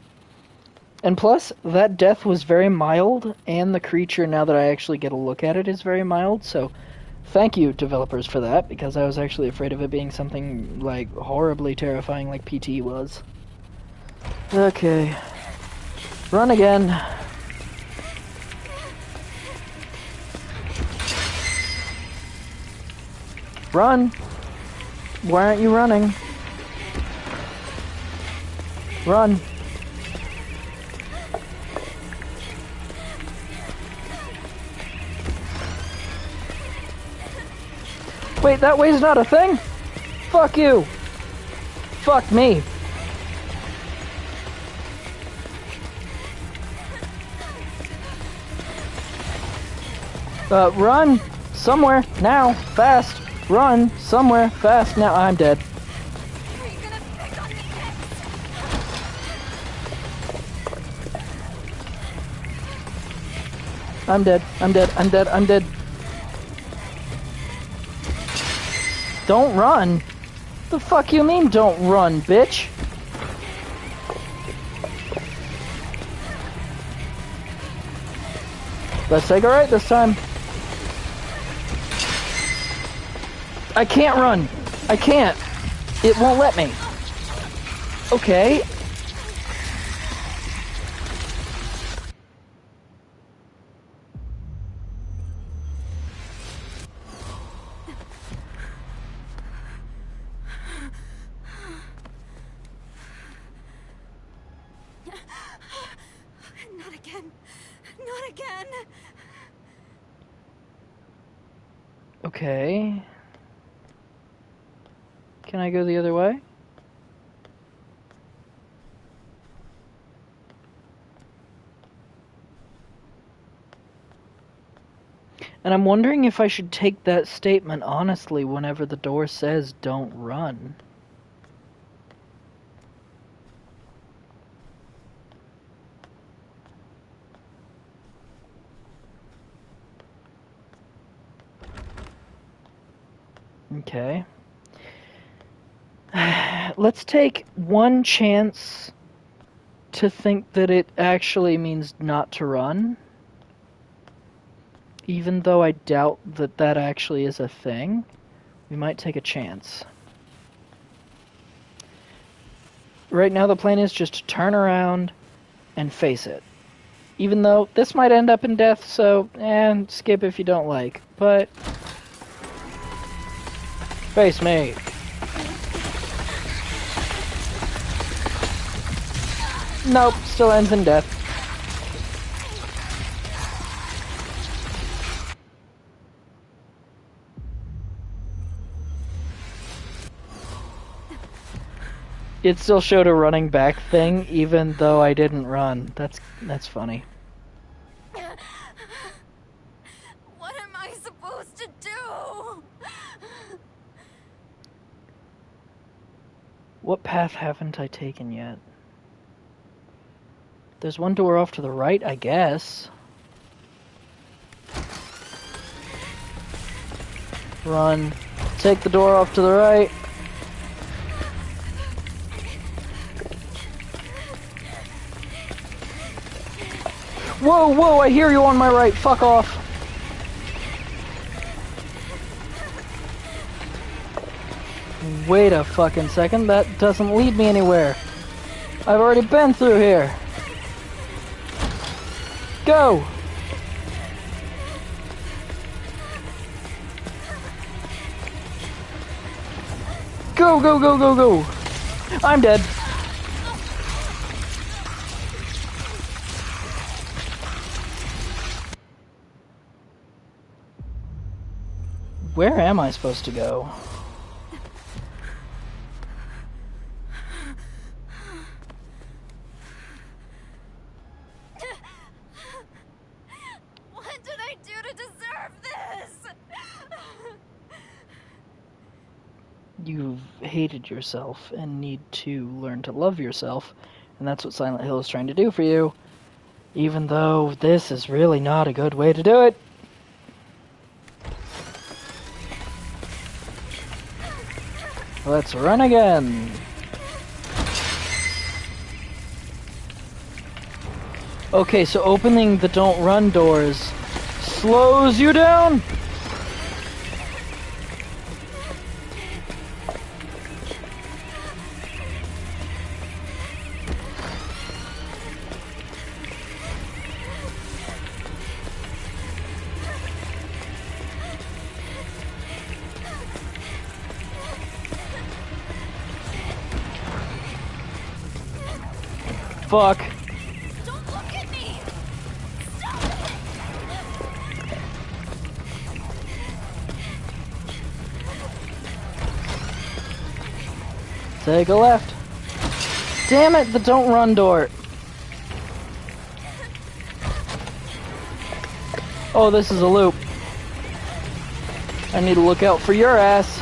And plus, that death was very mild, and the creature, now that I actually get a look at it, is very mild, so thank you, developers, for that, because I was actually afraid of it being something, like, horribly terrifying like PT was. Okay. Run again. Run! Why aren't you running? Run! Wait, that way's not a thing? Fuck you! Fuck me! Run! Somewhere, now, fast! Run! Somewhere, fast, now, I'm dead. Are you gonna pick on me next? I'm dead, I'm dead, I'm dead, I'm dead. Don't run! The fuck you mean, don't run, bitch? Let's take a right this time. I can't run. I can't. It won't let me. Okay. Not again. Not again. Okay. Can I go the other way? And I'm wondering if I should take that statement honestly whenever the door says don't run. Okay. Let's take one chance to think that it actually means not to run. Even though I doubt that that actually is a thing, we might take a chance. Right now the plan is just to turn around and face it. Even though this might end up in death, so, skip if you don't like. But face me. Nope, still ends in death. It still showed a running back thing, even though I didn't run. That's funny. What am I supposed to do? What path haven't I taken yet? There's one door off to the right, I guess. Run. Take the door off to the right. Whoa, whoa, I hear you on my right. Fuck off. Wait a fucking second. That doesn't lead me anywhere. I've already been through here. Go! Go, go, go, go, go! I'm dead. Where am I supposed to go? What did I do to deserve this? You've hated yourself and need to learn to love yourself, and that's what Silent Hill is trying to do for you, even though this is really not a good way to do it. Let's run again. Okay, so opening the don't run doors slows you down. Fuck. Don't look at me! Stop it! Take a left. Damn it, the don't run door. Oh, this is a loop. I need to look out for your ass.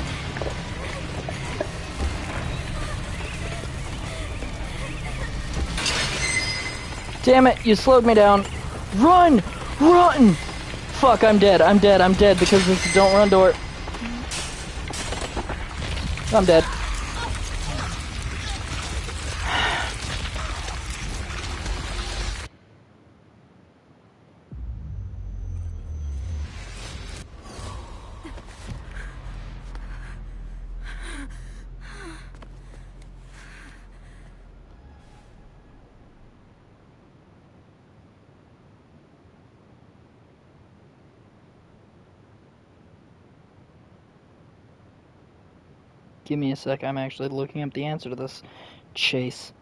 Damn it, you slowed me down. Run! Run! Fuck, I'm dead. I'm dead. I'm dead because this is a don't run door. I'm dead. Give me a sec, I'm actually looking up the answer to this chase.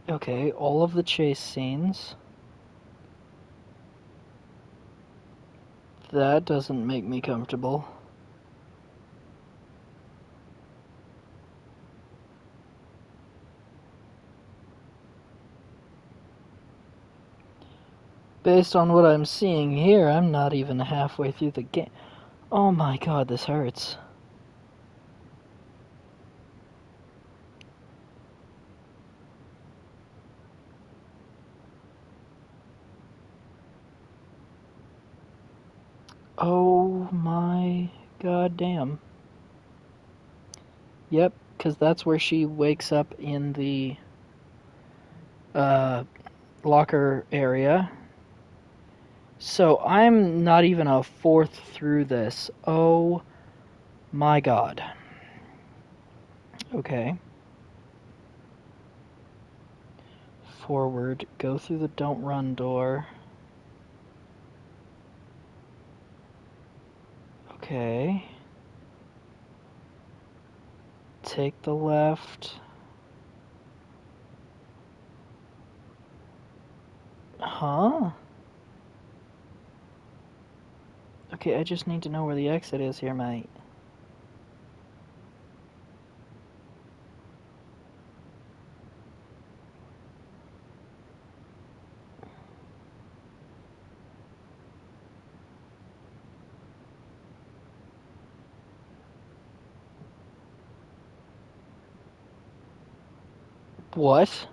Okay, all of the chase scenes. That doesn't make me comfortable. Based on what I'm seeing here, I'm not even halfway through the game. Oh my god, this hurts. Oh my god damn. Yep, because that's where she wakes up in the locker area. So I'm not even a fourth through this. Oh my god. Okay. Forward, go through the don't run door. Okay. Take the left. Huh? Okay, I just need to know where the exit is here, mate. What?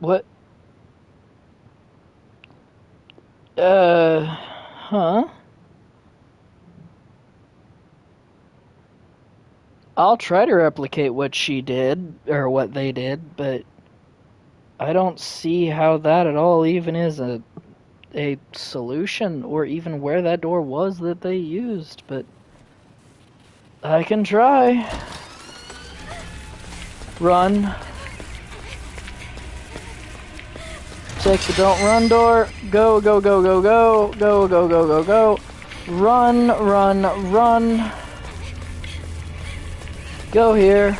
What? Huh? I'll try to replicate what she did, or what they did, but I don't see how that at all even is a solution, or even where that door was that they used, but I can try. Run. Take the don't run door. Go, go, go, go, go. Go, go, go, go, go. Run, run, run. Go here.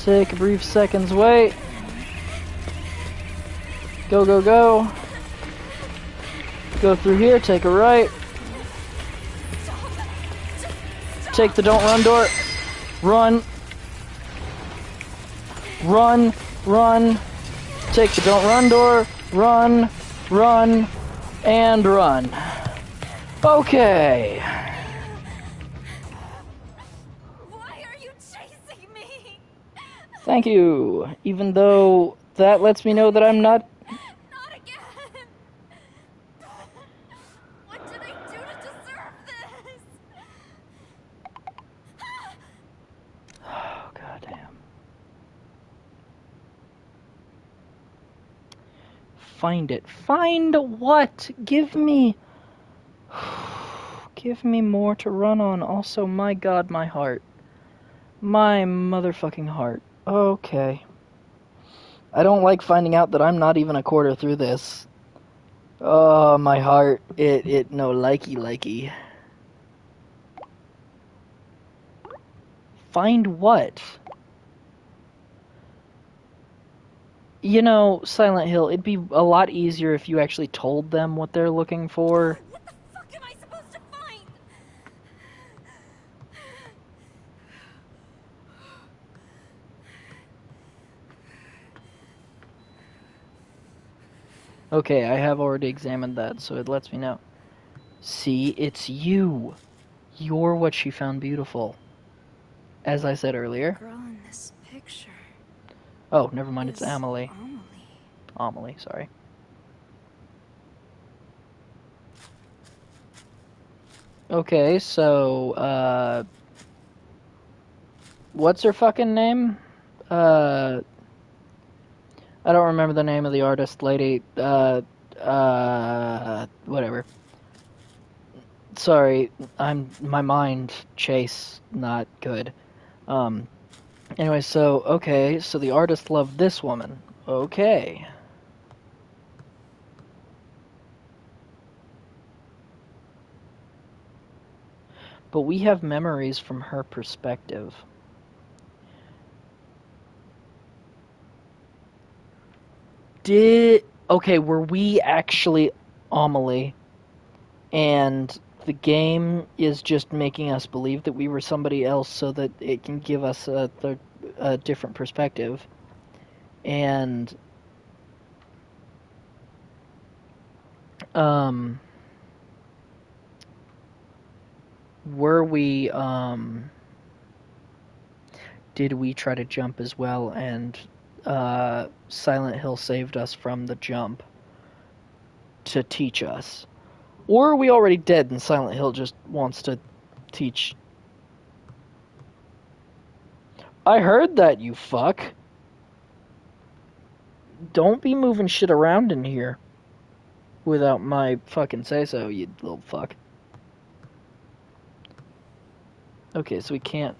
Take a brief second's wait. Go, go, go. Go through here, take a right. Take the don't run door. Run. Run, run. Take the don't run door. Run, run, and run. Okay. Why are you chasing me? Thank you. Even though that lets me know that I'm not... Not again. What did I do to deserve this? Oh, goddamn. Find it. Find what? Give me... Give me more to run on. Also, my god, my heart. My motherfucking heart. Okay. I don't like finding out that I'm not even a quarter through this. Oh, my heart. It no likey. Find what? You know, Silent Hill, it'd be a lot easier if you actually told them what they're looking for. What the fuck am I supposed to find? Okay, I have already examined that, so it lets me know. See, it's you. You're what she found beautiful. As I said earlier. Girl in this picture. Oh, never mind, it's is Amelie. Amelie. Amelie, sorry. Okay, so, what's her fucking name? I don't remember the name of the artist lady. Whatever. Sorry, my mind, Chase, not good. Anyway, so, okay, so the artist loved this woman. Okay. But we have memories from her perspective. Okay, were we actually Amelie? And the game is just making us believe that we were somebody else so that it can give us a different perspective. And were we did we try to jump as well, and Silent Hill saved us from the jump to teach us? Or are we already dead and Silent Hill just wants to teach? I heard that, you fuck. Don't be moving shit around in here without my fucking say-so, you little fuck. Okay, so we can't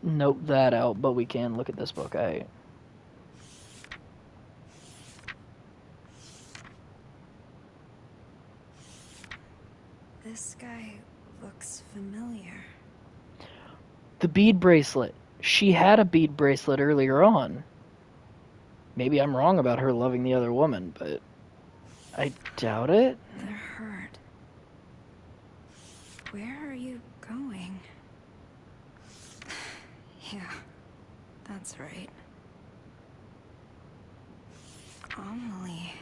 note that out, but we can look at this book. This guy looks familiar. The bead bracelet. She had a bead bracelet earlier on. Maybe I'm wrong about her loving the other woman, but I doubt it. The herd. Where are you going? Yeah, that's right. Amelie.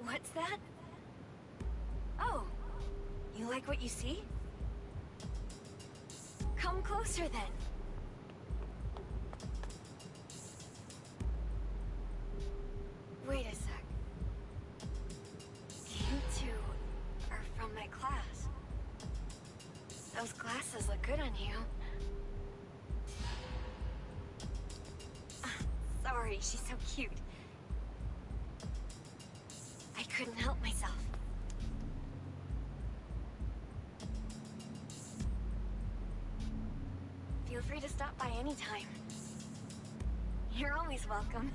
What's that? Oh, you like what you see? Come closer then. Wait a sec. You two are from my class. Those glasses look good on you. Sorry, she's so cute. I couldn't help myself. Feel free to stop by anytime. You're always welcome.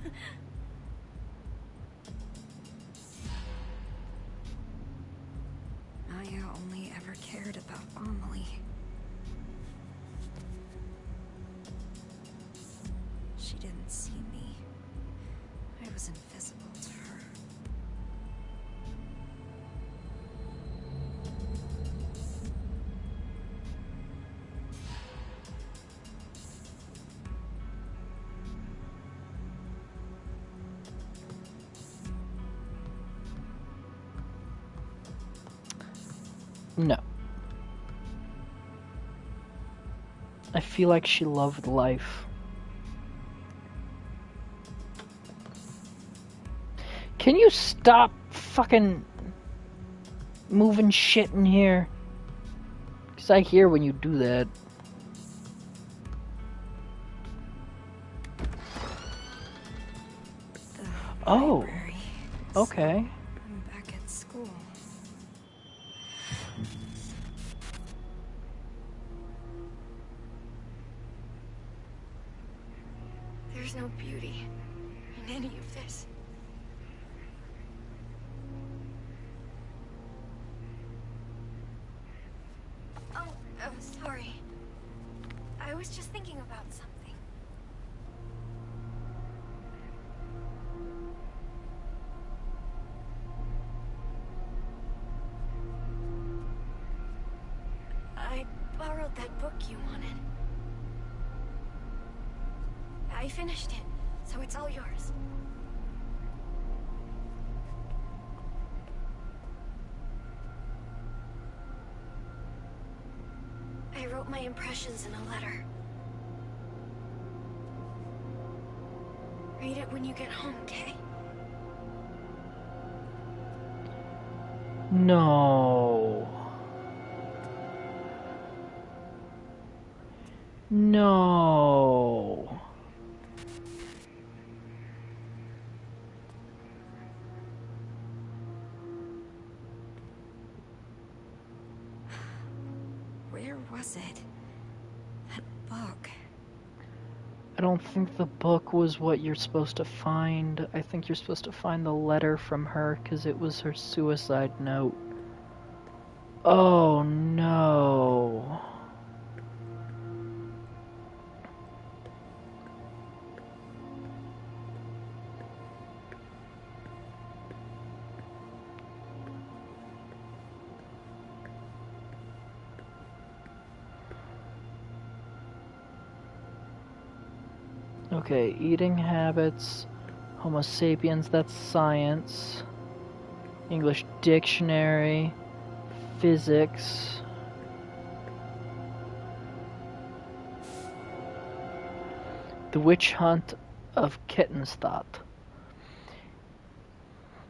Maya only ever cared about Amelie. She didn't see me. I was invisible to her. No. I feel like she loved life. Can you stop fucking moving shit in here? Because I hear when you do that. The Oh, library. okay. I'm back at school. There's no beauty in any of this. Oh, sorry. I was just thinking about something. I borrowed that book you wanted. I finished it, so it's all yours. I wrote my impressions in a letter. Read it when you get home, okay? No. No. Where was it? That book. I don't think the book was what you're supposed to find. I think you're supposed to find the letter from her because it was her suicide note. Oh no. Okay, eating habits, Homo sapiens, that's science, English dictionary, physics. The Witch Hunt of Kettenstadt.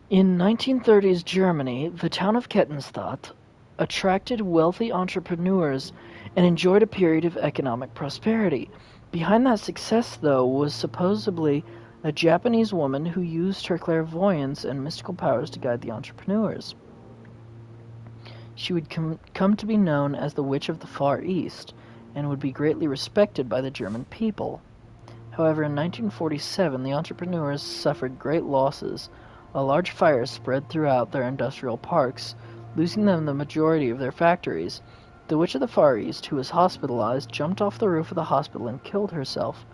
In 1930s Germany, the town of Kettenstadt attracted wealthy entrepreneurs and enjoyed a period of economic prosperity. Behind that success, though, was supposedly a Japanese woman who used her clairvoyance and mystical powers to guide the entrepreneurs. She would come to be known as the Witch of the Far East, and would be greatly respected by the German people. However, in 1947, the entrepreneurs suffered great losses. A large fire spread throughout their industrial parks, losing them the majority of their factories. The Witch of the Far East, who was hospitalized, jumped off the roof of the hospital and killed herself.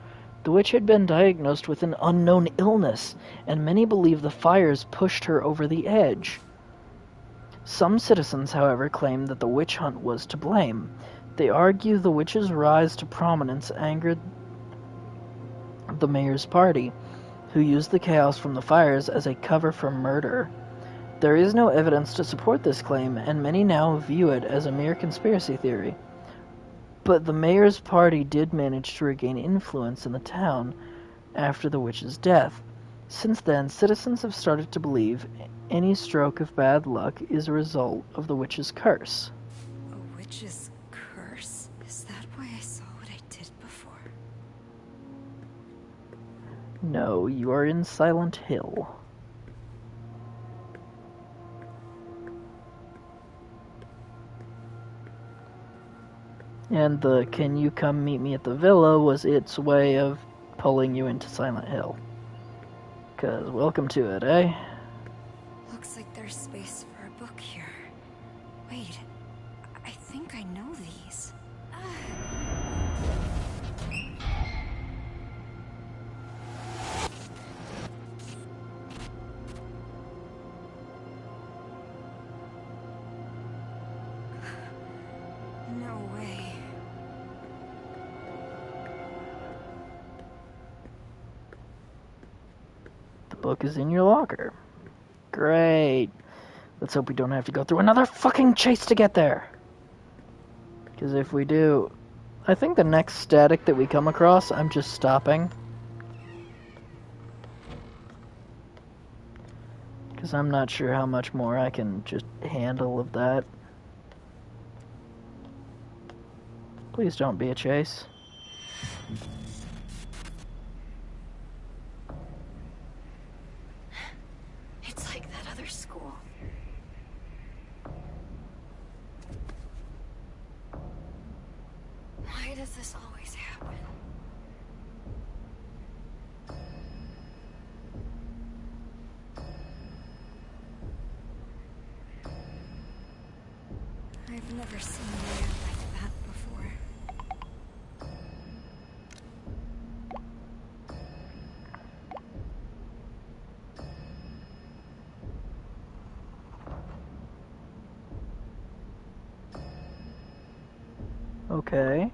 The witch had been diagnosed with an unknown illness, and many believe the fires pushed her over the edge. Some citizens, however, claim that the witch hunt was to blame. They argue the witch's rise to prominence angered the mayor's party, who used the chaos from the fires as a cover for murder. There is no evidence to support this claim, and many now view it as a mere conspiracy theory. But the mayor's party did manage to regain influence in the town after the witch's death. Since then, citizens have started to believe any stroke of bad luck is a result of the witch's curse. A witch's curse? Is that why I saw what I did before? No, you are in Silent Hill. And the "can you come meet me at the villa" was its way of pulling you into Silent Hill. 'Cause welcome to it, eh? Looks like there's space for a book here. Wait, I think I know these. No way. The book is in your locker. Great. Let's hope we don't have to go through another fucking chase to get there. Because if we do, I think the next static that we come across, I'm just stopping. Because I'm not sure how much more I can just handle of that. Please don't be a chase. It's like that other school. Why does this always happen? I've never seen Maya like that before. Okay.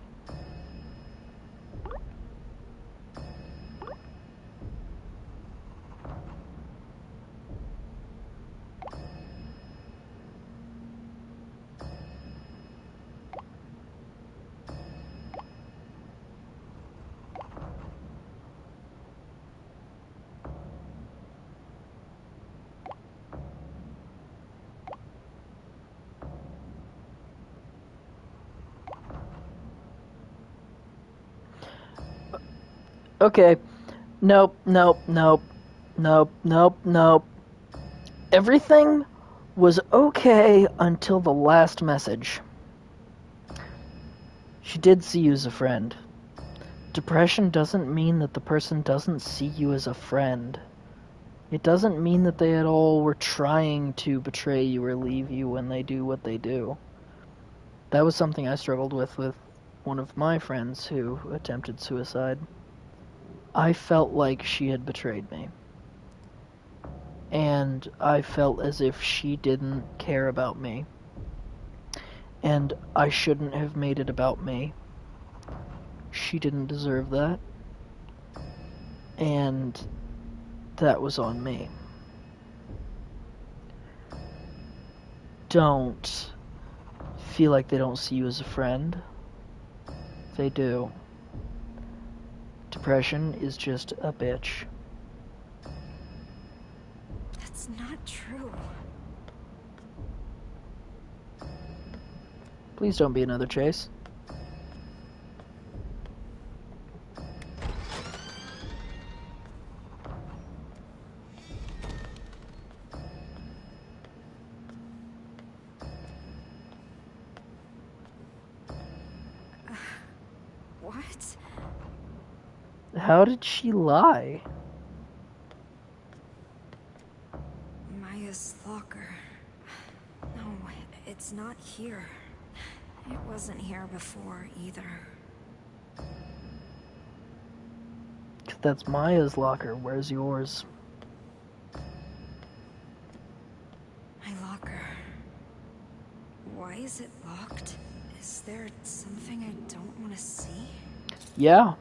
Okay. Nope, nope, nope. Nope, nope, nope. Everything was okay until the last message. She did see you as a friend. Depression doesn't mean that the person doesn't see you as a friend. It doesn't mean that they at all were trying to betray you or leave you when they do what they do. That was something I struggled with one of my friends who attempted suicide. I felt like she had betrayed me. And I felt as if she didn't care about me. And I shouldn't have made it about me. She didn't deserve that. And that was on me. Don't feel like they don't see you as a friend. They do. Depression is just a bitch. That's not true. Please don't be another chase. What? How did she lie? Maya's locker. No, it's not here. It wasn't here before either. That's Maya's locker. Where's yours? My locker. Why is it locked? Is there something I don't want to see? Yeah.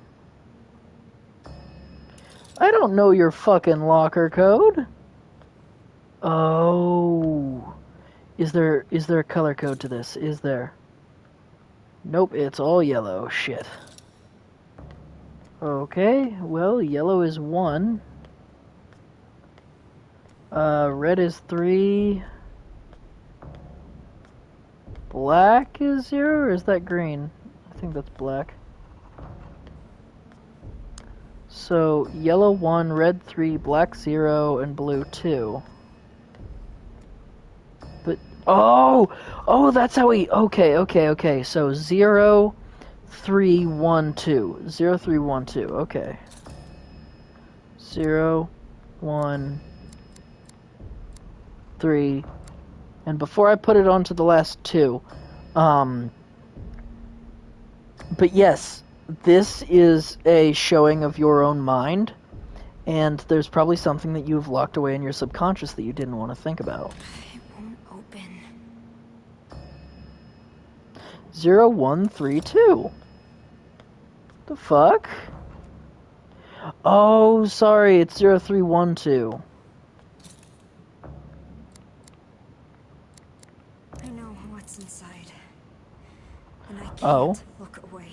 I don't know your fucking locker code. Oh. Is there a color code to this? Is there? Nope, it's all yellow. Shit. Okay, well, yellow is 1. Red is 3. Black is 0, or is that green? I think that's black. So, yellow 1, red 3, black 0, and blue 2. But, oh, that's how we, okay. So, 0, 3, 1, 2. 0, 3, 1, 2, okay. 0, 1, 3, and before I put it onto the last 2, but yes, this is a showing of your own mind, and there's probably something that you've locked away in your subconscious that you didn't want to think about. It won't open. 0, 1, 3, 2. The fuck? Oh, sorry, it's 0, 3, 1, 2. I know what's inside. And I can't Oh. look away.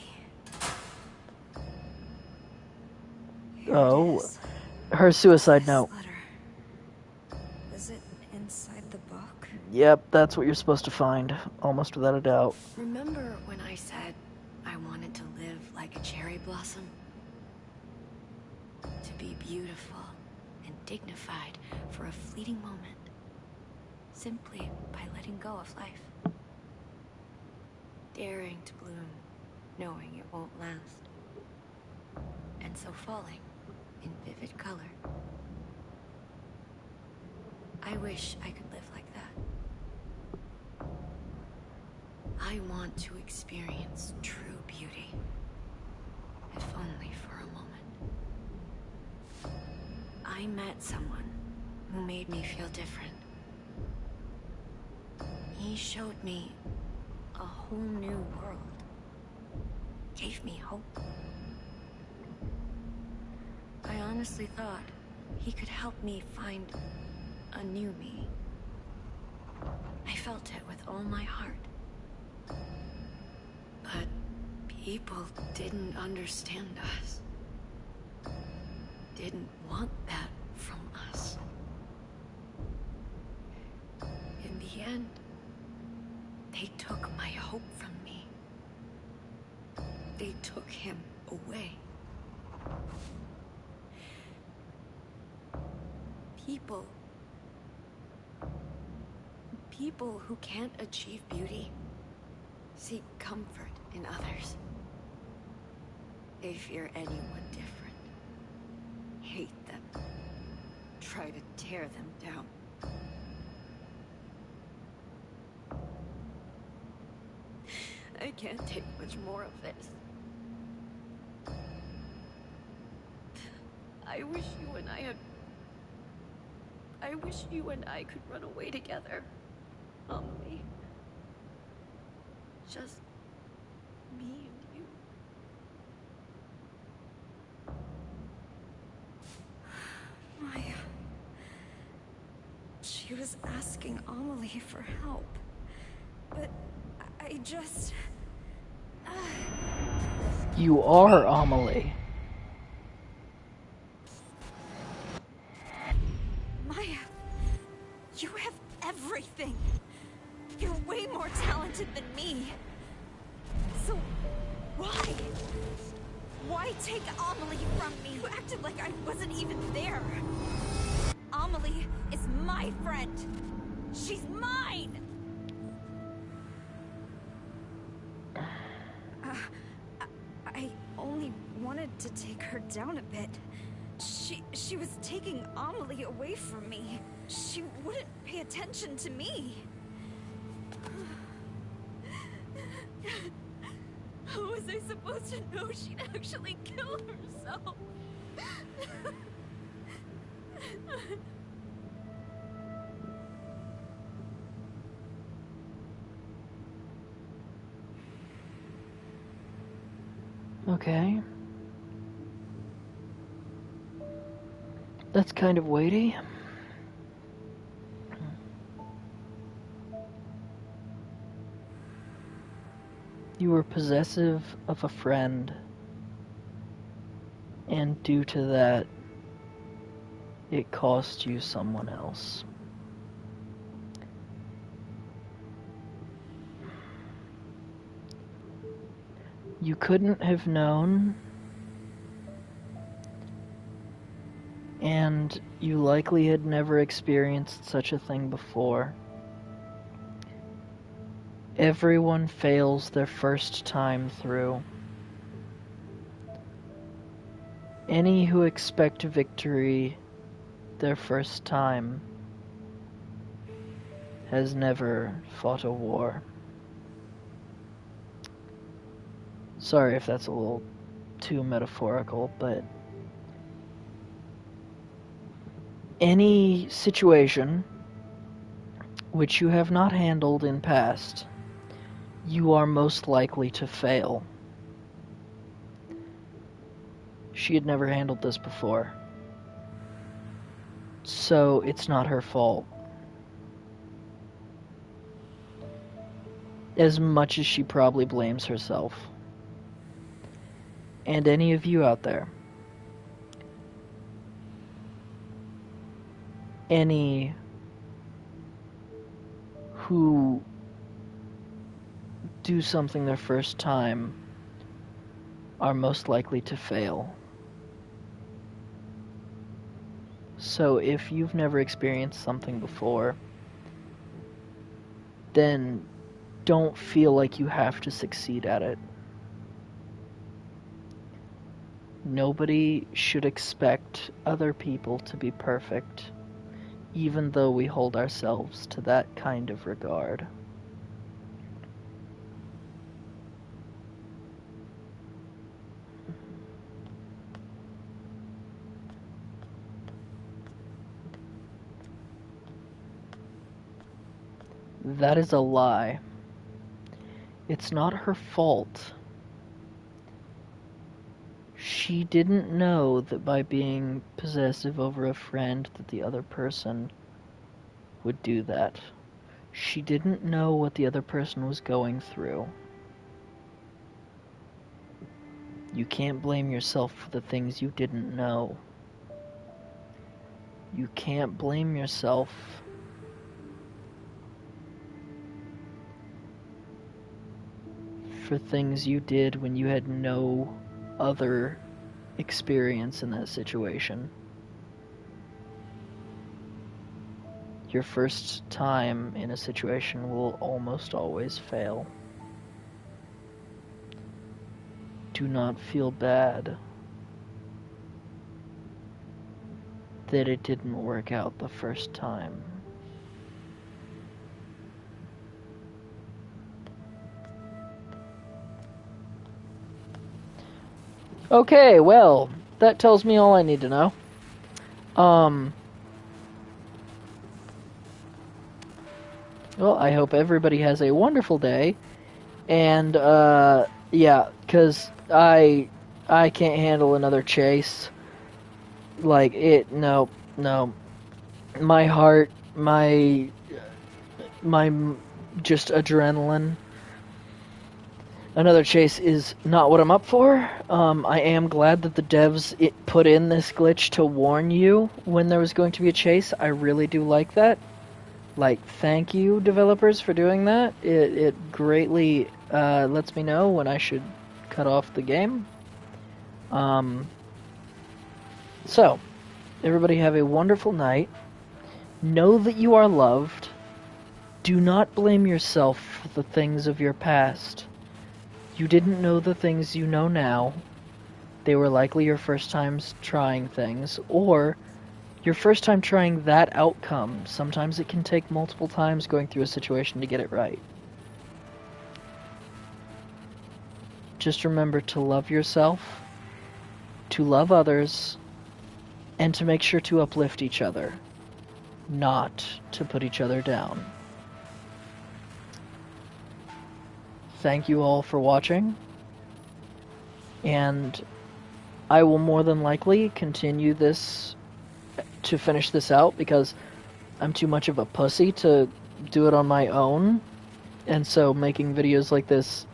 Oh. It is. Her suicide This note. letter. Is it inside the book? Yep, that's what you're supposed to find, almost without a doubt. Remember when I said I wanted to live like a cherry blossom? To be beautiful and dignified for a fleeting moment. Simply by letting go of life. Daring to bloom, knowing it won't last. And so falling in vivid color. I wish I could live like that. I want to experience true beauty, if only for a moment. I met someone who made me feel different. He showed me a whole new world. Gave me hope. I honestly thought he could help me find a new me. I felt it with all my heart. But people didn't understand us. Didn't want that from us. In the end, they took my hope from me. They took him away. People who can't achieve beauty seek comfort in others. They fear anyone different, hate them, try to tear them down. I can't take much more of this. I wish you and I could run away together. Amelie. Just me and you. Maya. She was asking Amelie for help. But I just... You are Amelie. Maya, you have everything. You're way more talented than me. So, why? Why take Amelie from me? You acted like I wasn't even there. Amelie is my friend. She's mine! I only wanted to take her down a bit. She was taking Amelie away from me. She wouldn't pay attention to me. How was I supposed to know she'd actually kill herself? Okay. That's kind of weighty. You were possessive of a friend, and due to that, it cost you someone else. You couldn't have known, and you likely had never experienced such a thing before. Everyone fails their first time through. Any who expect victory their first time has never fought a war. Sorry if that's a little too metaphorical, but any situation which you have not handled in past, you are most likely to fail. She had never handled this before, so it's not her fault. As much as she probably blames herself. And any of you out there, any who do something their first time are most likely to fail. So if you've never experienced something before, then don't feel like you have to succeed at it. Nobody should expect other people to be perfect, even though we hold ourselves to that kind of regard. That is a lie. It's not her fault. She didn't know that by being possessive over a friend that the other person would do that. She didn't know what the other person was going through. You can't blame yourself for the things you didn't know. You can't blame yourself for things you did when you had no other experience in that situation. Your first time in a situation will almost always fail. Do not feel bad that it didn't work out the first time. Okay, well, that tells me all I need to know. Well, I hope everybody has a wonderful day. And, yeah, because I can't handle another chase. Like, no. My heart, my just adrenaline. Another chase is not what I'm up for. I am glad that the devs put in this glitch to warn you when there was going to be a chase. I really do like that. Like, thank you, developers, for doing that. It greatly lets me know when I should cut off the game. So, everybody have a wonderful night. Know that you are loved. Do not blame yourself for the things of your past. You didn't know the things you know now. They were likely your first times trying things, or your first time trying that outcome. Sometimes it can take multiple times going through a situation to get it right. Just remember to love yourself, to love others, and to make sure to uplift each other, not to put each other down. Thank you all for watching, and I will more than likely continue this to finish this out because I'm too much of a pussy to do it on my own, and so making videos like this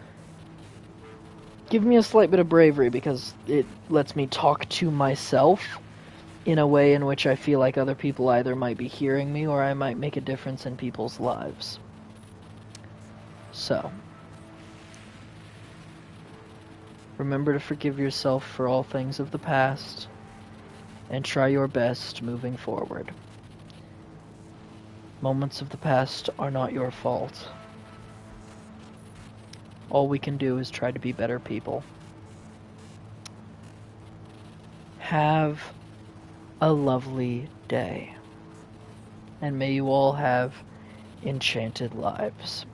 give me a slight bit of bravery because it lets me talk to myself in a way in which I feel like other people either might be hearing me or I might make a difference in people's lives. So, remember to forgive yourself for all things of the past and try your best moving forward. Moments of the past are not your fault. All we can do is try to be better people. Have a lovely day. And may you all have enchanted lives.